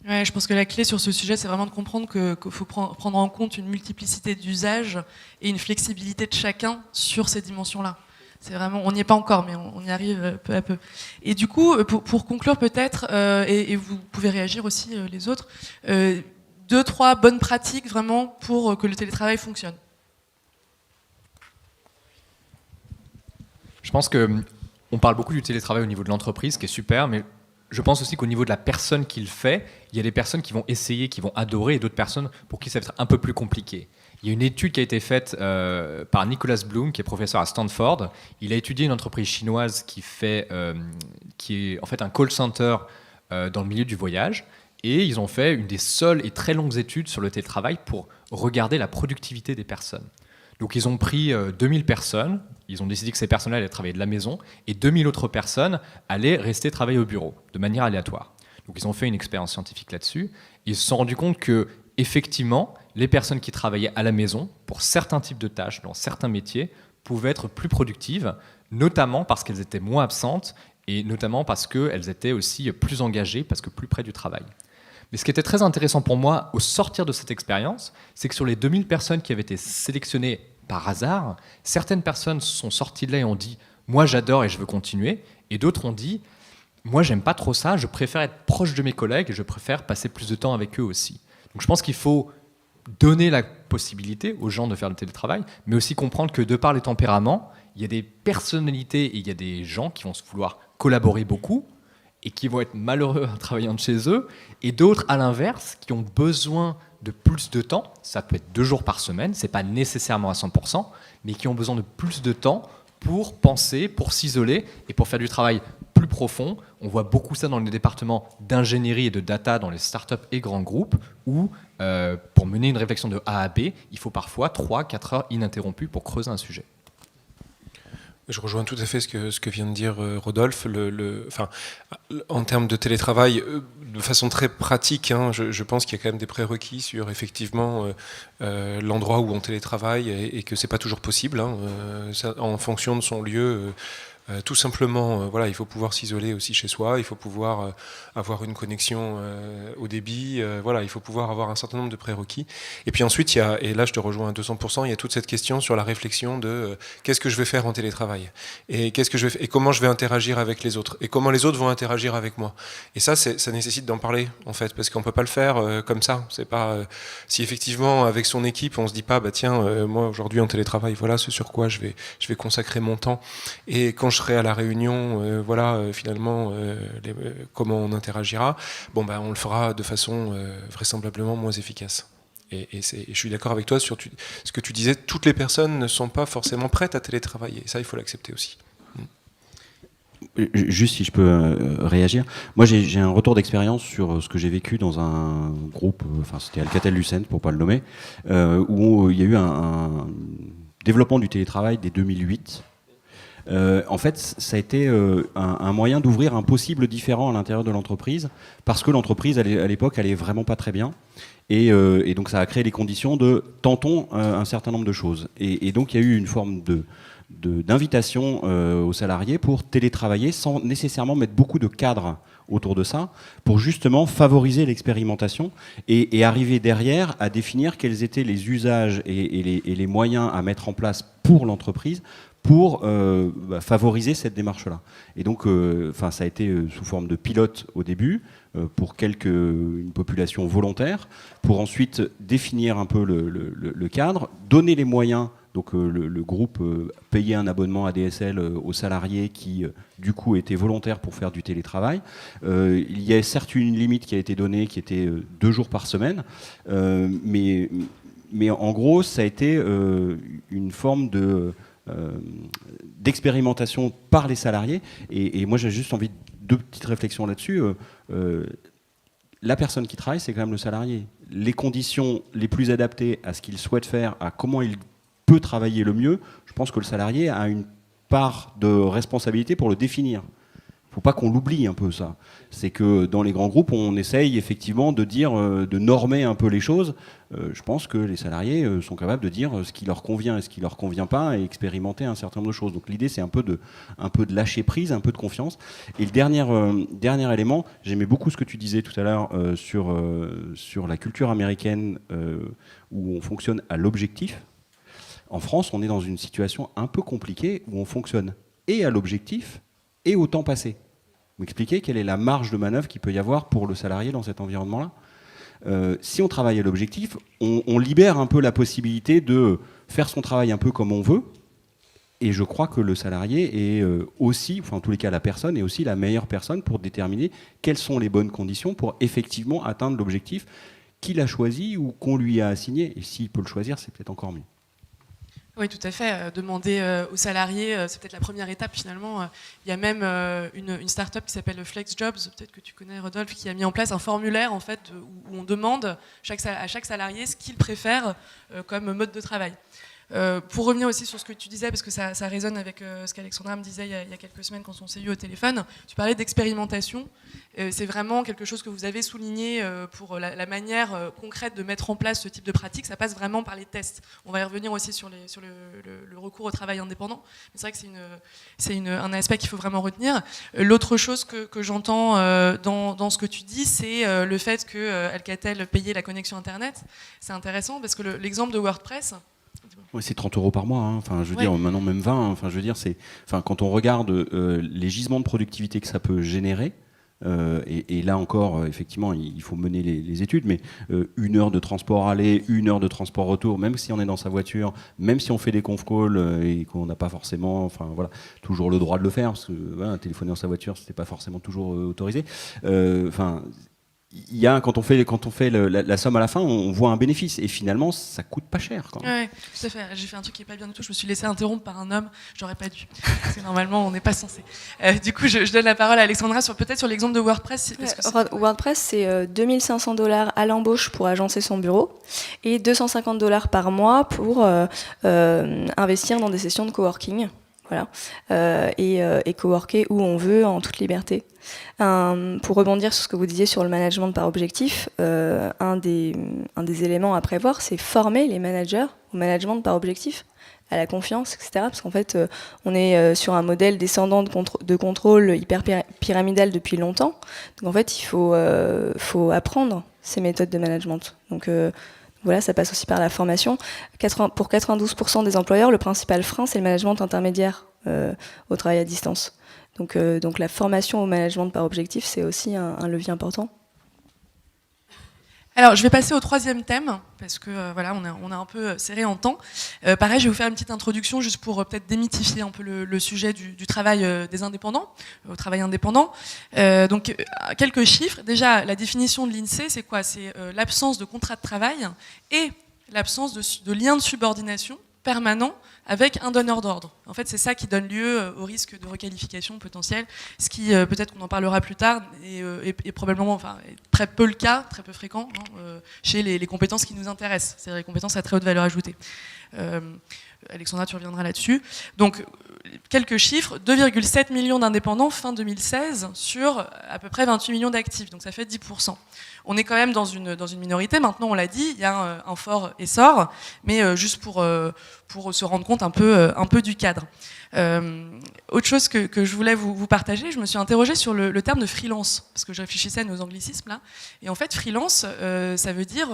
Ouais, je pense que la clé sur ce sujet, c'est vraiment de comprendre qu'il faut prendre en compte une multiplicité d'usages et une flexibilité de chacun sur ces dimensions-là. C'est vraiment, on n'y est pas encore, mais on y arrive peu à peu. Et du coup, pour conclure peut-être, et vous pouvez réagir aussi les autres, 2-3 bonnes pratiques vraiment pour que le télétravail fonctionne. Je pense qu'on parle beaucoup du télétravail au niveau de l'entreprise, ce qui est super, mais je pense aussi qu'au niveau de la personne qui le fait, il y a des personnes qui vont essayer, qui vont adorer, et d'autres personnes pour qui ça va être un peu plus compliqué. Il y a une étude qui a été faite par Nicholas Bloom, qui est professeur à Stanford. Il a étudié une entreprise chinoise qui est en fait un call center dans le milieu du voyage. Et ils ont fait une des seules et très longues études sur le télétravail pour regarder la productivité des personnes. Donc ils ont pris 2000 personnes, ils ont décidé que ces personnes-là allaient travailler de la maison, et 2000 autres personnes allaient rester travailler au bureau, de manière aléatoire. Donc ils ont fait une expérience scientifique là-dessus, et ils se sont rendus compte que, effectivement, les personnes qui travaillaient à la maison, pour certains types de tâches, dans certains métiers, pouvaient être plus productives, notamment parce qu'elles étaient moins absentes, et notamment parce qu'elles étaient aussi plus engagées, parce que plus près du travail. Mais ce qui était très intéressant pour moi au sortir de cette expérience, c'est que sur les 2000 personnes qui avaient été sélectionnées par hasard, certaines personnes sont sorties de là et ont dit « moi j'adore et je veux continuer », et d'autres ont dit « moi j'aime pas trop ça, je préfère être proche de mes collègues et je préfère passer plus de temps avec eux aussi ». Donc je pense qu'il faut donner la possibilité aux gens de faire le télétravail, mais aussi comprendre que de par les tempéraments, il y a des personnalités et il y a des gens qui vont se vouloir collaborer beaucoup, et qui vont être malheureux en travaillant de chez eux, et d'autres, à l'inverse, qui ont besoin de plus de temps, ça peut être 2 jours par semaine, c'est pas nécessairement à 100%, mais qui ont besoin de plus de temps pour penser, pour s'isoler, et pour faire du travail plus profond. On voit beaucoup ça dans les départements d'ingénierie et de data dans les startups et grands groupes, où pour mener une réflexion de A à B, il faut parfois 3-4 heures ininterrompues pour creuser un sujet. Je rejoins tout à fait ce que vient de dire Rodolphe. En termes de télétravail, de façon très pratique, hein, je pense qu'il y a quand même des prérequis sur effectivement l'endroit où on télétravaille et que c'est pas toujours possible, hein, en fonction de son lieu. Tout simplement, voilà, il faut pouvoir s'isoler aussi chez soi, il faut pouvoir avoir une connexion au débit, voilà, il faut pouvoir avoir un certain nombre de prérequis. Et puis ensuite, et là je te rejoins à 200%, il y a toute cette question sur la réflexion de qu'est-ce que je vais faire en télétravail et et comment je vais interagir avec les autres et comment les autres vont interagir avec moi. Et ça nécessite d'en parler en fait, parce qu'on peut pas le faire comme ça. C'est pas si effectivement avec son équipe on se dit pas bah tiens moi aujourd'hui en télétravail voilà ce sur quoi je vais consacrer mon temps. Et quand je serai à la réunion, finalement, comment on interagira, on le fera de façon vraisemblablement moins efficace. Et je suis d'accord avec toi sur ce que tu disais, toutes les personnes ne sont pas forcément prêtes à télétravailler. Ça, il faut l'accepter aussi. Juste si je peux réagir. Moi, j'ai un retour d'expérience sur ce que j'ai vécu dans un groupe, c'était Alcatel-Lucent, pour pas le nommer, où il y a eu un développement du télétravail dès 2008. En fait, ça a été un moyen d'ouvrir un possible différent à l'intérieur de l'entreprise, parce que l'entreprise, à l'époque, allait vraiment pas très bien. Et donc, ça a créé les conditions de tentons un certain nombre de choses. Et donc, il y a eu une forme d'invitation aux salariés pour télétravailler sans nécessairement mettre beaucoup de cadres autour de ça, pour justement favoriser l'expérimentation et arriver derrière à définir quels étaient les usages et les moyens à mettre en place pour l'entreprise pour favoriser cette démarche-là. Et donc, ça a été sous forme de pilote au début, pour une population volontaire, pour ensuite définir un peu le cadre, donner les moyens. Donc le groupe payait un abonnement ADSL aux salariés qui, du coup, étaient volontaires pour faire du télétravail. Il y a certes une limite qui a été donnée, qui était 2 jours par semaine, mais en gros, ça a été une forme d'expérimentation par les salariés. Et moi, j'ai juste envie de 2 petites réflexions là-dessus. La personne qui travaille, c'est quand même le salarié. Les conditions les plus adaptées à ce qu'il souhaite faire, à comment il peut travailler le mieux, je pense que le salarié a une part de responsabilité pour le définir. Il ne faut pas qu'on l'oublie un peu, ça. C'est que dans les grands groupes, on essaye effectivement de dire, de normer un peu les choses. Je pense que les salariés sont capables de dire ce qui leur convient et ce qui ne leur convient pas et expérimenter un certain nombre de choses. Donc l'idée, c'est un peu de lâcher prise, un peu de confiance. Et le dernier élément, j'aimais beaucoup ce que tu disais tout à l'heure sur la culture américaine où on fonctionne à l'objectif. En France, on est dans une situation un peu compliquée où on fonctionne et à l'objectif et au temps passé. Vous m'expliquez quelle est la marge de manœuvre qu'il peut y avoir pour le salarié dans cet environnement-là ? Si on travaille à l'objectif, on libère un peu la possibilité de faire son travail un peu comme on veut. Et je crois que le salarié est aussi, en tous les cas la personne, est aussi la meilleure personne pour déterminer quelles sont les bonnes conditions pour effectivement atteindre l'objectif qu'il a choisi ou qu'on lui a assigné. Et s'il peut le choisir, c'est peut-être encore mieux. Oui, tout à fait. Demander aux salariés, c'est peut-être la première étape finalement. Il y a même une start-up qui s'appelle Flex Jobs, peut-être que tu connais Rodolphe, qui a mis en place un formulaire en fait, où on demande à chaque salarié ce qu'il préfère comme mode de travail. Pour revenir aussi sur ce que tu disais, parce que ça résonne avec ce qu'Alexandra me disait il y a quelques semaines quand on s'est eu au téléphone, tu parlais d'expérimentation. C'est vraiment quelque chose que vous avez souligné pour la manière concrète de mettre en place ce type de pratique. Ça passe vraiment par les tests. On va y revenir aussi sur le recours au travail indépendant. Mais c'est vrai que c'est un aspect qu'il faut vraiment retenir. L'autre chose que j'entends dans ce que tu dis, c'est le fait que Alcatel payait la connexion Internet. C'est intéressant parce que l'exemple de WordPress... Oui, c'est 30 € par mois. Je veux dire, maintenant même 20. Quand on regarde les gisements de productivité que ça peut générer, et là encore, effectivement, il faut mener les études, mais 1 heure de transport aller, 1 heure de transport retour, même si on est dans sa voiture, même si on fait des conf calls et qu'on n'a pas forcément, toujours le droit de le faire, parce que téléphoner dans sa voiture, c'était pas forcément toujours autorisé. Il y a, quand on fait la somme à la fin, on voit un bénéfice et finalement ça coûte pas cher quand même. Ouais, tout à fait. J'ai fait un truc qui est pas bien du tout. Je me suis laissé interrompre par un homme. J'aurais pas dû. Parce que normalement on n'est pas censé. Du coup, je donne la parole à Alexandra peut-être sur l'exemple de WordPress. WordPress, c'est 2500 $ à l'embauche pour agencer son bureau et 250 $ par mois pour investir dans des sessions de coworking. Voilà, et coworker où on veut en toute liberté. Pour rebondir sur ce que vous disiez sur le management par objectif, un des éléments à prévoir, c'est former les managers au management par objectif, à la confiance, etc. Parce qu'en fait, on est sur un modèle descendant de contrôle hyper pyramidal depuis longtemps. Donc en fait, il faut apprendre ces méthodes de management. Donc voilà, ça passe aussi par la formation. Pour 92% des employeurs, le principal frein, c'est le management intermédiaire au travail à distance. Donc la formation au management par objectif, c'est aussi un levier important. Alors, je vais passer au troisième thème, parce que voilà, on a un peu serré en temps. Pareil, je vais vous faire une petite introduction, juste pour peut-être démythifier un peu le sujet du travail des indépendants, au travail indépendant. Donc, quelques chiffres. Déjà, la définition de l'INSEE, c'est quoi? C'est l'absence de contrat de travail et l'absence de lien de subordination permanent avec un donneur d'ordre. En fait, c'est ça qui donne lieu au risque de requalification potentielle, ce qui, peut-être qu'on en parlera plus tard, est probablement, enfin, est très peu le cas, très peu fréquent, chez les compétences qui nous intéressent, c'est-à-dire les compétences à très haute valeur ajoutée. Alexandra, tu reviendras là-dessus. Donc, quelques chiffres, 2,7 millions d'indépendants fin 2016 sur à peu près 28 millions d'actifs, donc ça fait 10%. On est quand même dans une minorité, maintenant on l'a dit, il y a un fort essor, mais juste pour se rendre compte un peu du cadre. Autre chose que je voulais vous partager, je me suis interrogée sur le terme de freelance, parce que je réfléchissais à nos anglicismes là, et en fait freelance, ça veut dire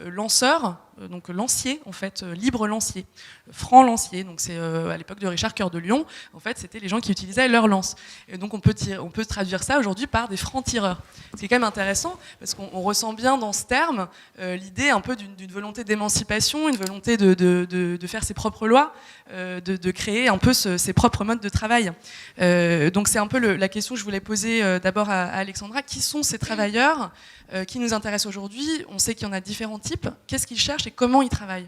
lanceur, donc lancier en fait, libre lancier, franc lancier, donc c'est à l'époque de Richard Cœur de Lion, en fait c'était les gens qui utilisaient leur lance, et donc on peut traduire ça aujourd'hui par des francs tireurs, ce qui est quand même intéressant, parce qu'on ressent bien dans ce terme l'idée un peu d'une volonté d'émancipation, une volonté de faire ses propres lois, de créer un peu ses propres modes de travail. Donc c'est un peu la question que je voulais poser d'abord à Alexandra. Qui sont ces travailleurs qui nous intéressent aujourd'hui? On sait qu'il y en a différents types. Qu'est-ce qu'ils cherchent et comment ils travaillent?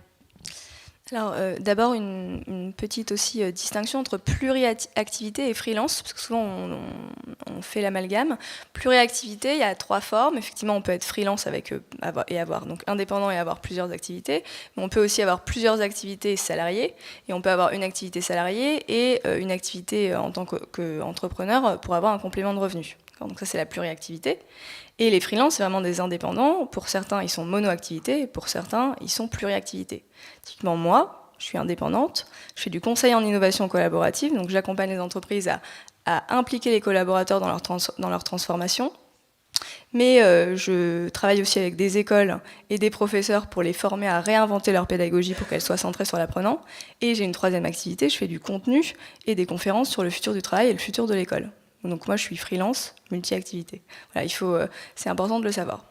Alors, d'abord, une petite aussi distinction entre pluriactivité et freelance, parce que souvent on fait l'amalgame. Pluriactivité, il y a 3 formes. Effectivement, on peut être freelance avec avoir donc indépendant et avoir plusieurs activités, mais on peut aussi avoir plusieurs activités salariées, et on peut avoir une activité salariée et une activité en tant qu'entrepreneur pour avoir un complément de revenu. Donc ça, c'est la pluriactivité. Et les freelances, c'est vraiment des indépendants. Pour certains, ils sont monoactivités, et pour certains, ils sont pluriactivités. Typiquement, moi, je suis indépendante, je fais du conseil en innovation collaborative, donc j'accompagne les entreprises à impliquer les collaborateurs dans leur transformation. Mais je travaille aussi avec des écoles et des professeurs pour les former à réinventer leur pédagogie pour qu'elle soit centrée sur l'apprenant. Et j'ai une troisième activité, je fais du contenu et des conférences sur le futur du travail et le futur de l'école. Donc moi, je suis freelance, multi-activité. Voilà, c'est important de le savoir.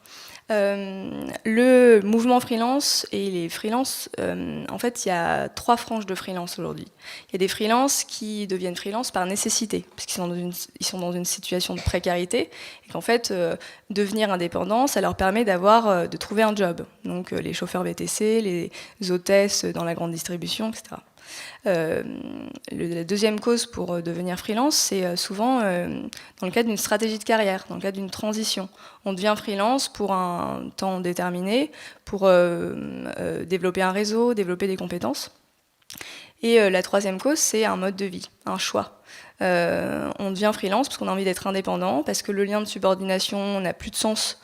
Le mouvement freelance et les freelances, en fait, il y a 3 franges de freelance aujourd'hui. Il y a des freelances qui deviennent freelance par nécessité, parce qu'ils sont dans une situation de précarité, et qu'en fait, devenir indépendant, ça leur permet de trouver un job. Donc les chauffeurs VTC, les hôtesses dans la grande distribution, etc. La deuxième cause pour devenir freelance, c'est souvent dans le cadre d'une stratégie de carrière, dans le cadre d'une transition. On devient freelance pour un temps déterminé, pour développer un réseau, développer des compétences. Et la troisième cause, c'est un mode de vie, un choix. On devient freelance parce qu'on a envie d'être indépendant, parce que le lien de subordination n'a plus de sens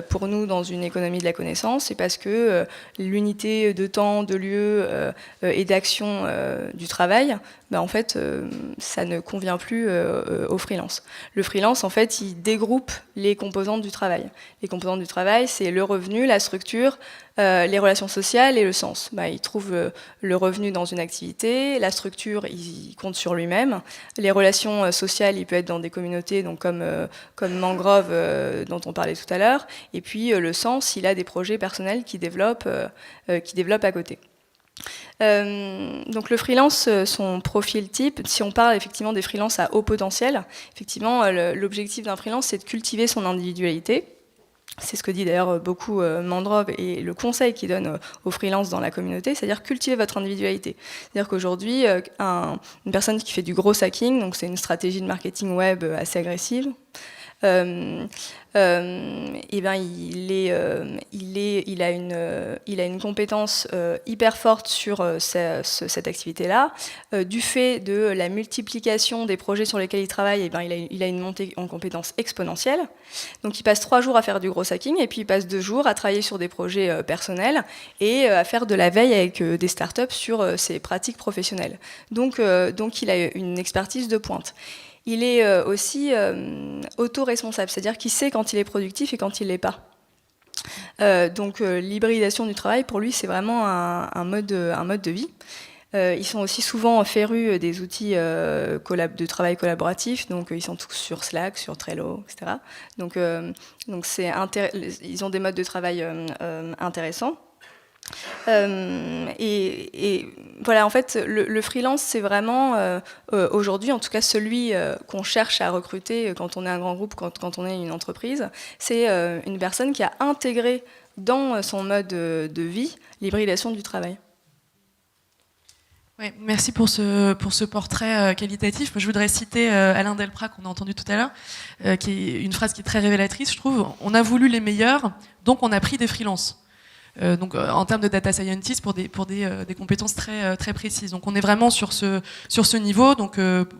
pour nous dans une économie de la connaissance, et parce que l'unité de temps, de lieu et d'action du travail, en fait, ça ne convient plus au freelance. Le freelance, en fait, il dégroupe les composantes du travail. Les composantes du travail, c'est le revenu, la structure, les relations sociales et le sens. Il trouve le revenu dans une activité, la structure, il compte sur lui-même. Les relations sociales, il peut être dans des communautés, donc comme Mangrove, dont on parlait tout à l'heure. Et puis le sens, il a des projets personnels qui développe à côté. Donc le freelance, son profil type, si on parle effectivement des freelances à haut potentiel, effectivement l'objectif d'un freelance, c'est de cultiver son individualité. C'est ce que dit d'ailleurs beaucoup Mangrove et le conseil qu'il donne aux freelances dans la communauté, c'est-à-dire cultiver votre individualité. C'est-à-dire qu'aujourd'hui, une personne qui fait du gros hacking, donc c'est une stratégie de marketing web assez agressive, et ben il a une compétence hyper forte sur cette activité-là. Du fait de la multiplication des projets sur lesquels il travaille, et ben il a une montée en compétences exponentielle. Donc il passe 3 jours à faire du gros hacking, et puis il passe 2 jours à travailler sur des projets personnels et à faire de la veille avec des startups sur ses pratiques professionnelles. Donc il a une expertise de pointe. Il est aussi auto-responsable, c'est-à-dire qu'il sait quand il est productif et quand il ne l'est pas. Donc l'hybridation du travail, pour lui, c'est vraiment un mode de vie. Ils sont aussi souvent férus des outils de travail collaboratif, donc ils sont tous sur Slack, sur Trello, etc. Donc ils ont des modes de travail intéressants. Et voilà, en fait, le freelance, c'est vraiment, aujourd'hui, en tout cas celui qu'on cherche à recruter quand on est un grand groupe, quand on est une entreprise, c'est une personne qui a intégré dans son mode de vie l'hybridation du travail. Ouais, merci pour ce portrait qualitatif. Moi, je voudrais citer Alain Delprat, qu'on a entendu tout à l'heure, qui est une phrase qui est très révélatrice, je trouve. On a voulu les meilleurs, donc on a pris des freelances. Donc, en termes de data scientist, pour des compétences très, très précises. Donc, on est vraiment sur ce niveau, donc,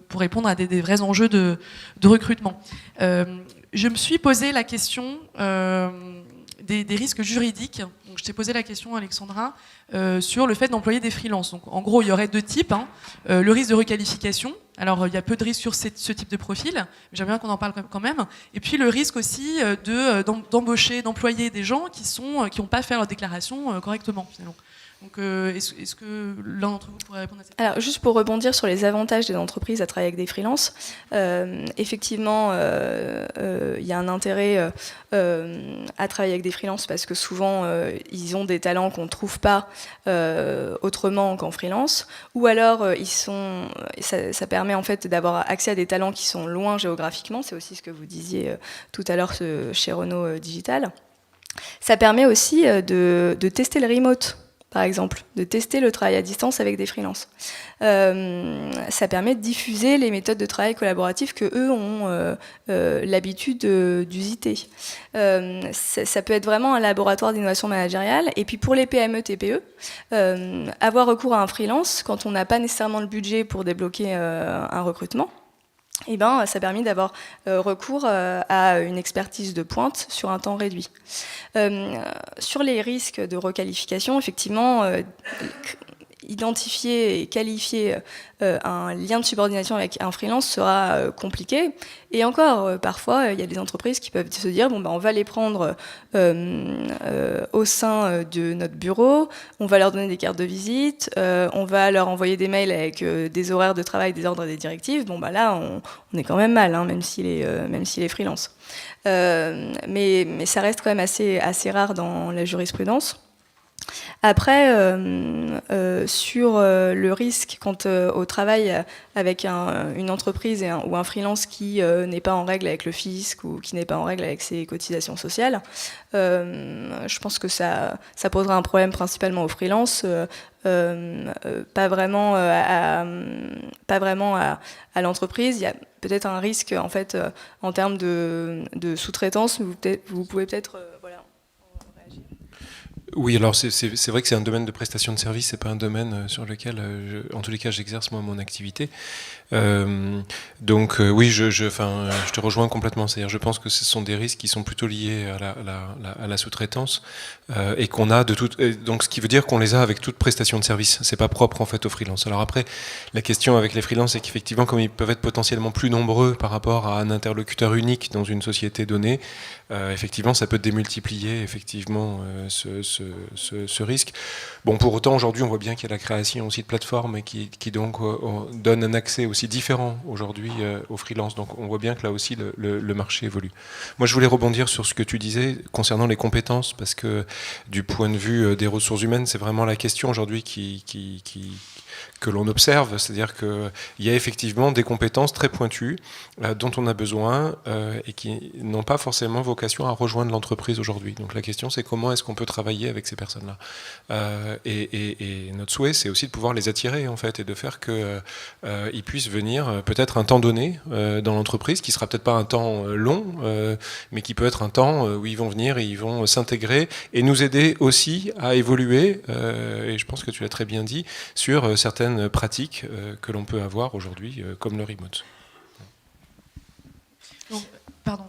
pour répondre à des vrais enjeux de recrutement. Je me suis posé la question des risques juridiques. Donc, je t'ai posé la question, Alexandra, sur le fait d'employer des freelances. Donc, en gros, il y aurait deux types. Le risque de requalification. Alors, il y a peu de risques sur ce type de profil, mais j'aimerais bien qu'on en parle quand même. Et puis, le risque aussi d'embaucher, d'employer des gens qui n'ont pas fait leur déclaration correctement, finalement. Donc, est-ce que l'un d'entre vous pourrait répondre à cette question ? Alors, juste pour rebondir sur les avantages des entreprises à travailler avec des freelances, effectivement, il y a un intérêt à travailler avec des freelances parce que souvent, ils ont des talents qu'on ne trouve pas autrement qu'en freelance, ou alors ça permet en fait d'avoir accès à des talents qui sont loin géographiquement. C'est aussi ce que vous disiez tout à l'heure chez Renault Digital. Ça permet aussi de tester le remote, par exemple, de tester le travail à distance avec des freelances. Ça permet de diffuser les méthodes de travail collaboratif que eux ont l'habitude d'usiter. Ça peut être vraiment un laboratoire d'innovation managériale. Et puis pour les PME, TPE, avoir recours à un freelance quand on n'a pas nécessairement le budget pour débloquer un recrutement, eh ben, ça a permis d'avoir recours à une expertise de pointe sur un temps réduit. Sur les risques de requalification, effectivement, identifier et qualifier un lien de subordination avec un freelance sera compliqué. Et encore, parfois, il y a des entreprises qui peuvent se dire, bon, ben, on va les prendre au sein de notre bureau, on va leur donner des cartes de visite, on va leur envoyer des mails avec des horaires de travail, des ordres et des directives. Bon, ben là, on est quand même mal, hein, même s'il est freelance. Mais ça reste quand même assez rare dans la jurisprudence. Après, sur le risque quant au travail avec une entreprise ou un freelance qui n'est pas en règle avec le fisc ou qui n'est pas en règle avec ses cotisations sociales, je pense que ça posera un problème principalement aux freelances, pas vraiment à l'entreprise. Il y a peut-être un risque en fait en termes de sous-traitance, mais vous pouvez peut-être Oui, alors c'est vrai que c'est un domaine de prestation de service, c'est pas un domaine sur lequel, en tous les cas, j'exerce moi mon activité. Donc oui, je te rejoins complètement. C'est-à-dire, je pense que ce sont des risques qui sont plutôt liés à la sous-traitance et qu'on a donc ce qui veut dire qu'on les a avec toute prestation de service. C'est pas propre en fait aux freelances. Alors après, la question avec les freelances, c'est qu'effectivement, comme ils peuvent être potentiellement plus nombreux par rapport à un interlocuteur unique dans une société donnée, effectivement, ça peut démultiplier effectivement ce risque. Bon, pour autant, aujourd'hui, on voit bien qu'il y a la création aussi de plateformes qui donc donne un accès aussi différent aujourd'hui aux freelances. Donc, on voit bien que là aussi, le marché évolue. Moi, je voulais rebondir sur ce que tu disais concernant les compétences, parce que du point de vue des ressources humaines, c'est vraiment la question aujourd'hui que l'on observe, c'est-à-dire qu'il y a effectivement des compétences très pointues dont on a besoin et qui n'ont pas forcément vocation à rejoindre l'entreprise aujourd'hui. Donc la question, c'est comment est-ce qu'on peut travailler avec ces personnes-là. Et notre souhait, c'est aussi de pouvoir les attirer en fait et de faire qu'ils puissent venir peut-être un temps donné dans l'entreprise, qui sera peut-être pas un temps long, mais qui peut être un temps où ils vont venir et ils vont s'intégrer et nous aider aussi à évoluer, et je pense que tu l'as très bien dit, sur certaines pratiques que l'on peut avoir aujourd'hui, comme le remote. Donc, pardon.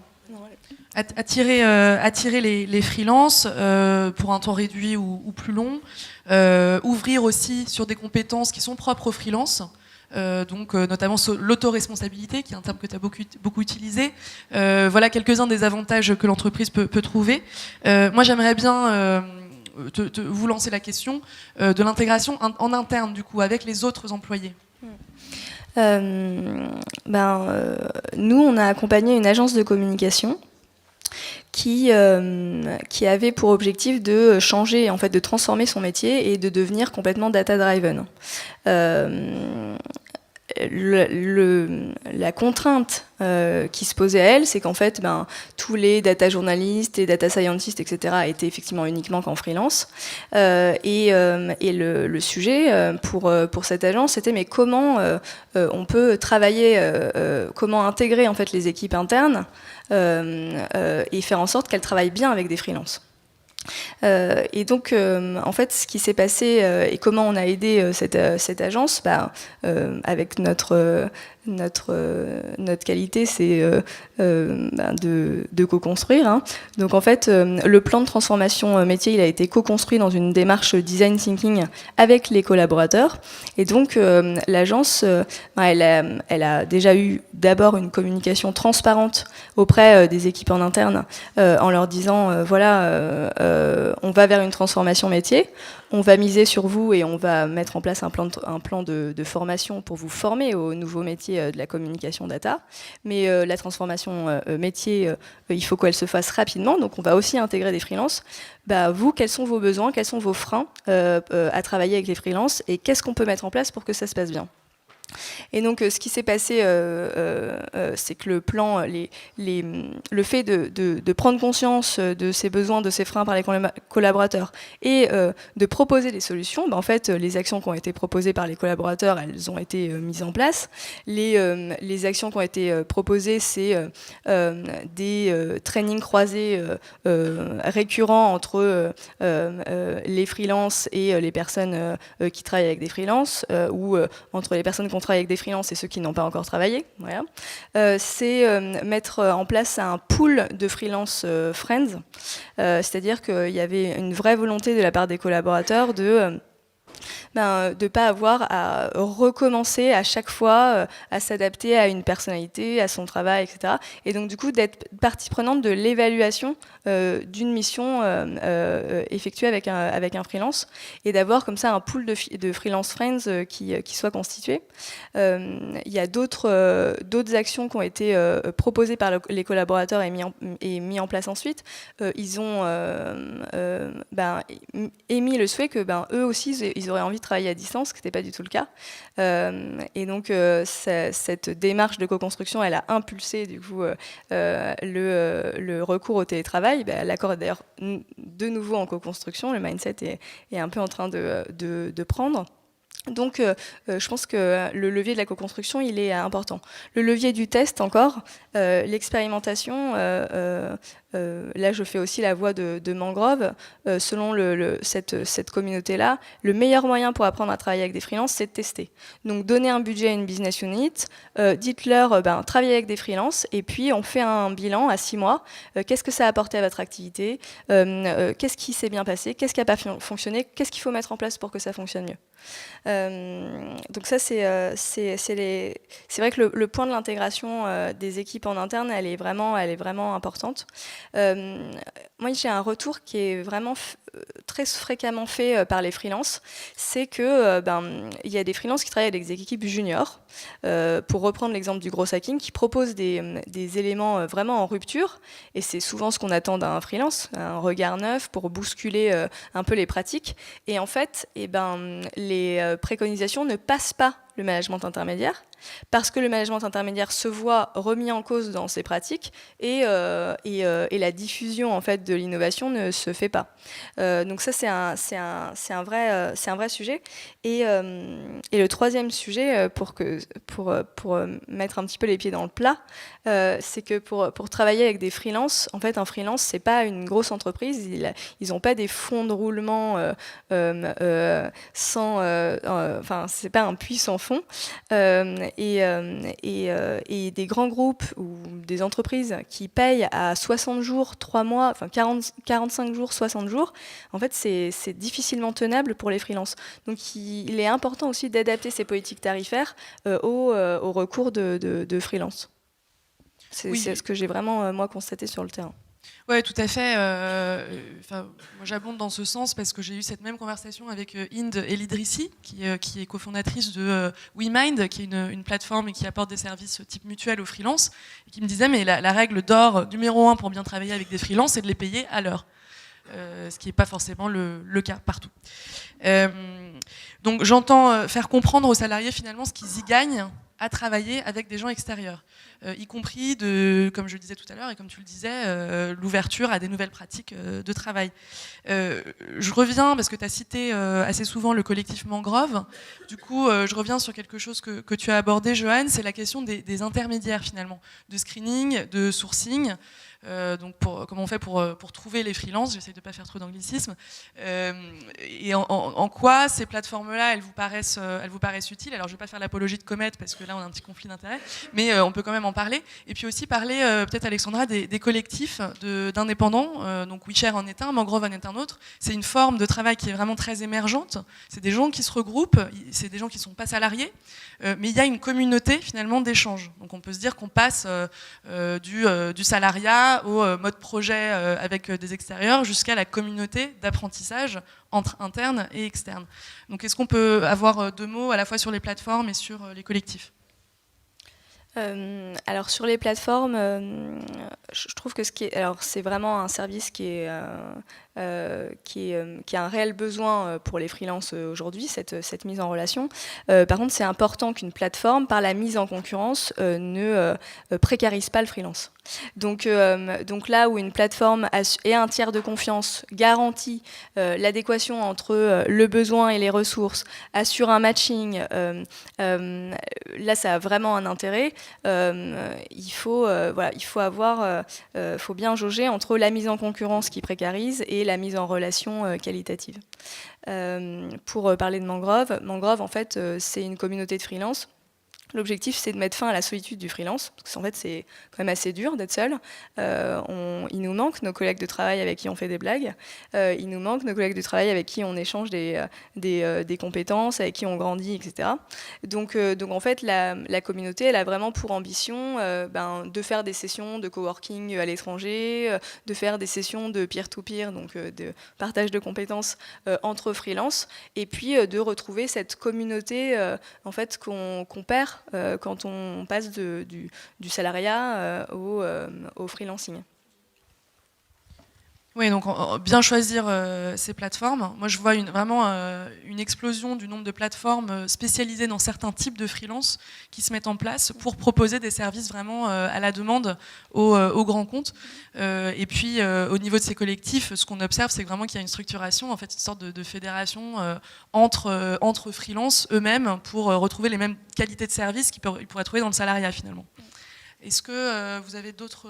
Attirer les freelances pour un temps réduit ou plus long, ouvrir aussi sur des compétences qui sont propres aux freelances, donc notamment l'autoresponsabilité, qui est un terme que tu as beaucoup utilisé. Voilà quelques-uns des avantages que l'entreprise peut trouver. Moi, j'aimerais bien vous lancer la question de l'intégration en interne, du coup, avec les autres employés. Nous, on a accompagné une agence de communication qui avait pour objectif de changer, en fait, de transformer son métier et de devenir complètement data-driven. La contrainte qui se posait à elle, c'est qu'en fait, tous les data journalistes et data scientists, etc., étaient effectivement uniquement qu'en freelance. Et le sujet pour cette agence, c'était mais comment on peut travailler, comment intégrer en fait les équipes internes et faire en sorte qu'elles travaillent bien avec des freelances. Et donc, en fait, ce qui s'est passé et comment on a aidé cette agence, avec notre qualité, c'est de co-construire. Hein. Donc, en fait, le plan de transformation métier, il a été co-construit dans une démarche design thinking avec les collaborateurs. Et donc, l'agence, elle a déjà eu d'abord une communication transparente auprès des équipes en interne en leur disant, on va vers une transformation métier, on va miser sur vous et on va mettre en place un plan de formation pour vous former aux nouveaux métiers de la communication data. Mais la transformation métier, il faut qu'elle se fasse rapidement, donc on va aussi intégrer des freelances. Vous, quels sont vos besoins, quels sont vos freins à travailler avec les freelances et qu'est-ce qu'on peut mettre en place pour que ça se passe bien ? Et donc, ce qui s'est passé, c'est que le plan, le fait de prendre conscience de ces besoins, de ces freins par les collaborateurs et de proposer des solutions, en fait, les actions qui ont été proposées par les collaborateurs, elles ont été mises en place. Les actions qui ont été proposées, c'est des trainings croisés récurrents entre les freelances et les personnes qui travaillent avec des freelances ou entre les personnes qui travaille avec des freelances et ceux qui n'ont pas encore travaillé. Voilà. C'est mettre en place un pool de freelance friends, c'est-à-dire qu'il y avait une vraie volonté de la part des collaborateurs de ne pas avoir à recommencer à chaque fois à s'adapter à une personnalité, à son travail, etc. Et donc du coup d'être partie prenante de l'évaluation d'une mission effectuée avec un freelance et d'avoir comme ça un pool de freelance friends qui soit constitué. Il y a d'autres actions qui ont été proposées par les collaborateurs et mis en place ensuite. Ils ont émis le souhait que eux aussi ils auraient envie de travailler à distance, ce qui n'était pas du tout le cas. Et donc cette démarche de co-construction, elle a impulsé du coup le recours au télétravail. L'accord est d'ailleurs de nouveau en co-construction, le mindset est un peu en train de prendre. Donc, je pense que le levier de la co-construction, il est important. Le levier du test, encore, l'expérimentation, là, je fais aussi la voix de Mangrove. Selon cette communauté-là, le meilleur moyen pour apprendre à travailler avec des freelances, c'est de tester. Donc, donnez un budget à une business unit, dites-leur, travaillez avec des freelances, et puis on fait un bilan à 6 mois. Qu'est-ce que ça a apporté à votre activité ? Qu'est-ce qui s'est bien passé ? Qu'est-ce qui n'a pas fonctionné ? Qu'est-ce qu'il faut mettre en place pour que ça fonctionne mieux ? Donc ça, c'est vrai que le point de l'intégration des équipes en interne, elle est vraiment importante. Moi, j'ai un retour qui est vraiment très fréquemment fait par les freelances, c'est que il y a des freelances qui travaillent avec des équipes juniors, pour reprendre l'exemple du gros hacking, qui proposent des éléments vraiment en rupture, et c'est souvent ce qu'on attend d'un freelance, un regard neuf pour bousculer un peu les pratiques, et en fait, les préconisations ne passent pas le management intermédiaire, parce que le management intermédiaire se voit remis en cause dans ses pratiques et la diffusion en fait de l'innovation ne se fait pas. Donc ça c'est un vrai sujet. Et le troisième sujet pour mettre un petit peu les pieds dans le plat, c'est que pour travailler avec des freelances, en fait un freelance c'est pas une grosse entreprise, ils n'ont pas des fonds de roulement c'est pas un puits sans fond. Et des grands groupes ou des entreprises qui payent à 60 jours, 3 mois, 45 jours, 60 jours, en fait, c'est difficilement tenable pour les freelances. Donc, il est important aussi d'adapter ces politiques tarifaires au recours de freelance. C'est ce que j'ai vraiment, moi, constaté sur le terrain. Ouais, tout à fait. Moi, j'abonde dans ce sens parce que j'ai eu cette même conversation avec Inde Elidrissi, qui est cofondatrice de WeMind, qui est une plateforme et qui apporte des services type mutuel aux freelances, et qui me disait mais la règle d'or numéro 1 pour bien travailler avec des freelances, c'est de les payer à l'heure. Ce qui n'est pas forcément le cas partout. Donc j'entends faire comprendre aux salariés finalement ce qu'ils y gagnent à travailler avec des gens extérieurs, y compris, comme je le disais tout à l'heure et comme tu le disais, l'ouverture à des nouvelles pratiques de travail. Je reviens, parce que tu as cité assez souvent le collectif Mangrove, du coup je reviens sur quelque chose que tu as abordé, Johan, c'est la question des intermédiaires finalement, de screening, de sourcing. Donc comment on fait pour trouver les freelances, j'essaie de ne pas faire trop d'anglicisme, et en quoi ces plateformes-là, elles vous paraissent utiles. Alors je ne vais pas faire l'apologie de Comet, parce que là on a un petit conflit d'intérêts, mais on peut quand même en parler, et puis aussi parler, peut-être Alexandra, des collectifs d'indépendants, donc WeShare en est un, Mangrove en est un autre. C'est une forme de travail qui est vraiment très émergente, c'est des gens qui se regroupent, c'est des gens qui ne sont pas salariés, mais il y a une communauté finalement d'échange. Donc on peut se dire qu'on passe du salariat au mode projet avec des extérieurs jusqu'à la communauté d'apprentissage entre internes et externes. Donc est-ce qu'on peut avoir 2 mots à la fois sur les plateformes et sur les collectifs ? Alors sur les plateformes, je trouve que c'est vraiment un service qui a un réel besoin pour les freelances aujourd'hui, cette mise en relation. Par contre, c'est important qu'une plateforme, par la mise en concurrence, ne précarise pas le freelance. Donc là où une plateforme et un tiers de confiance garantit l'adéquation entre le besoin et les ressources, assure un matching, là ça a vraiment un intérêt. Il faut bien jauger entre la mise en concurrence qui précarise et la mise en relation qualitative. Pour parler de Mangrove, en fait, c'est une communauté de freelance. L'objectif, c'est de mettre fin à la solitude du freelance, parce qu'en fait, c'est quand même assez dur d'être seul. Il nous manque nos collègues de travail avec qui on fait des blagues. Il nous manque nos collègues de travail avec qui on échange des compétences, avec qui on grandit, etc. Donc en fait, la communauté, elle a vraiment pour ambition de faire des sessions de coworking à l'étranger, de faire des sessions de peer-to-peer, donc de partage de compétences entre freelance, et puis de retrouver cette communauté en fait, qu'on perd quand on passe du salariat au freelancing. Oui, donc bien choisir ces plateformes. Moi, je vois vraiment une explosion du nombre de plateformes spécialisées dans certains types de freelance qui se mettent en place pour proposer des services vraiment à la demande aux grands comptes. Et puis, au niveau de ces collectifs, ce qu'on observe, c'est vraiment qu'il y a une structuration, en fait, une sorte de fédération entre freelance eux-mêmes pour retrouver les mêmes qualités de services qu'ils pourraient trouver dans le salariat, finalement. Est-ce que vous avez d'autres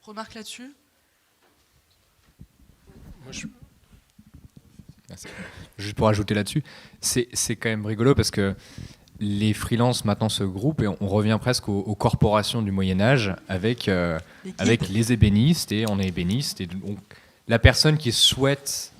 remarques là-dessus ? Juste pour ajouter là-dessus, c'est quand même rigolo parce que les freelances maintenant se groupent et on revient presque aux corporations du Moyen-Âge avec les ébénistes, et on est ébéniste. Et donc, la personne qui souhaite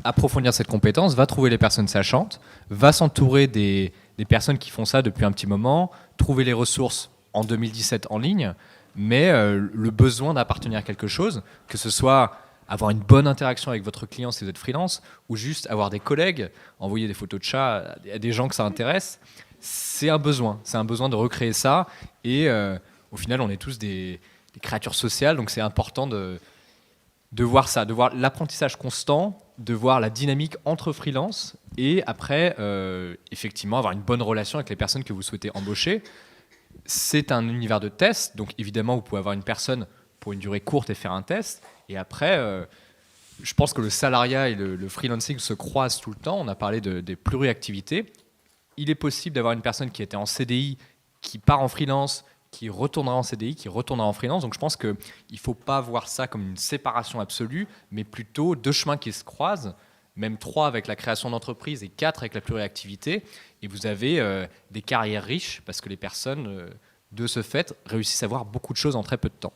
approfondir cette compétence va trouver les personnes sachantes, va s'entourer des personnes qui font ça depuis un petit moment, trouver les ressources en 2017 en ligne, mais le besoin d'appartenir à quelque chose, que ce soit avoir une bonne interaction avec votre client si vous êtes freelance, ou juste avoir des collègues, envoyer des photos de chats à des gens que ça intéresse, c'est un besoin de recréer ça, et au final on est tous des créatures sociales, donc c'est important de voir ça, de voir l'apprentissage constant, de voir la dynamique entre freelance, et après effectivement avoir une bonne relation avec les personnes que vous souhaitez embaucher. C'est un univers de test, donc évidemment vous pouvez avoir une personne pour une durée courte et faire un test. Et après, je pense que le salariat et le freelancing se croisent tout le temps. On a parlé des pluriactivités. Il est possible d'avoir une personne qui était en CDI, qui part en freelance, qui retournera en CDI, qui retournera en freelance. Donc je pense qu'il ne faut pas voir ça comme une séparation absolue, mais plutôt 2 chemins qui se croisent, même 3 avec la création d'entreprise et 4 avec la pluriactivité. Et vous avez des carrières riches parce que les personnes, de ce fait, réussissent à voir beaucoup de choses en très peu de temps.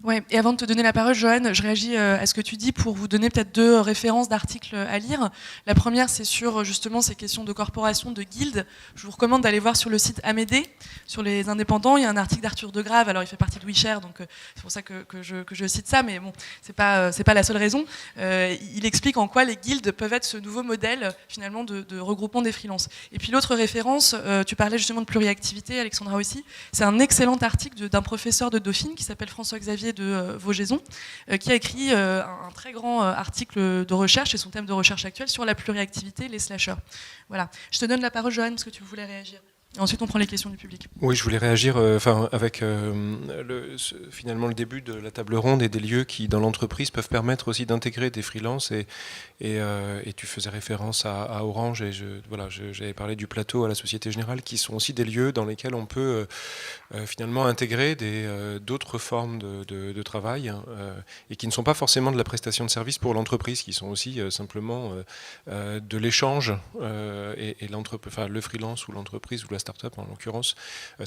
Ouais, et avant de te donner la parole, Johan, je réagis à ce que tu dis pour vous donner peut-être 2 références d'articles à lire. La première, c'est sur justement ces questions de corporation, de guildes. Je vous recommande d'aller voir sur le site Amédée, sur les indépendants. Il y a un article d'Arthur de Grave, alors il fait partie de WeShare, donc c'est pour ça que je cite ça, mais bon, c'est pas la seule raison. Il explique en quoi les guildes peuvent être ce nouveau modèle finalement de regroupement des freelances. Et puis l'autre référence, tu parlais justement de pluriactivité, Alexandra aussi, c'est un excellent article d'un professeur de Dauphine qui s'appelle François-Xavier de Vaugeson, qui a écrit un très grand article de recherche, et son thème de recherche actuel, sur la pluriactivité, les slashers. Voilà. Je te donne la parole, Johan, parce que tu voulais réagir. Et ensuite, on prend les questions du public. Oui, je voulais réagir avec finalement le début de la table ronde et des lieux qui, dans l'entreprise, peuvent permettre aussi d'intégrer des freelances. Et tu faisais référence à Orange, et j'avais parlé du plateau à la Société Générale, qui sont aussi des lieux dans lesquels on peut finalement intégrer d'autres formes de travail, et qui ne sont pas forcément de la prestation de service pour l'entreprise, qui sont aussi simplement de l'échange, et le freelance ou l'entreprise ou la start-up en l'occurrence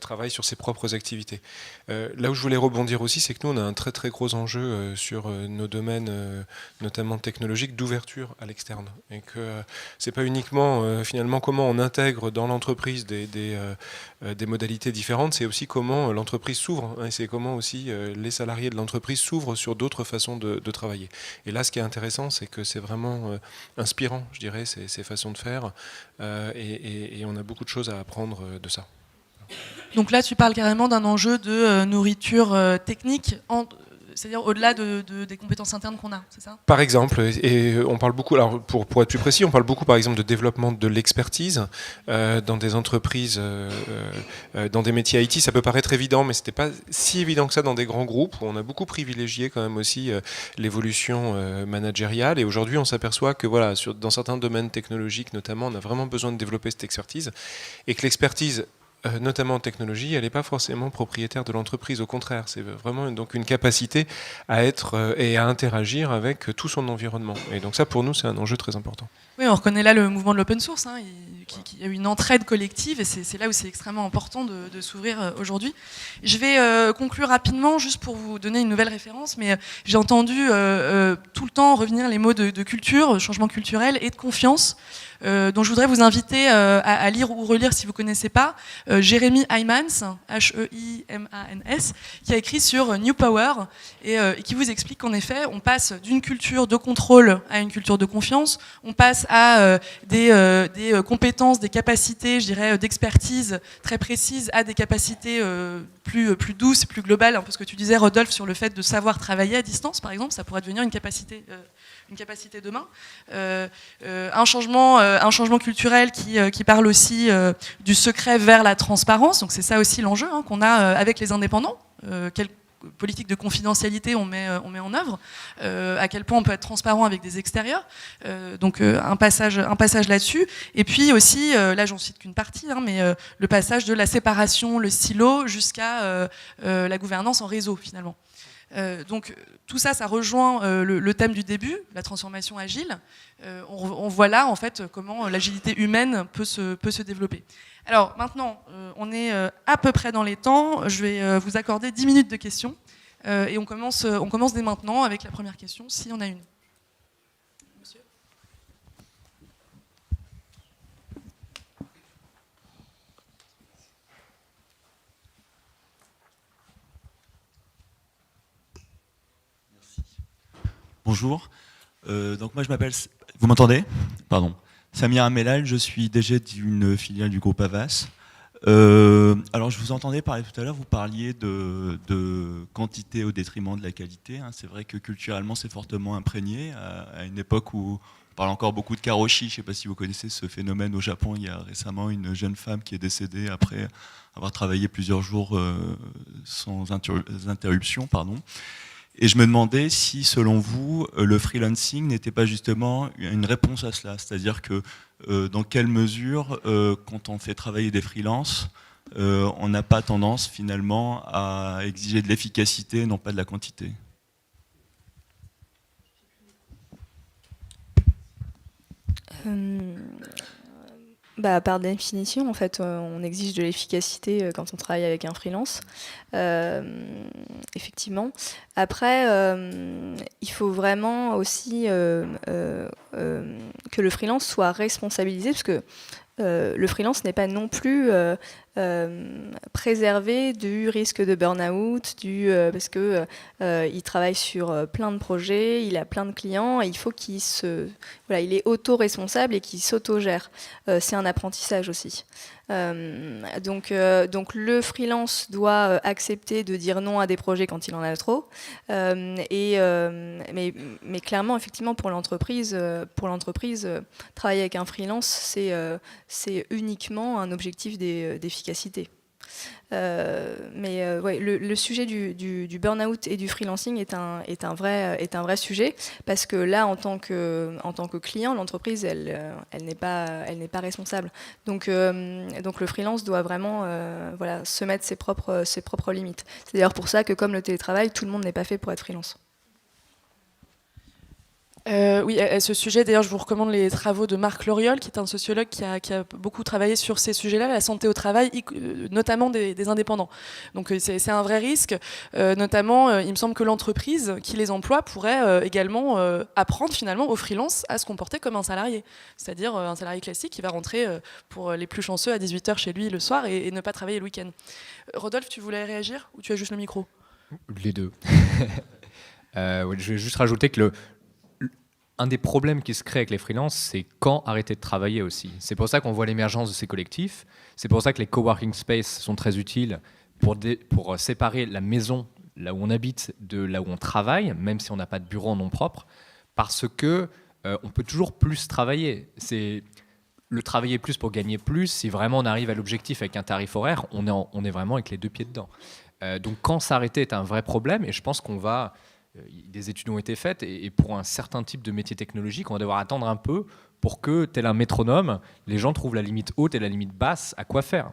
travaille sur ses propres activités. Là où je voulais rebondir aussi, c'est que nous on a un très très gros enjeu sur nos domaines notamment technologiques d'ouverture à l'externe, et que c'est pas uniquement finalement comment on intègre dans l'entreprise des modalités différentes, c'est aussi comment l'entreprise s'ouvre, hein, et c'est comment aussi les salariés de l'entreprise s'ouvrent sur d'autres façons de travailler. Et là ce qui est intéressant, c'est que c'est vraiment inspirant, je dirais, ces façons de faire, et on a beaucoup de choses à apprendre de ça. Donc là, tu parles carrément d'un enjeu de nourriture technique, c'est-à-dire au-delà des compétences internes qu'on a, c'est ça ? Par exemple, et on parle beaucoup, alors pour être plus précis, on parle beaucoup par exemple de développement de l'expertise dans des entreprises, dans des métiers IT. Ça peut paraître évident, mais c'était pas si évident que ça dans des grands groupes où on a beaucoup privilégié quand même aussi l'évolution managériale. Et aujourd'hui, on s'aperçoit que voilà, dans certains domaines technologiques notamment, on a vraiment besoin de développer cette expertise, et que l'expertise notamment en technologie, elle n'est pas forcément propriétaire de l'entreprise. Au contraire, c'est vraiment donc une capacité à être et à interagir avec tout son environnement. Et donc ça, pour nous, c'est un enjeu très important. Oui, on reconnaît là le mouvement de l'open source, hein, qui y a eu une entraide collective, et c'est là où c'est extrêmement important de s'ouvrir aujourd'hui. Je vais conclure rapidement, juste pour vous donner une nouvelle référence, mais j'ai entendu tout le temps revenir les mots de culture, changement culturel et de confiance, dont je voudrais vous inviter à lire ou relire si vous ne connaissez pas, Jérémy Heimans, Heimans, qui a écrit sur New Power, et qui vous explique qu'en effet, on passe d'une culture de contrôle à une culture de confiance, on passe à des compétences, des capacités, je dirais, d'expertise très précises, à des capacités plus douces, plus globales. Un peu ce que tu disais, Rodolphe, sur le fait de savoir travailler à distance, par exemple, ça pourrait devenir une capacité demain. Un changement culturel qui parle aussi du secret vers la transparence. Donc c'est ça aussi l'enjeu qu'on a avec les indépendants. Quelle politique de confidentialité on met en œuvre, à quel point on peut être transparent avec des extérieurs. Donc un passage là-dessus. Et puis aussi, là j'en cite qu'une partie, mais le passage de la séparation, le silo, jusqu'à la gouvernance en réseau finalement. Donc tout ça, ça rejoint le thème du début, la transformation agile. On voit là en fait comment l'agilité humaine peut se développer. Alors maintenant, on est à peu près dans les temps. Je vais vous accorder 10 minutes de questions, et on commence dès maintenant avec la première question, si on a une. Monsieur ? Bonjour, donc moi je m'appelle... Vous m'entendez ? Pardon. Samir Amelal, je suis DG d'une filiale du groupe Havas. Alors je vous entendais parler tout à l'heure, vous parliez de quantité au détriment de la qualité. C'est vrai que culturellement c'est fortement imprégné, à une époque où on parle encore beaucoup de karoshi. Je ne sais pas si vous connaissez ce phénomène au Japon. Il y a récemment une jeune femme qui est décédée après avoir travaillé plusieurs jours sans interruption. Et je me demandais si, selon vous, le freelancing n'était pas justement une réponse à cela. C'est-à-dire que dans quelle mesure, quand on fait travailler des freelances, on n'a pas tendance finalement à exiger de l'efficacité, non pas de la quantité. Par définition, en fait, on exige de l'efficacité quand on travaille avec un freelance. Effectivement. Après, il faut vraiment aussi que le freelance soit responsabilisé, parce que le freelance n'est pas non plus préservé du risque de burn-out, parce que il travaille sur plein de projets, il a plein de clients, et il faut qu'il il est auto-responsable et qu'il s'auto-gère. C'est un apprentissage aussi. Donc le freelance doit accepter de dire non à des projets quand il en a trop, mais clairement, effectivement, pour l'entreprise, travailler avec un freelance, c'est uniquement un objectif d'efficacité. Ouais, le sujet du burn-out et du freelancing est un vrai sujet, parce que là, en tant que client, l'entreprise, elle n'est pas responsable. Donc le freelance doit vraiment se mettre ses propres limites. C'est d'ailleurs pour ça que, comme le télétravail, tout le monde n'est pas fait pour être freelance. Oui, à ce sujet, d'ailleurs, je vous recommande les travaux de Marc Loriol, qui est un sociologue qui a beaucoup travaillé sur ces sujets-là, la santé au travail, notamment des indépendants. Donc c'est un vrai risque. Notamment, il me semble que l'entreprise qui les emploie pourrait également apprendre finalement aux freelances à se comporter comme un salarié. C'est-à-dire un salarié classique qui va rentrer, pour les plus chanceux, à 18h chez lui le soir et ne pas travailler le week-end. Rodolphe, tu voulais réagir ou tu as juste le micro ? Les deux. Je vais juste rajouter que un des problèmes qui se crée avec les freelances, c'est quand arrêter de travailler aussi. C'est pour ça qu'on voit l'émergence de ces collectifs. C'est pour ça que les coworking space sont très utiles pour séparer la maison, là où on habite, de là où on travaille, même si on n'a pas de bureau en nom propre, parce que on peut toujours plus travailler. C'est le travailler plus pour gagner plus. Si vraiment on arrive à l'objectif avec un tarif horaire, on est vraiment avec les deux pieds dedans. Donc quand s'arrêter est un vrai problème, et je pense qu'on va... Des études ont été faites, et pour un certain type de métier technologique, on va devoir attendre un peu pour que, tel un métronome, les gens trouvent la limite haute et la limite basse à quoi faire.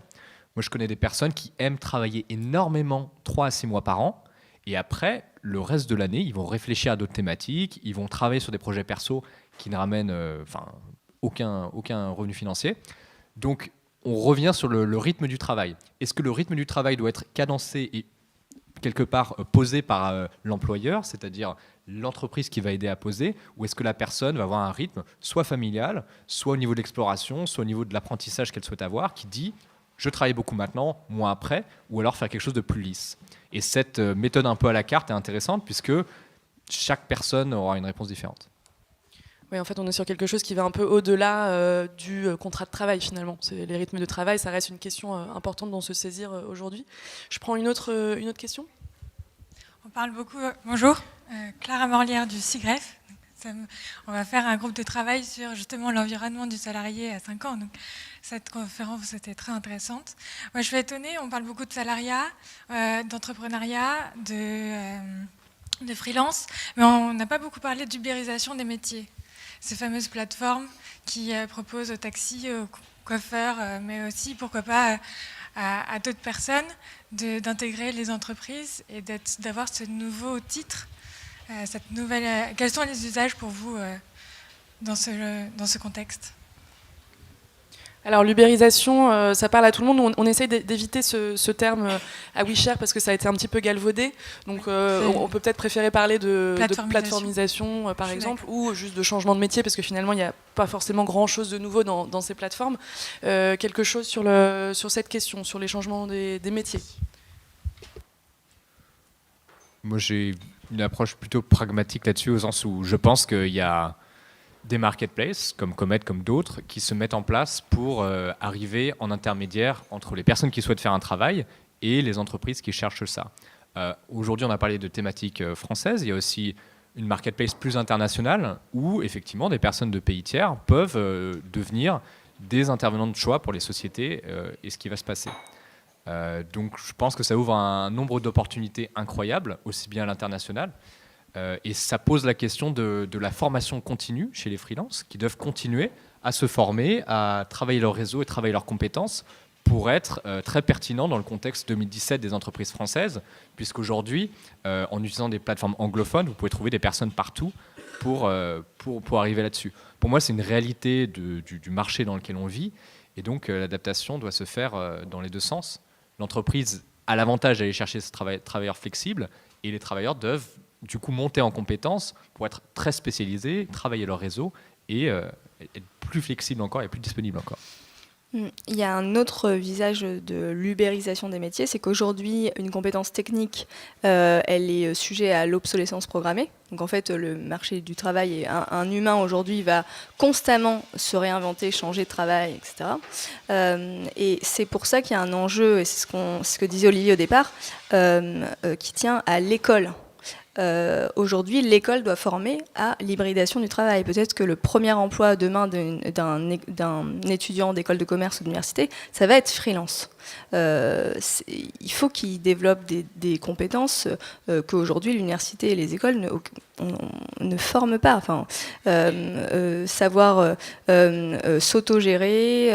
Moi, je connais des personnes qui aiment travailler énormément 3 à 6 mois par an, et après, le reste de l'année, ils vont réfléchir à d'autres thématiques, ils vont travailler sur des projets perso qui ne ramènent aucun revenu financier. Donc, on revient sur le rythme du travail. Est-ce que le rythme du travail doit être cadencé et quelque part posé par l'employeur, c'est-à-dire l'entreprise qui va aider à poser, ou est-ce que la personne va avoir un rythme soit familial, soit au niveau de l'exploration, soit au niveau de l'apprentissage qu'elle souhaite avoir, qui dit « je travaille beaucoup maintenant, moins après », ou alors faire quelque chose de plus lisse. Et cette méthode un peu à la carte est intéressante, puisque chaque personne aura une réponse différente. Oui, en fait, on est sur quelque chose qui va un peu au-delà du contrat de travail, finalement. Les rythmes de travail, ça reste une question importante dont se saisir aujourd'hui. Je prends une autre question. On parle beaucoup... bonjour, Clara Morlière du CIGREF. On va faire un groupe de travail sur justement l'environnement du salarié à 5 ans. Donc, cette conférence était très intéressante. Moi, je suis étonnée, on parle beaucoup de salariat, d'entrepreneuriat, de freelance, mais on n'a pas beaucoup parlé d'ubérisation des métiers. Ces fameuses plateformes qui proposent aux taxis, aux coiffeurs, mais aussi, pourquoi pas, à d'autres personnes, d'intégrer les entreprises et d'avoir ce nouveau titre, cette nouvelle... Quels sont les usages pour vous dans ce contexte ? Alors l'ubérisation, ça parle à tout le monde. On essaye d'éviter ce terme à WeShare parce que ça a été un petit peu galvaudé. Donc on peut peut-être préférer parler de plateformisation par exemple, ou juste de changement de métier, parce que finalement il n'y a pas forcément grand-chose de nouveau dans ces plateformes. Quelque chose sur cette question, sur les changements des métiers. Moi j'ai une approche plutôt pragmatique là-dessus, au sens où je pense qu'il y a des marketplaces, comme Comet, comme d'autres, qui se mettent en place pour arriver en intermédiaire entre les personnes qui souhaitent faire un travail et les entreprises qui cherchent ça. Aujourd'hui, on a parlé de thématiques françaises. Il y a aussi une marketplace plus internationale où, effectivement, des personnes de pays tiers peuvent devenir des intervenants de choix pour les sociétés et ce qui va se passer. Donc, je pense que ça ouvre un nombre d'opportunités incroyables, aussi bien à l'international. Et ça pose la question de la formation continue chez les freelances, qui doivent continuer à se former, à travailler leur réseau et travailler leurs compétences pour être très pertinents dans le contexte 2017 des entreprises françaises, puisqu'aujourd'hui, en utilisant des plateformes anglophones, vous pouvez trouver des personnes partout pour arriver là-dessus. Pour moi, c'est une réalité du marché dans lequel on vit, Et donc l'adaptation doit se faire dans les deux sens. L'entreprise a l'avantage d'aller chercher ce travailleur flexible, et les travailleurs doivent du coup monter en compétences pour être très spécialisés, travailler leur réseau et être plus flexible encore et plus disponible encore. Il y a un autre visage de l'ubérisation des métiers, c'est qu'aujourd'hui, une compétence technique, elle est sujet à l'obsolescence programmée. Donc en fait, le marché du travail, un humain aujourd'hui va constamment se réinventer, changer de travail, etc. Et c'est pour ça qu'il y a un enjeu, et c'est ce que disait Olivier au départ, qui tient à l'école. Aujourd'hui, l'école doit former à l'hybridation du travail. Peut-être que le premier emploi demain d'un étudiant d'école de commerce ou d'université, ça va être freelance. Il faut qu'il développe des compétences qu'aujourd'hui l'université et les écoles ne forment pas. Enfin, savoir s'autogérer,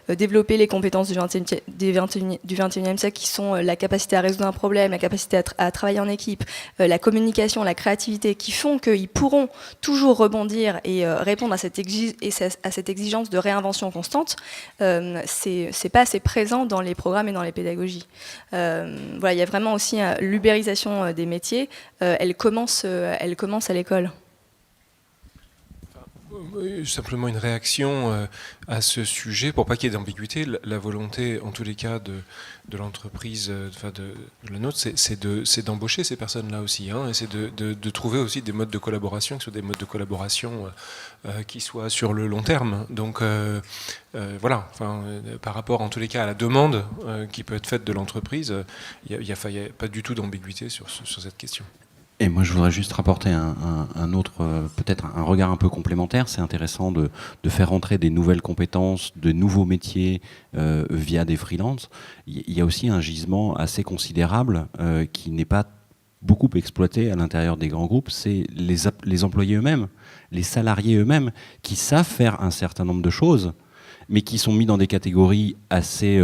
développer les compétences du 21e siècle qui sont la capacité à résoudre un problème, la capacité à travailler en équipe, la communication, la créativité, qui font qu'ils pourront toujours rebondir et répondre à cette exigence de réinvention constante. C'est pas assez présent dans les programmes et dans les pédagogies. Voilà, il y a vraiment aussi l'ubérisation des métiers. Elle commence à l'école. Simplement une réaction à ce sujet, pour pas qu'il y ait d'ambiguïté. La volonté, en tous les cas, de l'entreprise, de la nôtre, c'est d'embaucher ces personnes-là aussi, hein, et c'est de trouver aussi des modes de collaboration, qui soient des modes de collaboration qui soient sur le long terme. Donc voilà, par rapport, en tous les cas, à la demande qui peut être faite de l'entreprise, il n'y a pas du tout d'ambiguïté sur cette question. Et moi, je voudrais juste rapporter un autre, peut-être un regard un peu complémentaire. C'est intéressant de faire rentrer des nouvelles compétences, de nouveaux métiers via des freelances. Il y a aussi un gisement assez considérable qui n'est pas beaucoup exploité à l'intérieur des grands groupes. C'est les employés eux-mêmes, les salariés eux-mêmes, qui savent faire un certain nombre de choses, mais qui sont mis dans des catégories assez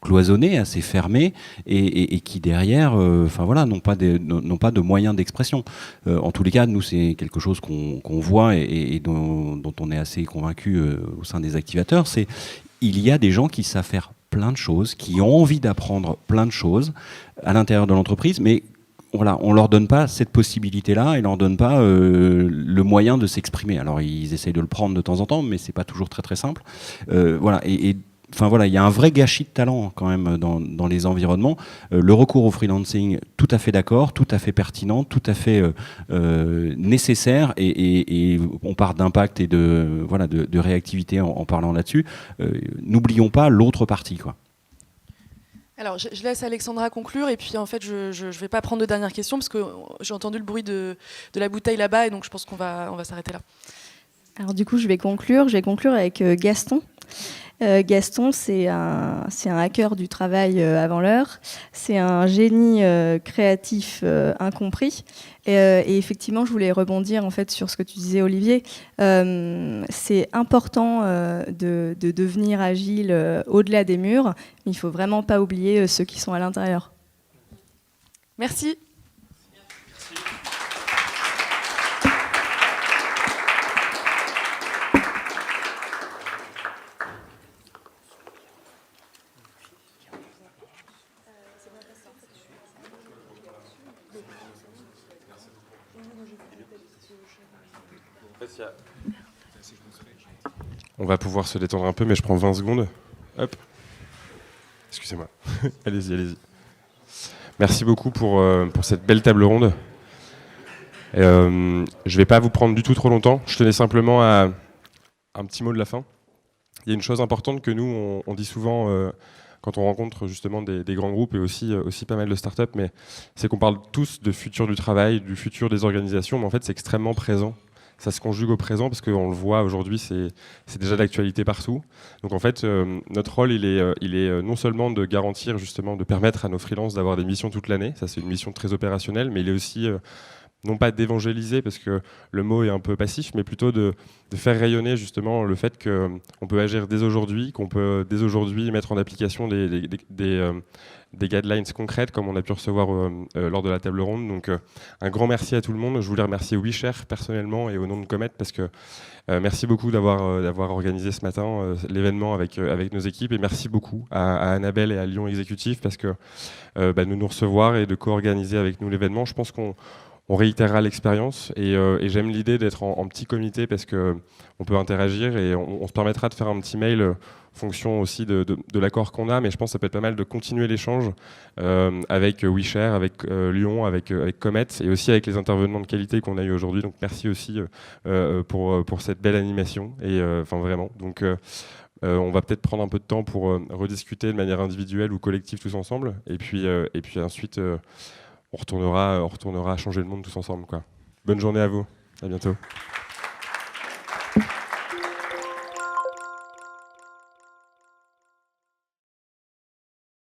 cloisonnés, assez fermés, et qui derrière n'ont pas de moyens d'expression. En tous les cas, nous, c'est quelque chose qu'on voit et dont on est assez convaincu au sein des activateurs, c'est il y a des gens qui savent faire plein de choses, qui ont envie d'apprendre plein de choses à l'intérieur de l'entreprise, mais voilà, on ne leur donne pas cette possibilité-là, et ne leur donne pas le moyen de s'exprimer. Alors, ils essayent de le prendre de temps en temps, mais ce n'est pas toujours très très simple. Voilà, enfin voilà, il y a un vrai gâchis de talent quand même dans les environnements. Le recours au freelancing, tout à fait d'accord, tout à fait pertinent, tout à fait nécessaire, et on part d'impact et de réactivité en parlant là-dessus. N'oublions pas l'autre partie, quoi. Alors, je laisse Alexandra conclure, et puis en fait, je ne vais pas prendre de dernière question parce que j'ai entendu le bruit de la bouteille là-bas, et donc je pense qu'on va s'arrêter là. Alors du coup, je vais conclure avec Gaston. Gaston, c'est un hacker du travail avant l'heure. C'est un génie créatif incompris. Et effectivement, je voulais rebondir en fait sur ce que tu disais, Olivier. C'est important de devenir agile au-delà des murs. Mais il ne faut vraiment pas oublier ceux qui sont à l'intérieur. Merci. On va pouvoir se détendre un peu, mais je prends 20 secondes. Hop. Excusez-moi. Allez-y. Merci beaucoup pour cette belle table ronde. Je ne vais pas vous prendre du tout trop longtemps. Je tenais simplement à un petit mot de la fin. Il y a une chose importante que nous, on dit souvent quand on rencontre justement des grands groupes et aussi pas mal de startups, mais c'est qu'on parle tous de futur du travail, du futur des organisations, mais en fait c'est extrêmement présent. Ça se conjugue au présent parce qu'on le voit aujourd'hui, c'est déjà d'actualité partout. Donc en fait, notre rôle, il est non seulement de garantir justement, de permettre à nos freelances d'avoir des missions toute l'année, ça c'est une mission très opérationnelle, mais il est aussi non pas d'évangéliser, parce que le mot est un peu passif, mais plutôt de faire rayonner justement le fait qu'on peut agir dès aujourd'hui, qu'on peut dès aujourd'hui mettre en application des guidelines concrètes, comme on a pu recevoir lors de la table ronde. Donc un grand merci à tout le monde. Je voulais remercier WeShare personnellement et au nom de Comet, parce que merci beaucoup d'avoir organisé ce matin l'événement avec nos équipes, et merci beaucoup à Annabelle et à Lyon Exécutif, parce que de nous recevoir et de co-organiser avec nous l'événement. Je pense qu'on réitérera l'expérience, et j'aime l'idée d'être en petit comité, parce qu'on peut interagir, et on se permettra de faire un petit mail fonction aussi de l'accord qu'on a, mais je pense que ça peut être pas mal de continuer l'échange avec WeShare, avec Lyon, avec Comet, et aussi avec les intervenants de qualité qu'on a eu aujourd'hui. Donc merci aussi pour cette belle animation, et vraiment. Donc on va peut-être prendre un peu de temps pour rediscuter de manière individuelle ou collective tous ensemble, et puis ensuite on retournera changer le monde tous ensemble, quoi. Bonne journée à vous, à bientôt.